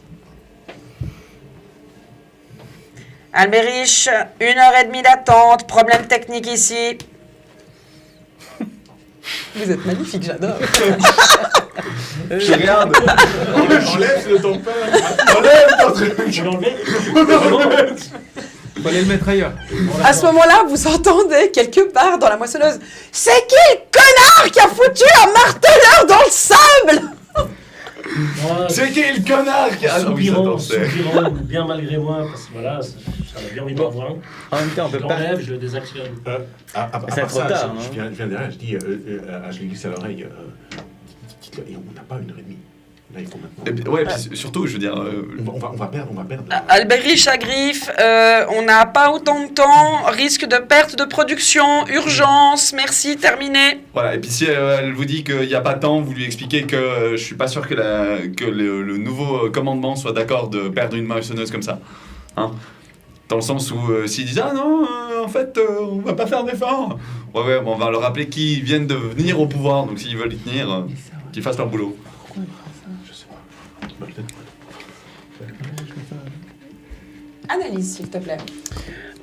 A: Albériche, 1h30 d'attente, problème technique ici. Vous êtes magnifique, j'adore.
B: Je regarde.
C: Enlève le ton père.
B: Enlève ton truc.
D: Tu l'as enlevé
E: Fallait le mettre ailleurs.
A: À ce moment-là, vous entendez quelque part dans la moissonneuse « C'est qui le connard qui a foutu un marteleur dans le sable ?»
D: Moi,
B: C'est qui le connard qui a. Ah oui,
D: soupirant,
B: j'adore, c'est-
D: soupirant, bien malgré moi, parce que voilà, ça a bien envie de m'avoir.
F: En même temps, on
D: Je
F: peut pas.
D: l'enlève, je le désactionne.
C: À
F: C'est
C: part
F: trop
C: ça,
F: tard,
C: je
F: non
C: viens derrière, je dis, je lui glisse à l'oreille, dites-le, et on n'a pas 1h30. Là, il faut maintenant.
B: Et puis- ouais, puis surtout, je veux dire.
C: On va perdre.
A: Albériche à Griffe, on n'a pas autant de temps, risque de perte de production, urgence, merci, terminé.
B: Voilà, et puis si elle vous dit qu'il n'y a pas de temps, vous lui expliquez que je suis pas sûr que, le nouveau commandement soit d'accord de perdre une moissonneuse comme ça. Hein, dans le sens où s'ils disent ah non, en fait, on va pas faire d'effort. Ouais, bon, on va leur rappeler qu'ils viennent de venir au pouvoir, donc s'ils veulent y tenir, qu'ils fassent leur boulot.
C: Je sais pas. Bah, peut-être.
A: Analyse, s'il te plaît.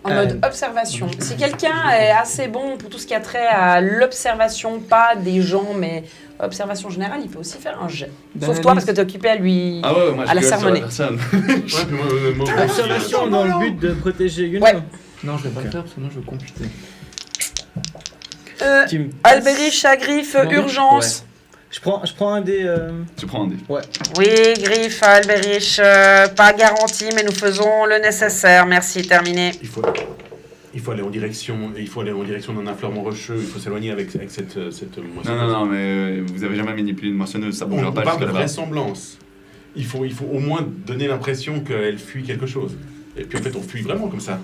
A: En mode observation. Si quelqu'un est assez bon pour tout ce qui a trait à l'observation, pas des gens, mais observation générale, il peut aussi faire un jet. Sauf toi, parce que tu es occupé à lui...
B: Ah ouais, moi
A: À la
B: je gueule sur la
A: sermonner.
B: personne.
C: Ouais, puis moi,
F: Observation dans le but de protéger Yuna.
A: Ouais.
E: Non, je vais pas le faire parce que sinon je vais computer.
F: Tu me passes-
A: Albériche à Griffe,
E: Non, mais-
A: urgence.
F: Je prends un des.
B: Tu prends un dé.
A: Oui, Griffe, Albériche, pas garanti, mais nous faisons le nécessaire. Merci, terminé.
C: il faut aller en direction d'un affleurement rocheux. Il faut s'éloigner avec cette moissonneuse.
B: Non, mais vous avez jamais manipulé une moissonneuse, ça
C: On
B: bougera pas
C: parle de
B: jusqu'à là-bas.
C: vraisemblance. Il faut au moins donner l'impression qu'elle fuit quelque chose. Et puis en fait, on fuit vraiment comme ça.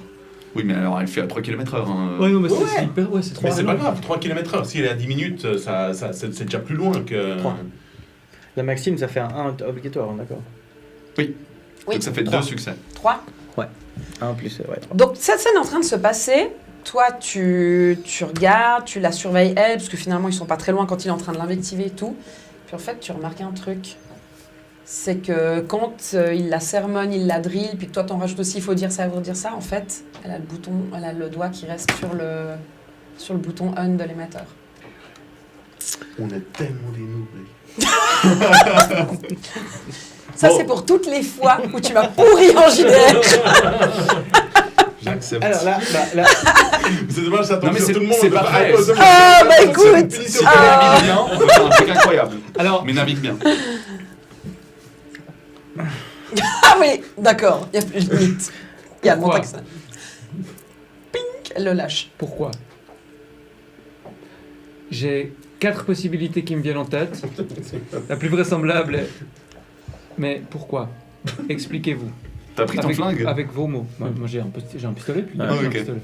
B: Oui, mais alors elle fait à 3 km/h. Hein.
E: Ouais, non, mais
C: Ouais.
E: c'est hyper. Ouais, c'est trop
C: Mais c'est pas
E: long.
C: grave, 3 km/h. Si elle est à 10 minutes, c'est déjà plus loin que.
F: 3. La maxime, ça fait un 1 obligatoire, d'accord.
A: Oui.
B: Donc ça fait 2 succès.
A: 3.
F: 1 plus, ouais. 3.
A: Donc, cette scène est en train de se passer. Toi, tu regardes, tu la surveilles elle, parce que finalement, ils sont pas très loin quand il est en train de l'invectiver et tout. Puis en fait, tu remarques un truc. C'est que quand il la sermonne, il la drille, puis que toi, t'en rajoutes aussi, il faut dire ça, en fait, elle a le doigt qui reste sur le bouton on de l'émetteur.
C: On est tellement des noobs.
A: Ça,
B: Bon.
A: c'est pour toutes les fois où tu m'as pourri en JDR.
B: J'accepte.
F: Alors là,
C: C'est dommage, ça
B: Non,
C: tombe
B: mais
C: sur
B: c'est-
C: tout le monde.
B: c'est pas
C: À
B: vrai.
C: cause de moi.
A: Ah, bah
C: C'est une
A: écoute.
C: punition.
B: Si tu navigues bien, on peut faire un truc incroyable.
E: Alors,
B: Mais navigue bien.
A: Ah oui, d'accord, il n'y a plus de limite. Il y a le
E: Pourquoi
A: montagne. Pink, elle le lâche.
E: pourquoi J'ai 4 possibilités qui me viennent en tête. La plus vraisemblable est. Mais pourquoi Expliquez-vous.
B: T'as pris ton
E: avec,
B: flingue
E: avec vos mots. Moi, j'ai un pistolet, puis
F: Ah,
E: j'ai un
B: ok.
E: pistolet.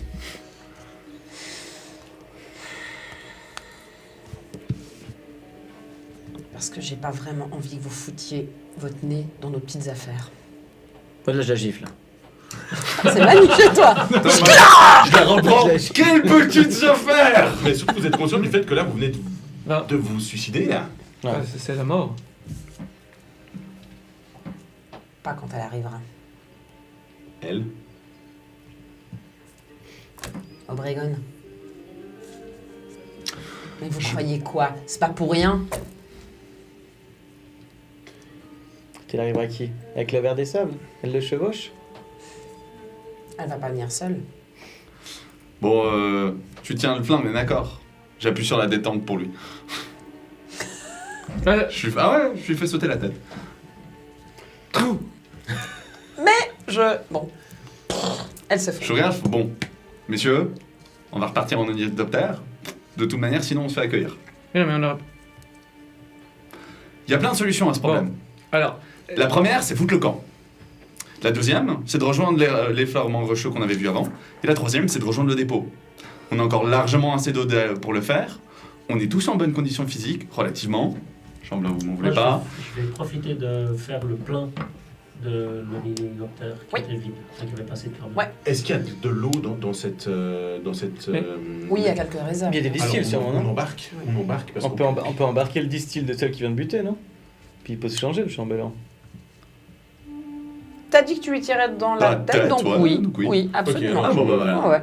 A: Parce que j'ai pas vraiment envie que vous foutiez votre nez dans nos petites affaires.
F: là, je la gifle.
A: C'est magnifique, toi.
B: Attends, moi, je la reprends. Quelle petite affaire.
C: Mais surtout, vous êtes conscient du fait que là, vous venez
E: Non,
C: de vous suicider, là.
F: Ouais.
E: c'est la mort.
A: Pas quand elle arrivera.
C: Elle.
A: Obregon. Mais vous croyez quoi? C'est pas pour rien.
F: Qu'elle arrivera à qui? Avec le verre des sables? Elle le chevauche?
A: Elle va pas venir seule.
B: Bon, tu tiens le flingue, mais d'accord. J'appuie sur la détente pour lui. Je lui fais sauter la tête.
A: Bon. Elle se
B: Je
A: fait.
B: regarde, je fais, bon, messieurs, on va repartir en hélicoptère. De toute manière, sinon on se fait accueillir.
E: Mais non, mais on aura...
B: Il y a plein de solutions à ce problème.
E: Alors,
B: La première, c'est foutre le camp. La deuxième, c'est de rejoindre l'effleurement rocheux qu'on avait vu avant. Et la troisième, c'est de rejoindre le dépôt. On a encore largement assez d'eau pour le faire. On est tous en bonne condition physique, relativement. Chamblain, vous m'en voulez
D: Moi,
B: pas.
D: je vais profiter de faire le plein de l'hélicoptère qui
A: Oui.
D: était vide, enfin, qui avait passé de carburant.
A: Ouais.
C: Est-ce qu'il y a de l'eau dans cette...
E: Oui.
A: Oui, il y a quelques réserves.
F: Il y a des
C: Alors,
F: distilles, sûrement,
C: on
F: non
C: embarque, on embarque parce
F: on
C: qu'on
F: peut, on peut embarquer le distil de celle qui vient de buter, non? Puis il peut se changer, le chambellan.
A: T'as dit que tu lui tirais dans la
B: Dans la
A: tête,
B: tête,
A: donc
B: ouais,
A: oui.
B: donc oui.
A: Oui, absolument.
C: Ok,
B: Ah, bon, bah, voilà.
A: Ouais.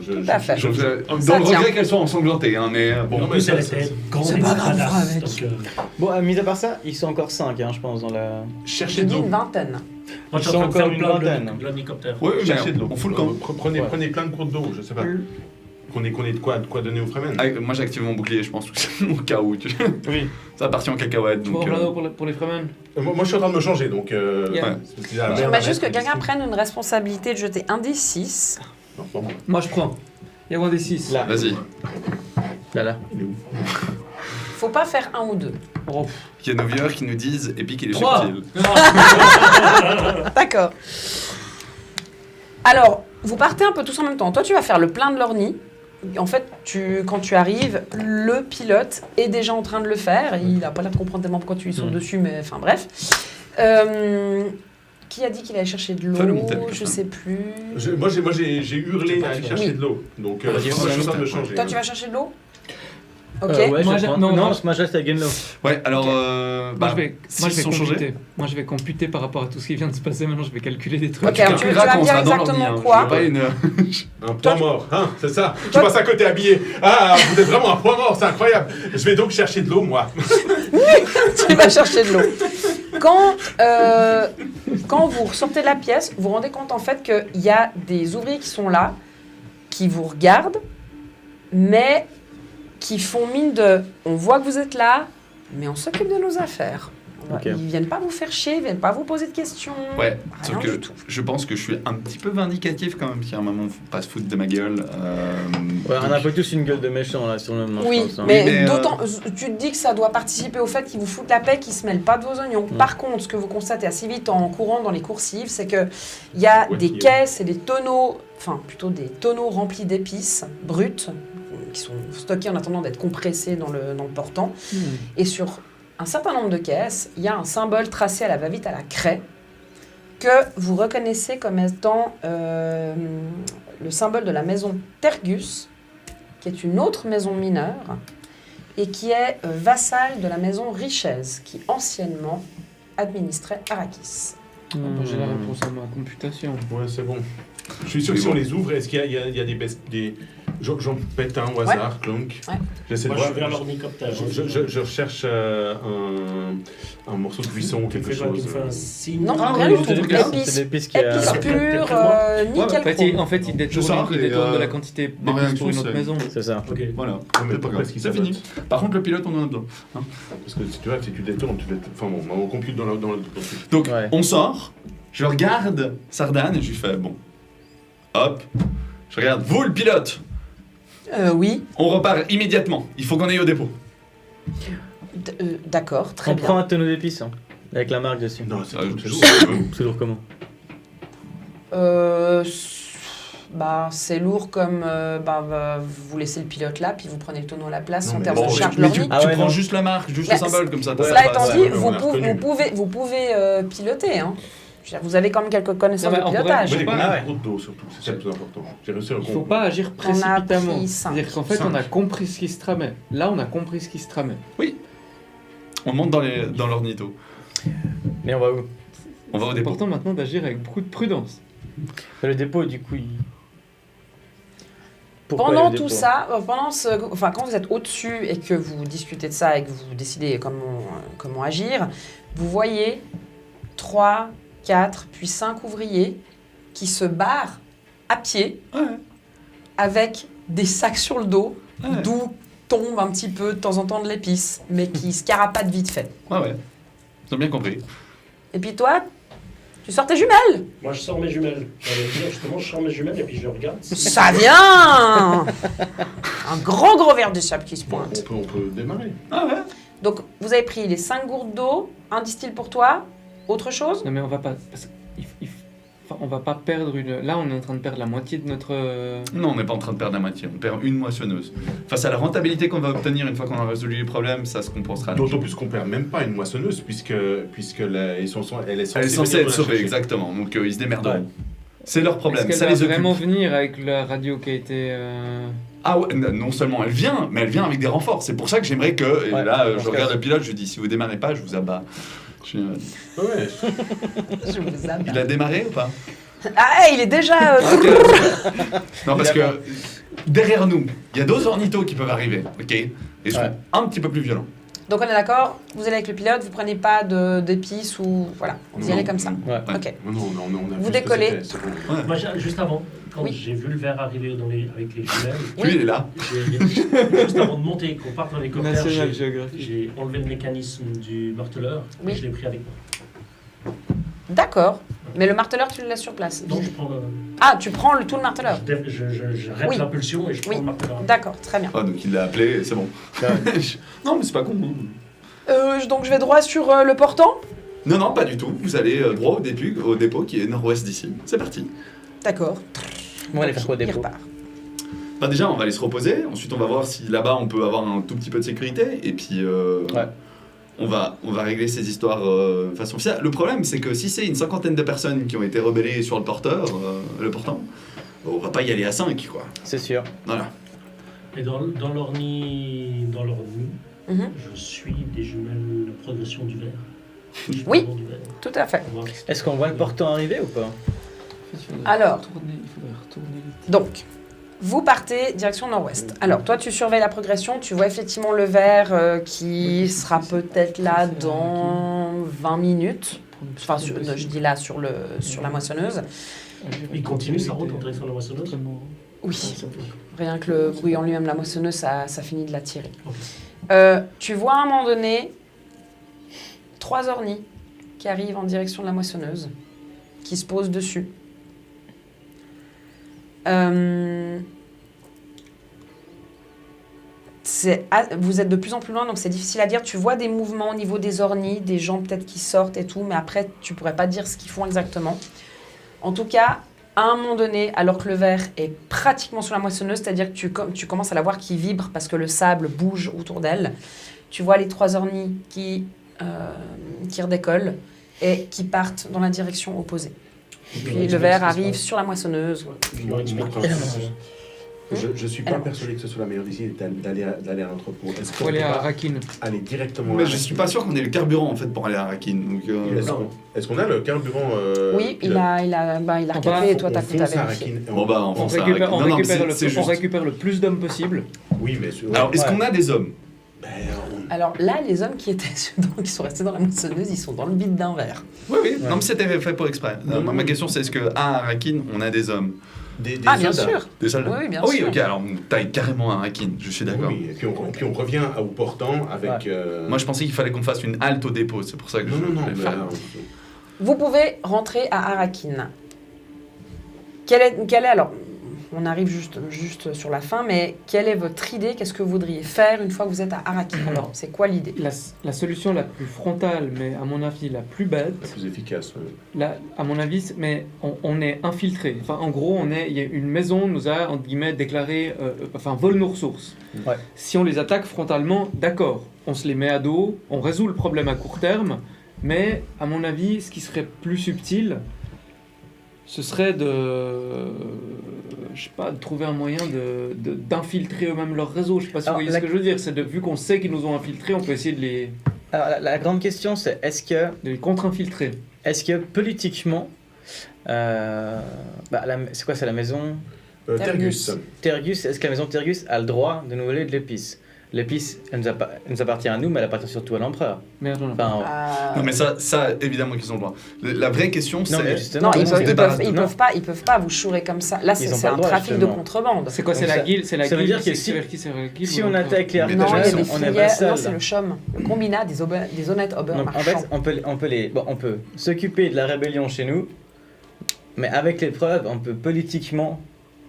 C: Tout
A: à fait.
B: Dans
A: Ça
B: le
A: tient.
B: regret qu'elles soient ensanglantées, hein, mais
D: En
B: bon.
C: Non, mais
D: plus,
C: ça,
D: elle
C: ça,
D: était grande
A: c'est
D: et
A: pas grave,
D: badass,
A: avec.
D: donc,
F: Bon, mis à part ça, ils sont encore 5, je pense, dans la...
C: Cherchez
A: J'ai
C: de
A: dit
C: l'eau.
A: une vingtaine.
D: moi, je
F: Ils
D: suis en train
F: sont
D: de faire
F: encore
D: le
F: une
D: plein
F: vingtaine.
D: de l'hélicoptère.
B: Oui, mais
C: Cherchez de l'eau.
B: on fout le camp.
C: Prenez plein de cours d'eau, je sais pas. Qu'on ait de quoi donner aux Fremen.
B: Ah, moi j'ai mon bouclier, je pense, au cas où.
F: Oui.
B: Ça partit en cacahuète.
E: tu
B: Donc,
E: vois, pour les Fremen.
C: Moi, je suis en train de me changer, donc...
E: Yeah.
B: Ouais.
C: c'est parce qu'il y a la merde à
A: J'aimerais juste
C: mettre,
A: que
C: et
A: quelqu'un
C: c'est-
A: prenne une responsabilité de jeter un des 6.
C: Non, bon,
E: Moi, je prends. Il y a un des 6.
F: Là.
B: Vas-y.
F: Là.
C: il est où?
A: Faut pas faire un ou deux.
E: Oh,
B: Il y a nos viewers qui nous disent Epic, il est
E: Trois.
B: subtil.
A: D'accord. Alors, vous partez un peu tous en même temps. Toi, tu vas faire le plein de l'ornie. En fait, quand tu arrives, le pilote est déjà en train de le faire. Il n'a pas l'air de comprendre tellement pourquoi tu lui sautes dessus, mais enfin bref. Qui a dit qu'il allait chercher de
B: Fais le
A: l'eau?
B: monter,
A: Je
B: comme ça.
A: sais plus.
C: Moi, j'ai hurlé à aller chercher
A: Oui.
C: de l'eau. Donc,
F: Vas-y,
C: moi, je suis en train de me changer.
A: Toi, tu vas chercher de l'eau? Ok.
F: Ouais,
E: Moi,
F: je
E: j'ai-
F: prends...
E: non,
F: Non,
E: moi,
F: parce que moi je reste à Genlo.
B: Ouais, alors.
E: moi, je vais
B: s'ils sont
E: computer.
B: changés.
E: Moi, je vais computer par rapport à tout ce qui vient de se passer. Maintenant, je vais calculer des trucs.
A: Ok, alors tu vas me dire exactement quoi?
B: Pas une...
C: Un point mort, hein, c'est ça. Je passe à côté habillé. Ah, vous êtes vraiment un point mort, c'est incroyable. Je vais donc chercher de l'eau, moi.
A: Tu vas chercher de l'eau. Quand vous sortez de la pièce, vous vous rendez compte en fait qu'il y a des ouvriers qui sont là, qui vous regardent, mais qui font mine de « on voit que vous êtes là, mais on s'occupe de nos affaires ».
F: Ok.
A: Ils viennent pas vous faire chier, ils viennent pas vous poser de questions.
B: Ouais,
A: Rien
B: sauf que
A: du tout.
B: je pense que je suis un petit peu vindicatif quand même, si à un moment on pas se foutre de ma gueule.
F: Ouais, on a un
B: donc-
F: peu tous une gueule de méchant là sur le moment,
A: Oui,
F: je pense. Hein.
A: mais,
B: Mais,
A: d'autant, tu te dis que ça doit participer au fait qu'ils vous foutent la paix, qu'ils se mêlent pas de vos oignons. Par contre, ce que vous constatez assez vite en courant dans les coursives, c'est que il y a
C: Ouais,
A: des
C: qui est-
A: caisses et des tonneaux, enfin plutôt des tonneaux remplis d'épices brutes, qui sont stockés en attendant d'être compressés dans le portant. Et sur un certain nombre de caisses, il y a un symbole tracé à la va-vite à la craie que vous reconnaissez comme étant le symbole de la maison Tergus, qui est une autre maison mineure et qui est vassale de la maison Richez, qui anciennement administrait Arrakis.
E: J'ai la réponse à ma computation.
C: Ouais, c'est bon. Je suis sûr que si on les ouvre, est-ce qu'il y a des... J'en pète un au hasard, clonk.
A: Ouais.
C: J'essaie de
D: Moi, je
C: voir.
D: suis vers l'hélicoptère.
C: Je recherche un morceau de buisson ou quelque
D: Tu fais quoi, tu
C: chose.
D: fais un signe?
A: Non,
B: Ah,
A: rien
B: oui,
A: du
B: c'est
A: tout.
B: l'épice.
A: Épices,
F: C'est l'épice qui a...
A: épices
D: Ah,
A: pures,
D: ouais,
A: nickel
E: En fait, il
B: Je sors
E: détourne, il
B: et,
E: détourne de la quantité
B: ma
E: d'épices pour une
B: réaction,
E: autre
B: c'est-
E: maison.
F: C'est ça.
D: Ok.
B: Voilà,
C: mais
B: c'est pas
C: pourquoi
B: grave.
C: est-ce qu'il
B: C'est
C: sabote
B: fini. Par contre, le pilote, on en a besoin. Hein.
C: Parce que si tu vois, si tu détournes, Enfin bon, on compute dans le
B: Donc,
F: Ouais.
B: on sort, je regarde Sardane et je lui fais bon. Hop, je regarde, vous le pilote,
A: Oui,
B: on repart immédiatement. Il faut qu'on aille au dépôt.
A: d'accord, très
F: On
A: bien.
F: prend un tonneau d'épices, hein, avec la marque dessus.
C: Non, c'est
B: Ah,
C: tout, c'est
B: je
C: lourd.
B: sais.
F: C'est lourd comment?
A: C'est lourd comme vous laissez le pilote là, puis vous prenez le tonneau à la place
C: Non,
A: en
C: mais
A: termes
C: bon,
A: de
C: mais
A: charge
B: mais tu
A: lornie.
F: Ah ouais,
B: prends
F: non.
B: juste la marque, juste
A: Bah,
B: le symbole comme ça. t'as
A: Cela
B: pas-
A: étant
B: ouais,
A: dit,
B: ouais,
C: on a reconnu.
A: vous pouvez piloter. Hein. Je veux dire, vous avez quand même quelques connaissances
E: Non, mais
A: de
E: on pourrait-
A: pilotage.
C: Moi, j'ai
E: pas-
C: combien
F: Ah ouais.
C: de gouttes d'eau surtout, c'est ça le plus important. J'ai réussi à le
E: Il faut pas agir
A: On a
E: précipitamment.
A: pris cinq.
E: C'est-à-dire qu'en fait,
C: Cinq.
E: on a compris ce qui se tramait. Là, on a compris ce qui se tramait.
B: On monte dans l'ornito.
F: Mais on va où?
B: On va au
E: C'est
B: dépôt.
E: important maintenant d'agir avec beaucoup de prudence.
F: Le dépôt, du coup, il... Pourquoi
A: Pendant
F: le
A: tout
F: dépôt?
A: ça, quand vous êtes au-dessus et que vous discutez de ça et que vous décidez comment agir, vous voyez 3, 4, puis 5 ouvriers qui se barrent à pied
B: Ouais.
A: avec des sacs sur le dos,
B: Ouais.
A: d'où tombe un petit peu de temps en temps de l'épice, mais qui se carapatent vite fait.
B: Ouais, ouais. Ils ont bien compris.
A: Et puis toi, Tu sors tes jumelles.
D: Moi, je sors mes jumelles. J'allais dire, justement, je sors mes jumelles et puis je regarde.
A: Ça vient. Un gros verre de sable qui se pointe.
C: On peut démarrer.
B: Ah ouais.
A: Donc, vous avez pris les 5 gourdes d'eau, un distil pour toi, autre chose?
E: Non mais on va pas... enfin, on va pas perdre une... Là, on est en train de perdre la moitié de notre...
B: Non, on n'est pas en train de perdre la moitié, on perd une moissonneuse. Face à la rentabilité qu'on va obtenir une fois qu'on a résolu les problèmes, ça se compensera.
C: D'autant plus qu'on perd même pas une moissonneuse, puisque elle est censée
B: Elle est censée
C: venir
B: être
C: la
B: sauvée,
C: chercher.
B: exactement. Donc ils se démerderont.
F: Ouais.
B: C'est leur problème,
E: Est-ce
B: ça
E: qu'elle
B: les
E: va
B: occupe.
E: vraiment venir avec la radio qui a été...
B: Ah ouais, non seulement elle vient, mais elle vient avec des renforts. C'est pour ça que j'aimerais que... Et
F: Ouais,
B: là,
F: dans
B: je
F: ce
B: regarde
F: cas.
B: le pilote, je lui dis, si vous démarrez pas, je vous abats.
C: Ouais.
A: Je vous abats.
B: Il a démarré ou pas?
A: Ah, il est déjà...
B: Non, parce
F: Il a
B: que derrière nous, il y a 2 ornithos qui peuvent arriver, ok? Et ils sont
F: Ouais.
B: un petit peu plus violents.
A: Donc on est d'accord, vous allez avec le pilote, vous prenez pas d'épices ou... Voilà, vous y
C: Non.
A: allez comme ça.
F: Ouais.
A: Ok.
C: Non, on a
A: Vous
C: vu ce que
A: décollez.
C: c'était, c'est bon.
B: Ouais.
D: Moi, juste avant, quand
A: Oui.
D: j'ai vu le verre arriver avec les jumelles,
B: Lui, il est là.
D: juste avant de monter, qu'on parte dans l'hélicoptère,
E: National Geographic.
D: j'ai enlevé le mécanisme du marteleur
A: Oui.
D: et je l'ai pris avec moi.
A: D'accord. Mais le marteleur, tu le laisses sur place.
D: Donc, je prends le...
A: Ah, tu prends tout le marteleur.
D: J'arrête
A: Oui.
D: l'impulsion et je prends
A: Oui.
D: le marteleur.
A: D'accord, très bien.
B: Ah, donc il l'a appelé, et c'est bon.
F: Ouais.
B: Non, mais c'est pas con.
A: Donc je vais droit sur le portant.
B: Non, non, pas du tout. Vous allez droit au dépôt qui est nord-ouest d'ici. C'est parti.
A: D'accord.
F: On va aller faire quoi au
A: Il
F: dépôt?
A: repart.
B: Bah déjà, on va aller se reposer. Ensuite, on va voir si là-bas, on peut avoir un tout petit peu de sécurité. Et puis,
F: Ouais.
B: on va régler ces histoires de façon fiable. Le problème, c'est que si c'est une 50aine de personnes qui ont été rebellées sur le portant, on va pas y aller à 5, quoi.
F: C'est sûr.
B: Voilà.
D: Et dans leur nid,
A: Mhm.
D: je suis des jumelles de progression du verre. Je suis
A: Oui.
D: au bord du verre.
A: Tout à fait.
D: On va-
F: Est-ce qu'on voit le portant arriver ou pas?
A: Alors.
E: Il faudrait retourner les...
A: Donc, vous partez direction nord-ouest. Alors, toi, tu surveilles la progression. Tu vois effectivement le verre qui sera peut-être là dans 20 minutes. Enfin, je dis là sur la moissonneuse.
D: Il continue sa route en direction de la moissonneuse.
A: Oui. Rien que le bruit en lui-même, la moissonneuse, ça finit de l'attirer.
D: Ok.
A: Tu vois à un moment donné 3 ornis qui arrivent en direction de la moissonneuse, qui se posent dessus. Vous êtes de plus en plus loin, donc c'est difficile à dire. Tu vois des mouvements au niveau des ornis, des gens peut-être qui sortent et tout, mais après, tu pourrais pas dire ce qu'ils font exactement. En tout cas, à un moment donné, alors que le verre est pratiquement sur la moissonneuse, c'est-à-dire que tu commences à la voir qui vibre parce que le sable bouge autour d'elle, tu vois les 3 ornis qui redécollent et qui partent dans la direction opposée. Puis le verre arrive sur la moissonneuse.
D: Je leur explique.
C: Je suis pas persuadé que ce soit la meilleure idée d'aller à l'entrepôt. Est-ce
E: Faut
C: qu'on
E: aller
C: peut
E: à
C: pas
E: Rakin.
C: aller directement
B: Mais
C: à
B: je suis pas sûr qu'on ait le carburant, en fait, pour aller à Rakin. Donc,
C: Est-ce qu'on a le carburant
A: Oui, il a recapé
E: va,
A: et toi t'as
C: fonce à
A: vérifié.
C: Rakin.
B: Bon, bah, on
E: On
B: fonce à
E: récupère,
B: Rakin. Non, non, mais c'est
E: on
B: juste.
E: récupère le plus d'hommes possible.
C: Oui, mais
B: Alors, est-ce
F: Ouais.
B: qu'on a des hommes?
C: Ben,
A: Alors là, les hommes qui sont restés dans la moissonneuse, ils sont dans le vide d'un verre.
B: Oui, oui.
F: Ouais.
B: Non, mais c'était fait pour exprès.
C: Non, non,
B: Ma
C: non.
B: question, c'est est-ce qu'à Rakin, on a des hommes?
C: des
A: Ah, bien
C: soldats.
A: sûr.
B: Des soldats?
A: Oui, bien
B: Ah oui,
A: sûr.
B: ok, alors on taille carrément à Rakin, je suis d'accord.
C: Oui, et puis on revient au portant avec...
B: Moi, je pensais qu'il fallait qu'on fasse une halte au dépôt, c'est pour ça que
C: Non,
B: je
C: non, non.
B: voulais
C: mais
B: faire.
C: alors,
A: Vous pouvez rentrer à Arakin. Quelle est alors, on arrive juste sur la fin, mais quelle est votre idée? Qu'est-ce que vous voudriez faire une fois que vous êtes à Arakin? Alors, c'est quoi l'idée?
E: La solution la plus frontale, mais à mon avis la plus bête,
C: la plus efficace.
E: à mon avis, mais on est infiltré. Enfin, en gros, il y a une maison nous a entre guillemets déclaré, vole nos ressources.
F: Ouais.
E: Si on les attaque frontalement, d'accord, on se les met à dos, on résout le problème à court terme, mais à mon avis, ce qui serait plus subtil, ce serait de trouver un moyen d'infiltrer eux-mêmes leur réseau. Je sais pas si vous
F: Alors,
E: voyez ce que je veux dire. C'est vu qu'on sait qu'ils nous ont infiltrés, on peut essayer de
F: Alors, la grande question, c'est
E: de les contre-infiltrer.
F: est-ce que politiquement, c'est quoi, c'est la maison
C: Tergus.
F: Tergus, est-ce que la maison Tergus a le droit de nous voler de l'épice? l'épice, elle nous appartient à nous, mais elle appartient surtout à l'empereur.
E: Merde, on a pas.
F: Enfin,
B: Non, mais ça, évidemment qu'ils ont le droit. La vraie question,
F: non, mais
B: c'est.
F: justement,
A: Non, ils
B: on se débarrasse de-
A: peuvent pas vous chourer comme ça. Là,
F: Ils ont
A: c'est
F: pas le
A: un
F: droit,
A: trafic de
F: justement.
A: contrebande.
E: C'est quoi, c'est
F: Donc
E: la
F: ça-
E: guilde, c'est la
F: ça veut
E: guilde,
F: dire que
E: c'est
F: si-
E: vers qui c'est la guilde
F: si
E: ou
F: on
E: l'empereur
F: attaque les
B: Mais
A: Non, il y a
B: déjà,
A: des
F: on est
A: filières.
F: vassal.
A: Non, c'est le chum, le combinat des honnêtes aubeurs
F: Donc, en
A: marchands.
F: fait, on peut s'occuper de la rébellion chez nous, mais avec les preuves, on peut politiquement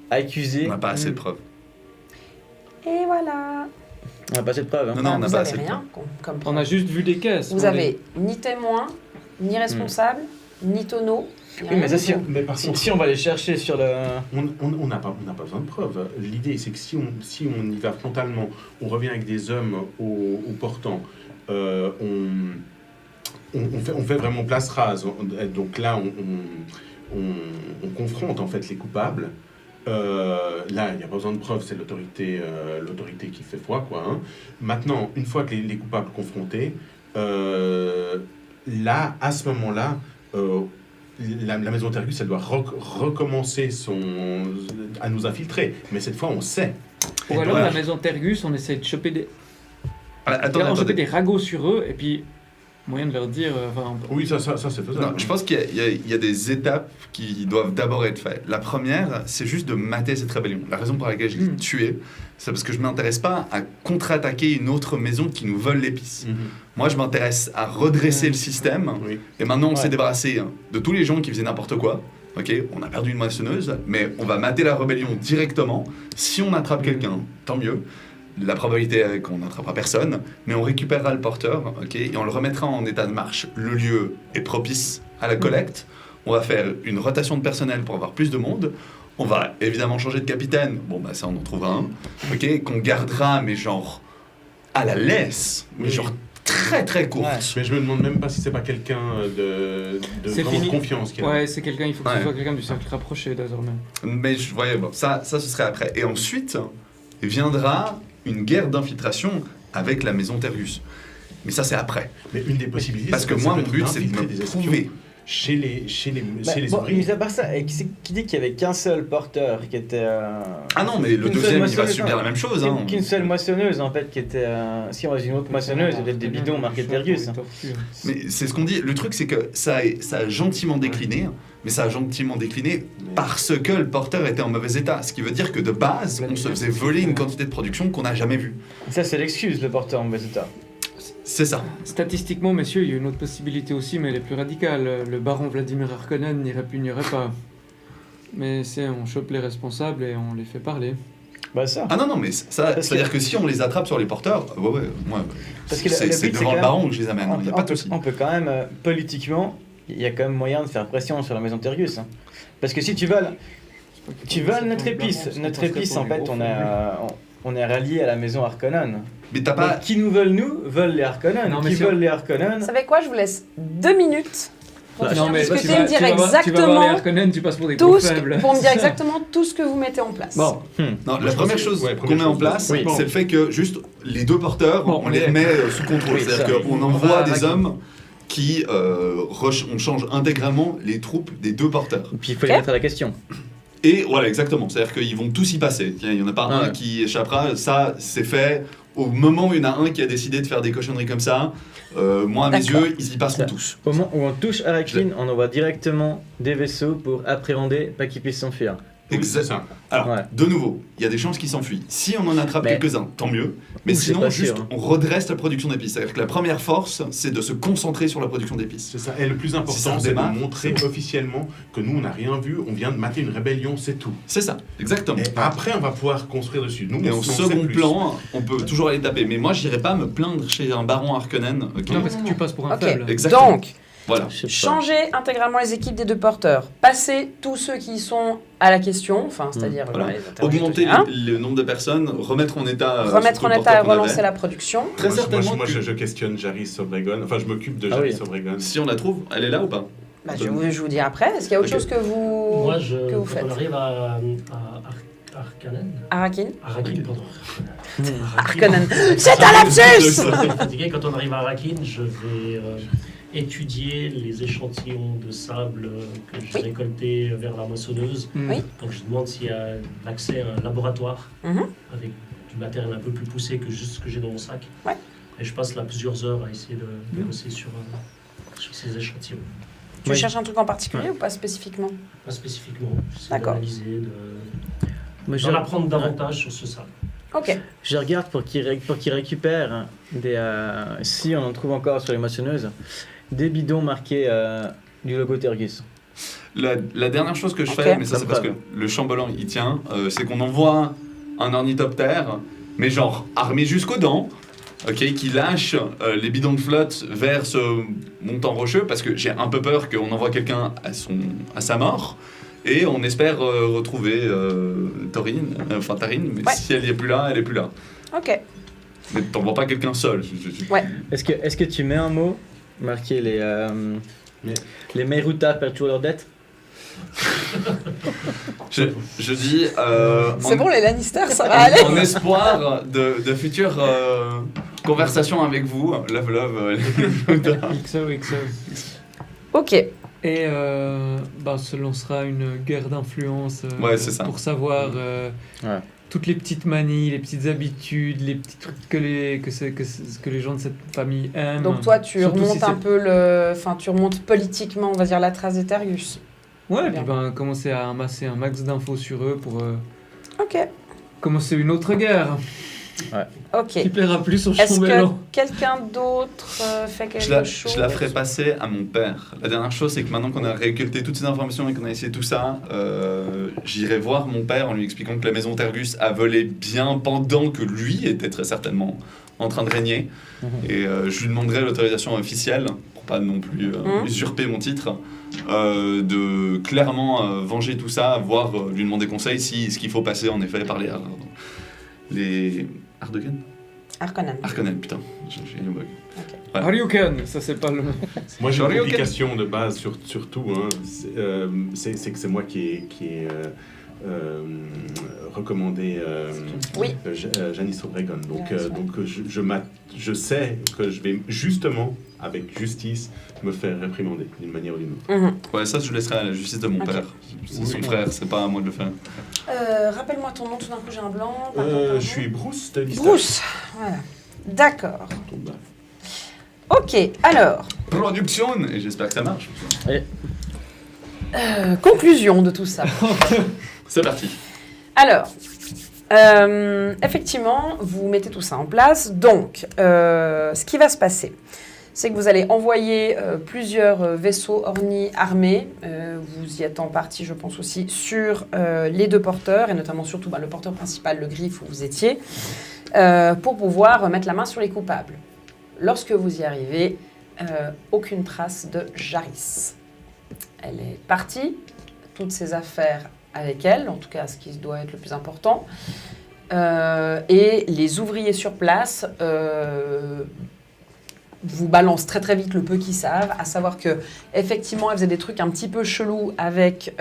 F: accuser.
B: On n'a pas assez de preuves.
A: Et voilà.
F: On n'a pas assez de preuves. Hein.
B: Non, on n'a
A: vous
B: pas
A: avez
B: assez de
A: rien comme
E: On
A: preuve.
E: a juste vu des caisses.
A: Vous
E: on
A: avez ni témoin, ni responsable, ni tonneau. ni
F: Oui,
A: rien
F: mais ça,
A: du
F: si
A: tout.
C: Mais par contre,
F: Si on va les chercher sur le.
C: on n'a pas besoin de preuves. L'idée, c'est que si on y va frontalement, on revient avec des hommes au portant, on fait vraiment place rase. Donc là, on confronte en fait les coupables. Là, il n'y a pas besoin de preuves, c'est l'autorité qui fait foi, quoi. Hein. Maintenant, une fois que les coupables confrontés, là, à ce moment-là, la maison Tergus, elle doit recommencer à nous infiltrer. Mais cette fois, on sait.
E: Ou
C: Et
E: alors,
C: donc,
E: la maison Tergus, on essaie de choper des.
B: Attendez,
E: on choper
B: attendez.
E: des ragots sur eux, et puis. Moyen de leur dire. Enfin,
C: Oui, ça c'est faisable.
B: Non, je pense qu'il y a des étapes qui doivent d'abord être faites. La première, c'est juste de mater cette rébellion. La raison pour laquelle je l'ai tuée, c'est parce que je ne m'intéresse pas à contre-attaquer une autre maison qui nous vole l'épice.
C: Mhm.
B: Moi, je m'intéresse à redresser le système.
C: Oui.
B: Et maintenant, on
F: Ouais.
B: s'est débarrassé de tous les gens qui faisaient n'importe quoi. Ok, on a perdu une moissonneuse, mais on va mater la rébellion directement. Si on attrape quelqu'un, tant mieux. La probabilité est qu'on n'attrapera personne, mais on récupérera le porteur, ok, et on le remettra en état de marche. Le lieu est propice à la collecte. On va faire une rotation de personnel pour avoir plus de monde. On va évidemment changer de capitaine. Bon, bah ça, on en trouvera un. Ok, qu'on gardera, mais genre à la laisse, mais
C: Oui.
B: genre très très courte.
F: Ouais.
C: Mais je me demande même pas si c'est pas quelqu'un de
E: C'est
C: vraiment
E: fini.
C: confiance qui est là.
E: ouais, c'est quelqu'un, il faut que ce
B: Ouais.
E: soit quelqu'un du cercle rapproché désormais.
B: Mais je voyais, bon, ça ce serait après. Et ensuite viendra une guerre d'infiltration avec la maison Tergus. Mais ça, c'est après.
C: Mais une des possibilités,
B: Parce que
C: ça
B: moi,
C: peut
B: mon
C: être
B: but, c'est de
C: d'infiltrer
B: me
C: des espions
B: prouver.
C: chez les
F: Bon,
C: ouvriers.
F: mis à part ça, et qui dit qu'il y avait qu'un seul porteur qui était.
B: Ah non, mais le
F: Une seule
B: deuxième, il va
F: moissonneuse,
B: subir la même chose. Hein.
F: Qu'une seule moissonneuse en fait qui était. Si on va une autre moissonneuse, il y a peut-être des bidons marqués Tergus. hein.
B: Mais c'est ce qu'on dit. Le truc, c'est que ça a gentiment décliné, mais ça a gentiment décliné parce que le porteur était en mauvais état. Ce qui veut dire que de base, on se faisait voler une quantité de production qu'on n'a jamais vue.
F: Ça, c'est l'excuse, le porteur en mauvais état.
B: C'est ça.
E: Statistiquement, messieurs, il y a une autre possibilité aussi, mais elle est plus radicale. Le baron Vladimir Harkonnen n'irait pas. Mais on chope les responsables et on les fait parler.
F: Bah, ça.
B: Ah non, mais ça,
F: Parce
B: c'est-à-dire
F: que-
B: que si on les attrape sur les porteurs, ouais, moi,
F: Parce que
B: c'est
F: le but,
B: devant
F: c'est
B: le
F: quand
B: baron que je les amène, il n'y a pas de souci.
F: on peut quand même, politiquement, il y a quand même moyen de faire pression sur la maison Tergus. hein. Parce que si tu voles notre épice, en fait, on est rallié à la maison Harkonnen.
B: Mais t'as
F: Donc,
B: pas.
F: qui nous veulent nous, veulent les Harkonnen.
E: Non, mais
F: Qui
E: si
F: veulent
E: on-
F: les
A: Vous
F: Harkonnen.
A: savez quoi? Je vous laisse 2 minutes pour
F: Non,
A: venir
E: mais
A: discuter et me dire
E: tu vas voir les
A: exactement
E: Harkonnen, tu passes pour des gros
A: tout ce
E: faibles.
A: pour me dire exactement tout ce que vous mettez en place.
E: Bon,
B: Non,
C: je
B: la
C: pense
B: première
C: que-
B: chose
C: ouais,
B: qu'on
C: première
B: met en
C: chose,
B: place,
F: oui.
B: c'est le fait que juste les deux porteurs,
E: Bon,
B: on les
E: mais-
B: remet sous contrôle.
F: Oui,
B: C'est-à-dire
F: ça.
B: qu'on
E: On
B: envoie
E: va
B: des
E: avec-
B: hommes qui. On change intégralement les troupes des deux porteurs.
F: Et puis il faut les
A: Ok.
F: mettre à la question.
B: Et voilà, exactement. C'est-à-dire qu'ils vont tous y passer. Il n'y en a pas un
F: Ouais.
B: qui échappera. Ça, c'est fait. Au moment où il y en a un qui a décidé de faire des cochonneries comme ça, moi, à mes
A: D'accord.
B: yeux, ils y passeront
F: Ça.
B: tous.
F: Au moment où on touche Arakin, on envoie directement des vaisseaux pour appréhender, pas qu'ils puissent s'enfuir.
C: Oui,
B: Exact.
C: c'est ça.
B: Alors,
F: Ouais.
B: de nouveau, il y a des chances qu'ils s'enfuient. Si on en attrape
F: Mais-
B: quelques-uns, tant mieux. Mais
F: Ou c'est
B: sinon,
F: pas
B: juste,
F: sûr, hein.
B: on redresse la production d'épices. C'est-à-dire que la première force, c'est de se concentrer sur la production d'épices.
C: C'est ça. Et le plus
B: Si ça
C: important, c'est
B: redémarre,
C: de montrer officiellement que nous, on n'a rien vu, on vient de mater une rébellion, c'est tout.
B: C'est ça, exactement.
C: Et après, on va pouvoir construire dessus. Nous,
B: Et
C: on
B: en
C: sait
B: second
C: plus.
B: plan, on peut toujours aller taper. Mais moi, j'irai pas me plaindre chez un baron Harkonnen. ok
E: non, parce que tu passes pour un
A: Ok.
E: faible.
B: Exactement.
A: Donc,
B: Voilà.
F: Je sais pas.
A: changez intégralement les équipes des deux porteurs. Passez tous ceux qui sont à la question, enfin, c'est-à-dire
B: Voilà.
A: les interroger,
B: Augmenter
A: tout ça,
B: le nombre de personnes, remettre en état.
A: remettre
B: surtout
A: en
B: le
A: état et
B: porteur qu'on
A: relancer
B: avait.
A: la production.
B: Très
C: Moi,
B: certainement.
C: moi,
B: que
C: je questionne Jarys Obregon. Enfin, je m'occupe de
F: Ah oui.
C: Jarys Obregon.
B: Si on la trouve, elle est là ou pas
A: Bah, je vous dis après. Est-ce qu'il y a autre
B: Ok.
A: chose que vous,
D: Moi,
A: que vous
D: quand
A: faites
D: on arrive à Harkonnen,
A: Arakin
D: Arakin, pardon.
A: Harkonnen. C'est un lapsus.
D: Je suis fatigué. Quand on arrive à Arakin, je vais étudier les échantillons de sable que j'ai
A: Oui.
D: récoltés vers la moissonneuse.
E: Hmm.
A: Oui.
D: Donc je demande s'il y a l'accès à un laboratoire
A: Mhm.
D: avec du matériel un peu plus poussé que juste ce que j'ai dans mon sac.
A: Ouais.
D: Et je passe là plusieurs heures à essayer de bosser sur ces échantillons.
A: Tu cherches un truc en particulier ou pas spécifiquement?
D: Pas spécifiquement, j'essaie
A: D'accord.
D: d'analyser,
F: Moi,
D: d'en apprendre davantage sur ce sable.
A: Ok.
F: Je regarde pour qu'il récupère des. Si on en trouve encore sur les moissonneuses, des bidons marqués du logo Tergus.
B: La dernière chose que je
A: Ok.
B: fais, mais ça c'est
F: La
B: parce que
F: preuve.
B: le chambellan il tient, c'est qu'on envoie un ornithoptère, mais genre armé jusqu'aux dents, ok, qui lâche les bidons de flotte vers ce montant rocheux, parce que j'ai un peu peur qu'on envoie quelqu'un à sa mort, et on espère retrouver Tarine, mais
A: Ouais.
B: si elle n'est plus là, elle est plus là.
A: Ok.
B: Mais t'envoies pas quelqu'un seul.
A: Ouais.
F: Est-ce que tu mets un mot marqué les Meiruta perdent toujours leurs dettes?
B: Je dis.
A: C'est bon, les Lannister, ça va
B: En,
A: aller.
B: en espoir de futures conversations avec vous, love.
E: XO.
A: Ok.
E: Et se lancera une guerre d'influence
B: Ouais, c'est ça.
E: pour savoir
F: Ouais.
E: toutes les petites manies, les petites habitudes, les petits trucs que les gens de cette famille aiment.
A: Donc toi, tu
E: Surtout
A: remontes
E: si
A: un peu tu remontes politiquement, on va dire, la trace des Tergus.
E: Ouais, et
A: Bien.
E: puis commencer à amasser un max d'infos sur eux pour
A: Ok.
E: commencer une autre guerre
A: Ok.
E: qui plaira plus au
A: Est-ce que
E: chambellan.
A: quelqu'un d'autre fait quelque chose?
B: Je la ferai passer à mon père. La dernière chose, c'est que maintenant qu'on a récolté toutes ces informations et qu'on a essayé tout ça, j'irai voir mon père en lui expliquant que la maison Tergus a volé bien pendant que lui était très certainement en train de régner. Et je lui demanderai l'autorisation officielle, pour pas non plus usurper mon titre, de clairement venger tout ça, voire lui demander conseil si ce qu'il faut passer en effet par les Ardogan Harkonnen, putain, j'ai une bug. Ouais.
E: Haryuken, ça c'est pas le nom.
C: Moi, j'ai une
B: Sorry, ok.
C: complication de base sur tout. Hein. C'est que c'est moi qui ai recommandé
A: Oui.
C: Janice Obregon. Donc,
A: Yes, ouais.
C: je sais que je vais justement, avec justice, me faire réprimander d'une manière ou d'une autre.
A: Mhm.
B: Ouais, ça je laisserai à la justice de mon
A: Ok.
B: père. C'est
C: Oui.
B: son frère, c'est pas à moi de le faire.
A: Rappelle-moi ton nom, tout d'un coup j'ai un blanc.
C: Je suis Bruce de l'Histoire.
A: Bruce. Voilà. D'accord. Ok, alors,
B: Production. Et j'espère que ça marche.
A: conclusion de tout ça.
B: C'est parti.
A: Alors, effectivement, vous mettez tout ça en place. Donc, ce qui va se passer, c'est que vous allez envoyer plusieurs vaisseaux ornis armés. Vous y êtes en partie, je pense aussi, sur les deux porteurs, et notamment surtout le porteur principal, le Griffe, où vous étiez, pour pouvoir mettre la main sur les coupables. Lorsque vous y arrivez, aucune trace de Jarys. Elle est partie, toutes ses affaires avec elle, en tout cas ce qui doit être le plus important. Et les ouvriers sur place vous balancent très très vite le peu qu'ils savent, à savoir que effectivement elle faisait des trucs un petit peu chelous avec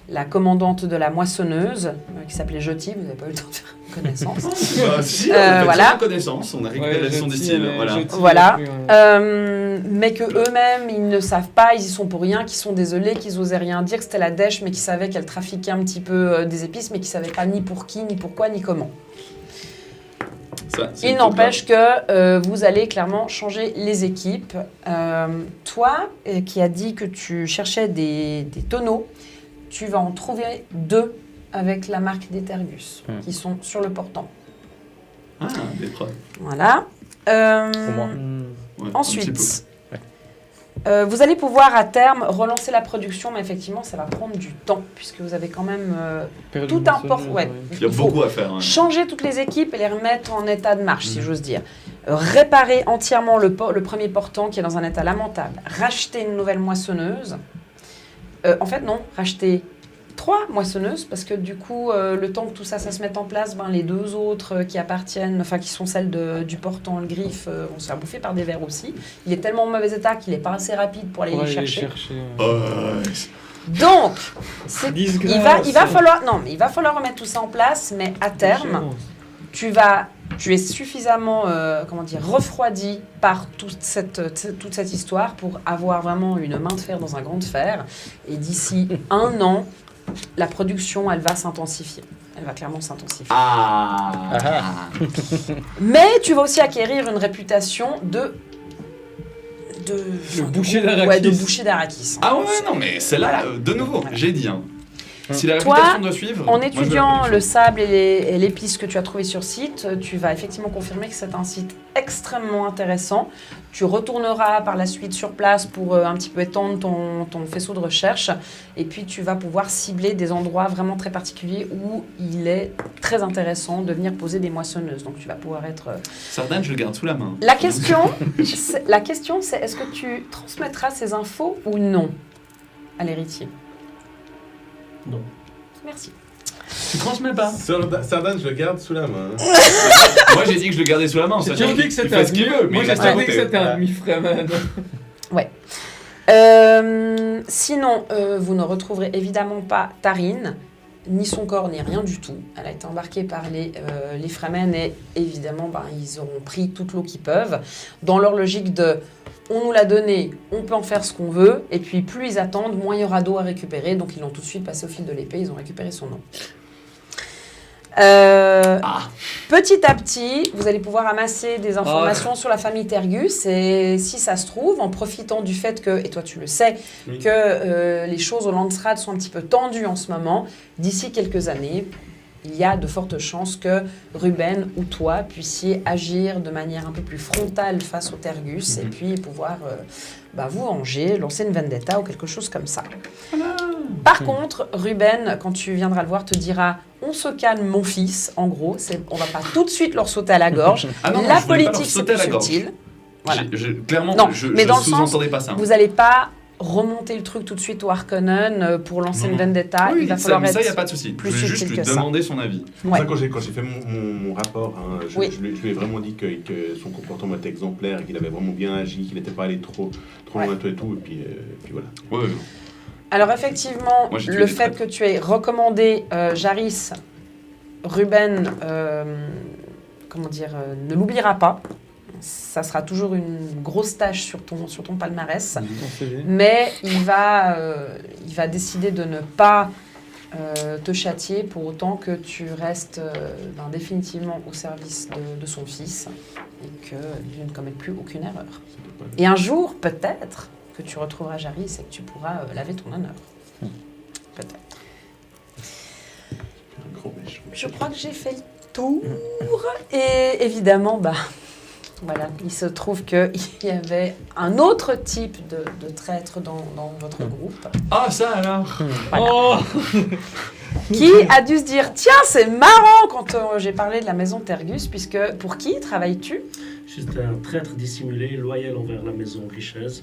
A: la commandante de la moissonneuse, qui s'appelait Joti, vous n'avez pas eu le temps de faire connaissance.
B: Bah, si, on a fait
A: voilà.
B: très bonne connaissance, on a récupéré son distil. Voilà.
A: Voilà. Mais que eux-mêmes, ils ne savent pas, ils y sont pour rien, qu'ils sont désolés, qu'ils osaient rien dire, que c'était la dèche, mais qu'ils savaient qu'elle trafiquait un petit peu des épices, mais qu'ils ne savaient pas ni pour qui, ni pourquoi, ni comment.
B: Ça, c'est
A: Il
B: le
A: n'empêche que vous allez clairement changer les équipes. Toi, qui as dit que tu cherchais des tonneaux, tu vas en trouver 2 avec la marque des Tergus, qui sont sur le portant.
B: Ah, des preuves.
A: Voilà.
F: Au moins.
B: Ouais, un petit peu.
A: Ensuite, vous allez pouvoir à terme relancer la production, mais effectivement, ça va prendre du temps, puisque vous avez quand même tout un port. Ouais.
B: Il y a beaucoup à faire. Hein.
A: Changer toutes les équipes et les remettre en état de marche, si j'ose dire. Réparer entièrement le premier portant qui est dans un état lamentable. Racheter une nouvelle moissonneuse. En fait, non, racheter 3 moissonneuses, parce que du coup, le temps que tout ça, ça se mette en place, les 2 autres qui appartiennent, enfin qui sont celles du portant, le Griffe, vont se faire bouffer par des vers aussi. Il est tellement en mauvais état qu'il n'est pas assez rapide pour aller les chercher. Donc, il va falloir remettre tout ça en place, mais à terme, tu es suffisamment refroidi par toute cette histoire pour avoir vraiment une main de fer dans un gant de fer. Et d'ici 1 an, la production, elle va s'intensifier. Elle va clairement s'intensifier.
F: Ah.
A: Mais tu vas aussi acquérir une réputation de
E: boucher d'Arrakis.
A: Ouais, de boucher d'Arrakis.
B: Ah ouais, non, mais celle-là, de nouveau,
A: Voilà.
B: j'ai dit. Hein. Si la
A: Toi,
B: réputation doit suivre.
A: En
B: moi, je
A: étudiant
B: veux
A: le sable et l'épice que tu as trouvé sur site, tu vas effectivement confirmer que c'est un site extrêmement intéressant. Tu retourneras par la suite sur place pour un petit peu étendre ton faisceau de recherche. Et puis tu vas pouvoir cibler des endroits vraiment très particuliers où il est très intéressant de venir poser des moissonneuses. Donc tu vas pouvoir être...
B: Sardane, je le garde sous la main.
A: La question, c'est est-ce que tu transmettras ces infos ou non à l'héritier?
D: Non.
A: Merci.
B: Tu transmets pas.
C: Sardane, je le garde sous la main.
B: Moi, j'ai dit que je le gardais sous la main.
E: J'ai
B: Ça
E: toujours dit que c'était
B: fait ce qu'il veut, mais
E: Moi,
B: il
E: j'ai
B: reste
E: toujours
B: à
E: dit que
B: côté.
E: c'était un demi-fremen.
A: Sinon, vous ne retrouverez évidemment pas Tarine, ni son corps, ni rien du tout. Elle a été embarquée par les Fremen et évidemment, ils auront pris toute l'eau qu'ils peuvent. Dans leur logique de on nous l'a donné, on peut en faire ce qu'on veut, et puis plus ils attendent, moins il y aura d'eau à récupérer. Donc ils l'ont tout de suite passé au fil de l'épée, ils ont récupéré son eau. Petit à petit, vous allez pouvoir amasser des informations sur la famille Tergus et si ça se trouve, en profitant du fait que, et toi tu le sais,
C: Oui.
A: que les choses au Landsraad sont un petit peu tendues en ce moment, d'ici quelques années, il y a de fortes chances que Ruben ou toi puissiez agir de manière un peu plus frontale face au Tergus et puis pouvoir vous venger, lancer une vendetta ou quelque chose comme ça. Par contre, Ruben, quand tu viendras le voir, te dira « On se calme, mon fils », en gros, on va pas tout de suite leur sauter à la gorge.
B: Ah non,
A: la
B: je voulais pas leur
A: politique, c'est
B: sauter
A: plus
B: à la gorge.
A: subtil. Voilà.
B: Clairement,
A: Non,
B: je
A: mais dans le sens,
B: sous-entendais pas ça.
A: vous n'allez pas remonter le truc tout de suite au Harkonnen pour lancer une vendetta.
B: Oui,
A: il va
B: ça,
A: falloir
B: mais ça, il
A: être...
B: n'y a pas de souci. Je
A: plus
B: voulais juste
A: subtil
B: lui
A: que ça.
B: demander son avis.
C: C'est pour ça que quand j'ai fait mon rapport, je
A: Oui.
C: lui ai vraiment dit que son comportement était exemplaire, qu'il avait vraiment bien agi, qu'il n'était pas allé trop
A: Ouais.
C: loin et tout, et puis voilà.
B: Ouais, ouais.
A: Alors effectivement,
B: Moi, j'ai tué
A: le
B: des
A: fait
B: traîtres.
A: que tu aies recommandé Jaris, Ruben, ne l'oubliera pas. Ça sera toujours une grosse tâche sur ton palmarès. Mais il va décider de ne pas te châtier pour autant que tu restes définitivement au service de son fils et que tu ne commettes plus aucune erreur. Et un jour, peut-être, que tu retrouveras Jaris et que tu pourras laver ton honneur. Peut-être.
C: Un gros méchant.
A: Je crois que j'ai fait le tour. Et évidemment, voilà, il se trouve qu'il y avait un autre type de traître dans votre groupe
B: Ah, ça alors.
A: Voilà.
E: Oh
A: qui a dû se dire « Tiens, c'est marrant !» quand j'ai parlé de la maison Tergus, puisque pour qui travailles-tu ?
D: J'étais un traître dissimulé, loyal envers la maison Richez.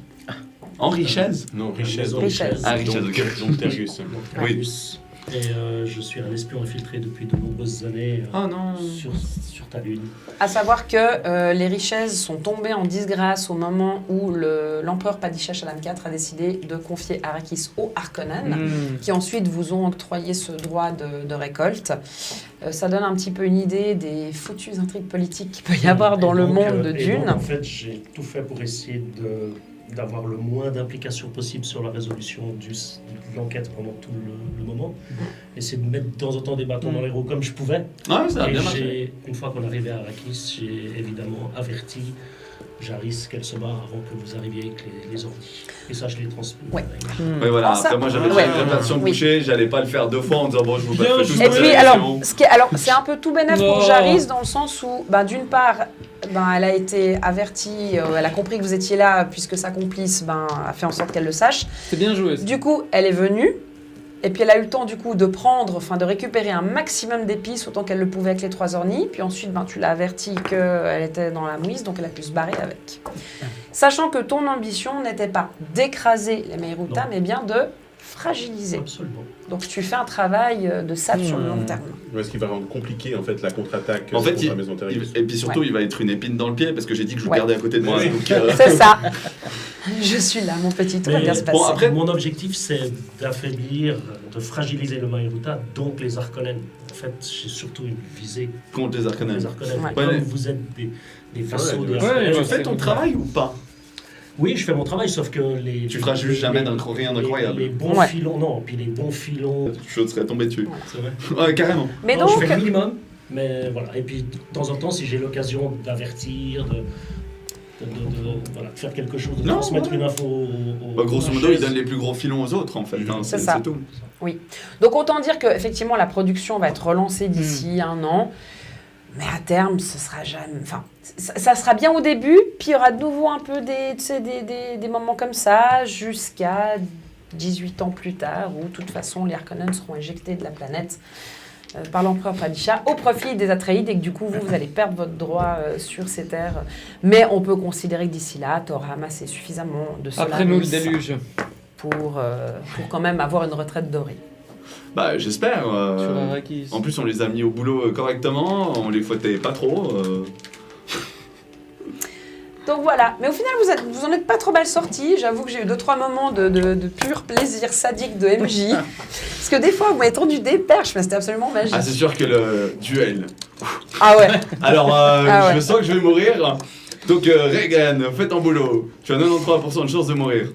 B: Henri Chaise.
C: Non, Richez.
D: Maison
A: Richez.
B: Ah, Richez, ok.
C: Donc Tergus.
D: Donc,
B: Oui.
D: Tergus. Et je suis un espion infiltré depuis de nombreuses années
B: Oh non.
D: sur ta lune.
A: À savoir que les Richez sont tombés en disgrâce au moment où l'empereur Padishah Alan IV a décidé de confier Arrakis aux Harkonnen, qui ensuite vous ont octroyé ce droit de récolte. Ça donne un petit peu une idée des foutues intrigues politiques qu'il peut y avoir dans le monde de
D: et
A: Dune.
D: donc, en fait, j'ai tout fait pour essayer d'avoir le moins d'implication possible sur la résolution de l'enquête pendant tout le moment. Essayer de mettre de temps en temps des bâtons dans les roues comme je pouvais.
B: Ah, ça a
D: Et
B: bien marché.
D: une fois qu'on est arrivé à Arrakis, j'ai évidemment averti Jaris qu'elle se barre avant que vous arriviez avec les ordis. Et ça, je l'ai transmis.
A: Ouais.
B: Oui, voilà.
A: En ça-
B: Après, moi, j'avais
A: Ouais.
B: déjà une réputation
A: Oui.
B: bouchée. J'allais pas le faire deux fois en disant bon, je vous
E: Bien
B: fais
E: joué.
B: tout
A: Et
B: ça,
A: puis,
B: c'est
A: alors,
B: bon.
A: c'est un peu tout bénef pour
E: Non.
A: Jaris dans le sens où, d'une part, elle a été avertie, elle a compris que vous étiez là, puisque sa complice a fait en sorte qu'elle le sache.
E: C'est bien joué. ça.
A: Du coup, elle est venue, et puis elle a eu le temps du coup de récupérer un maximum d'épices, autant qu'elle le pouvait avec les 3 ornies. Puis ensuite, tu l'as avertie qu'elle était dans la mouise, donc elle a pu se barrer avec. Sachant que ton ambition n'était pas d'écraser les Meiruta,
D: Non.
A: mais bien de fragiliser.
D: Absolument.
A: Donc tu fais un travail de sable sur le long terme.
C: Ce qui va rendre compliqué en fait la contre-attaque
B: En fait,
C: contre la maison Tergus.
B: et puis surtout, il va être une épine dans le pied parce que j'ai dit que je le
A: Ouais.
B: gardais à côté de moi.
C: Oui.
B: Donc,
A: C'est ça. Je suis là, mon petit, tout va
D: Mais
A: bien se passer.
B: bon, après-
D: Mon objectif, c'est d'affaiblir, de fragiliser le Maïruta, donc les Harkonnen. En fait, j'ai surtout une visée
B: contre les Harkonnen.
D: les Harkonnen.
A: Ouais.
D: Comme
B: Ouais.
D: vous êtes des vassaux
C: Ouais,
D: des
C: ouais.
D: Harkonnen,
E: Ouais,
B: Tu
E: ouais,
B: fais ton
E: c'est-
B: travail ou pas?
D: Oui, je fais mon travail, sauf que les...
B: Tu feras juste jamais rien d'incroyable.
D: Les bons
A: Ouais.
D: filons, non, puis les bons filons...
B: Je serais tombé dessus.
D: C'est vrai.
B: Ouais, carrément.
A: Mais
D: Non,
A: donc,
D: je fais le minimum, mais voilà. Et puis, de temps en temps, si j'ai l'occasion d'avertir, de voilà, de faire quelque chose, de
B: Non,
D: transmettre
B: ouais.
D: une info
B: Bah, grosso modo,
D: aux
B: il donne les plus gros filons aux autres, en fait. Hein,
A: C'est ça.
B: c'est tout.
A: donc autant dire que effectivement la production va être relancée d'ici un an, mais à terme, ce sera jamais. Enfin, ça sera bien au début, puis il y aura de nouveau un peu des moments comme ça, jusqu'à 18 ans plus tard, où de toute façon les Harkonnen seront éjectés de la planète par l'empereur Padishah au profit des Atreides, et que du coup vous allez perdre votre droit sur ces terres. Mais on peut considérer que d'ici là, tu auras amassé suffisamment de
E: Après nous, le
A: Solaris
E: déluge.
A: pour quand même avoir une retraite dorée.
B: Bah, j'espère.
E: Sur Arrakis.
B: En plus, on les a mis au boulot correctement, on les fouettait pas trop.
A: Donc voilà, mais au final vous en êtes pas trop mal sortis. J'avoue que j'ai eu 2-3 moments de pur plaisir sadique de MJ. Parce que des fois vous m'avez tendu des perches, mais c'était absolument magique.
B: Ah, c'est sûr que le duel.
A: Ah ouais.
B: Alors,
A: Ah ouais.
B: je sens que je vais mourir. Donc, Regan, fais ton boulot. Tu as 93% de chance de mourir.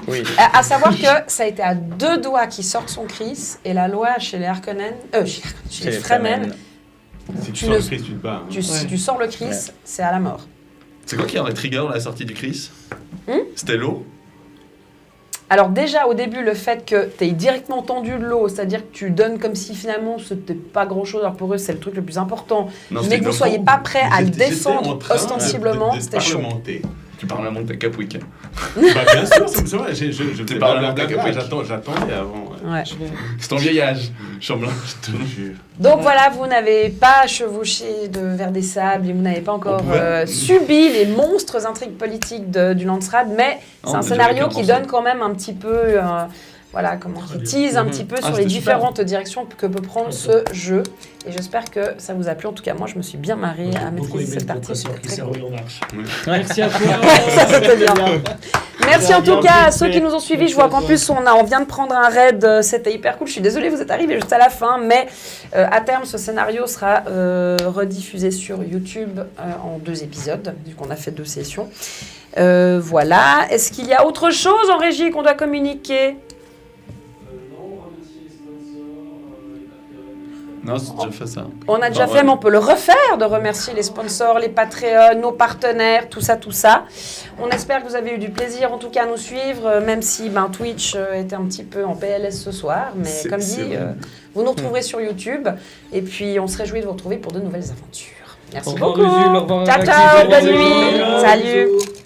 F: Oui.
A: À savoir que ça a été à 2 doigts qu'il sorte son Chris, et la loi chez les Harkonnen, chez les Fremen,
C: Si tu
A: Tu
C: sors
A: ne-
C: le Christ, tu te bats. hein.
A: si tu sors le Chris,
F: Ouais.
A: c'est à la mort.
B: C'est quoi qui aurait trigger la sortie du Chris C'était l'eau.
A: Alors déjà au début le fait que tu aies directement tendu de l'eau, c'est-à-dire que tu donnes comme si finalement c'était pas grand-chose, alors pour eux c'est le truc le plus important,
B: Non,
A: mais que vous soyez pas prêt à le
C: J'étais en
A: descendre
C: train
A: ostensiblement,
C: de
A: c'était chaud.
C: parlementer.
B: Tu parles à mon Capwick.
C: Bah, bien sûr, c'est vrai, je
B: T'es
C: fais
B: pas
C: pas
B: un
C: blablabla,
B: capoeira.
C: j'attendais avant.
A: Ouais.
B: C'est ton vieillage, Chamblin.
C: Je te jure.
A: Donc voilà, vous n'avez pas chevauché vers des sables et vous n'avez pas encore
C: On pouvait-
A: subi les monstres intrigues politiques du Landsraad, mais c'est
B: Non,
A: un
B: mais
A: scénario
B: j'avais
A: qui
B: qu'un
A: donne quand même un petit peu, qui tease un petit peu sur les
B: c'était super.
A: différentes directions que peut prendre ce jeu. Et j'espère que ça vous a plu. En tout cas, moi, je me suis bien marrée à
D: J'ai beaucoup
A: maîtriser
D: aimé
A: cette
D: le
A: partie.
D: compresseur
A: C'était
D: qui
A: très
D: s'est
A: cool.
D: remis en marche.
E: Merci à toi.
A: Ça, c'était bien. Merci en tout
F: bien
A: cas à
F: fait.
A: ceux qui nous ont suivis. Je vois qu'en plus on vient de prendre un raid, c'était hyper cool. Je suis désolée, vous êtes arrivés juste à la fin, mais à terme ce scénario sera rediffusé sur YouTube en 2 épisodes, vu qu'on a fait 2 sessions. Voilà. Est-ce qu'il y a autre chose en régie qu'on doit communiquer ?
B: Non, c'est déjà fait ça.
A: On a déjà
B: Bah,
A: fait,
B: ouais.
A: mais on peut le refaire, de remercier les sponsors, les Patreons, nos partenaires, tout ça, tout ça. On espère que vous avez eu du plaisir, en tout cas, à nous suivre, même si Twitch était un petit peu en PLS ce soir. Mais
B: C'est-
A: comme
B: c'est
A: dit,
B: vrai.
A: vous nous retrouverez sur YouTube. Et puis, on se réjouit de vous retrouver pour de nouvelles aventures. Merci
E: Au revoir,
A: beaucoup.
E: Usul, au revoir,
A: Ciao,
E: Alexis,
A: ciao,
E: au revoir,
A: bonne nuit.
E: Alexis.
A: Salut.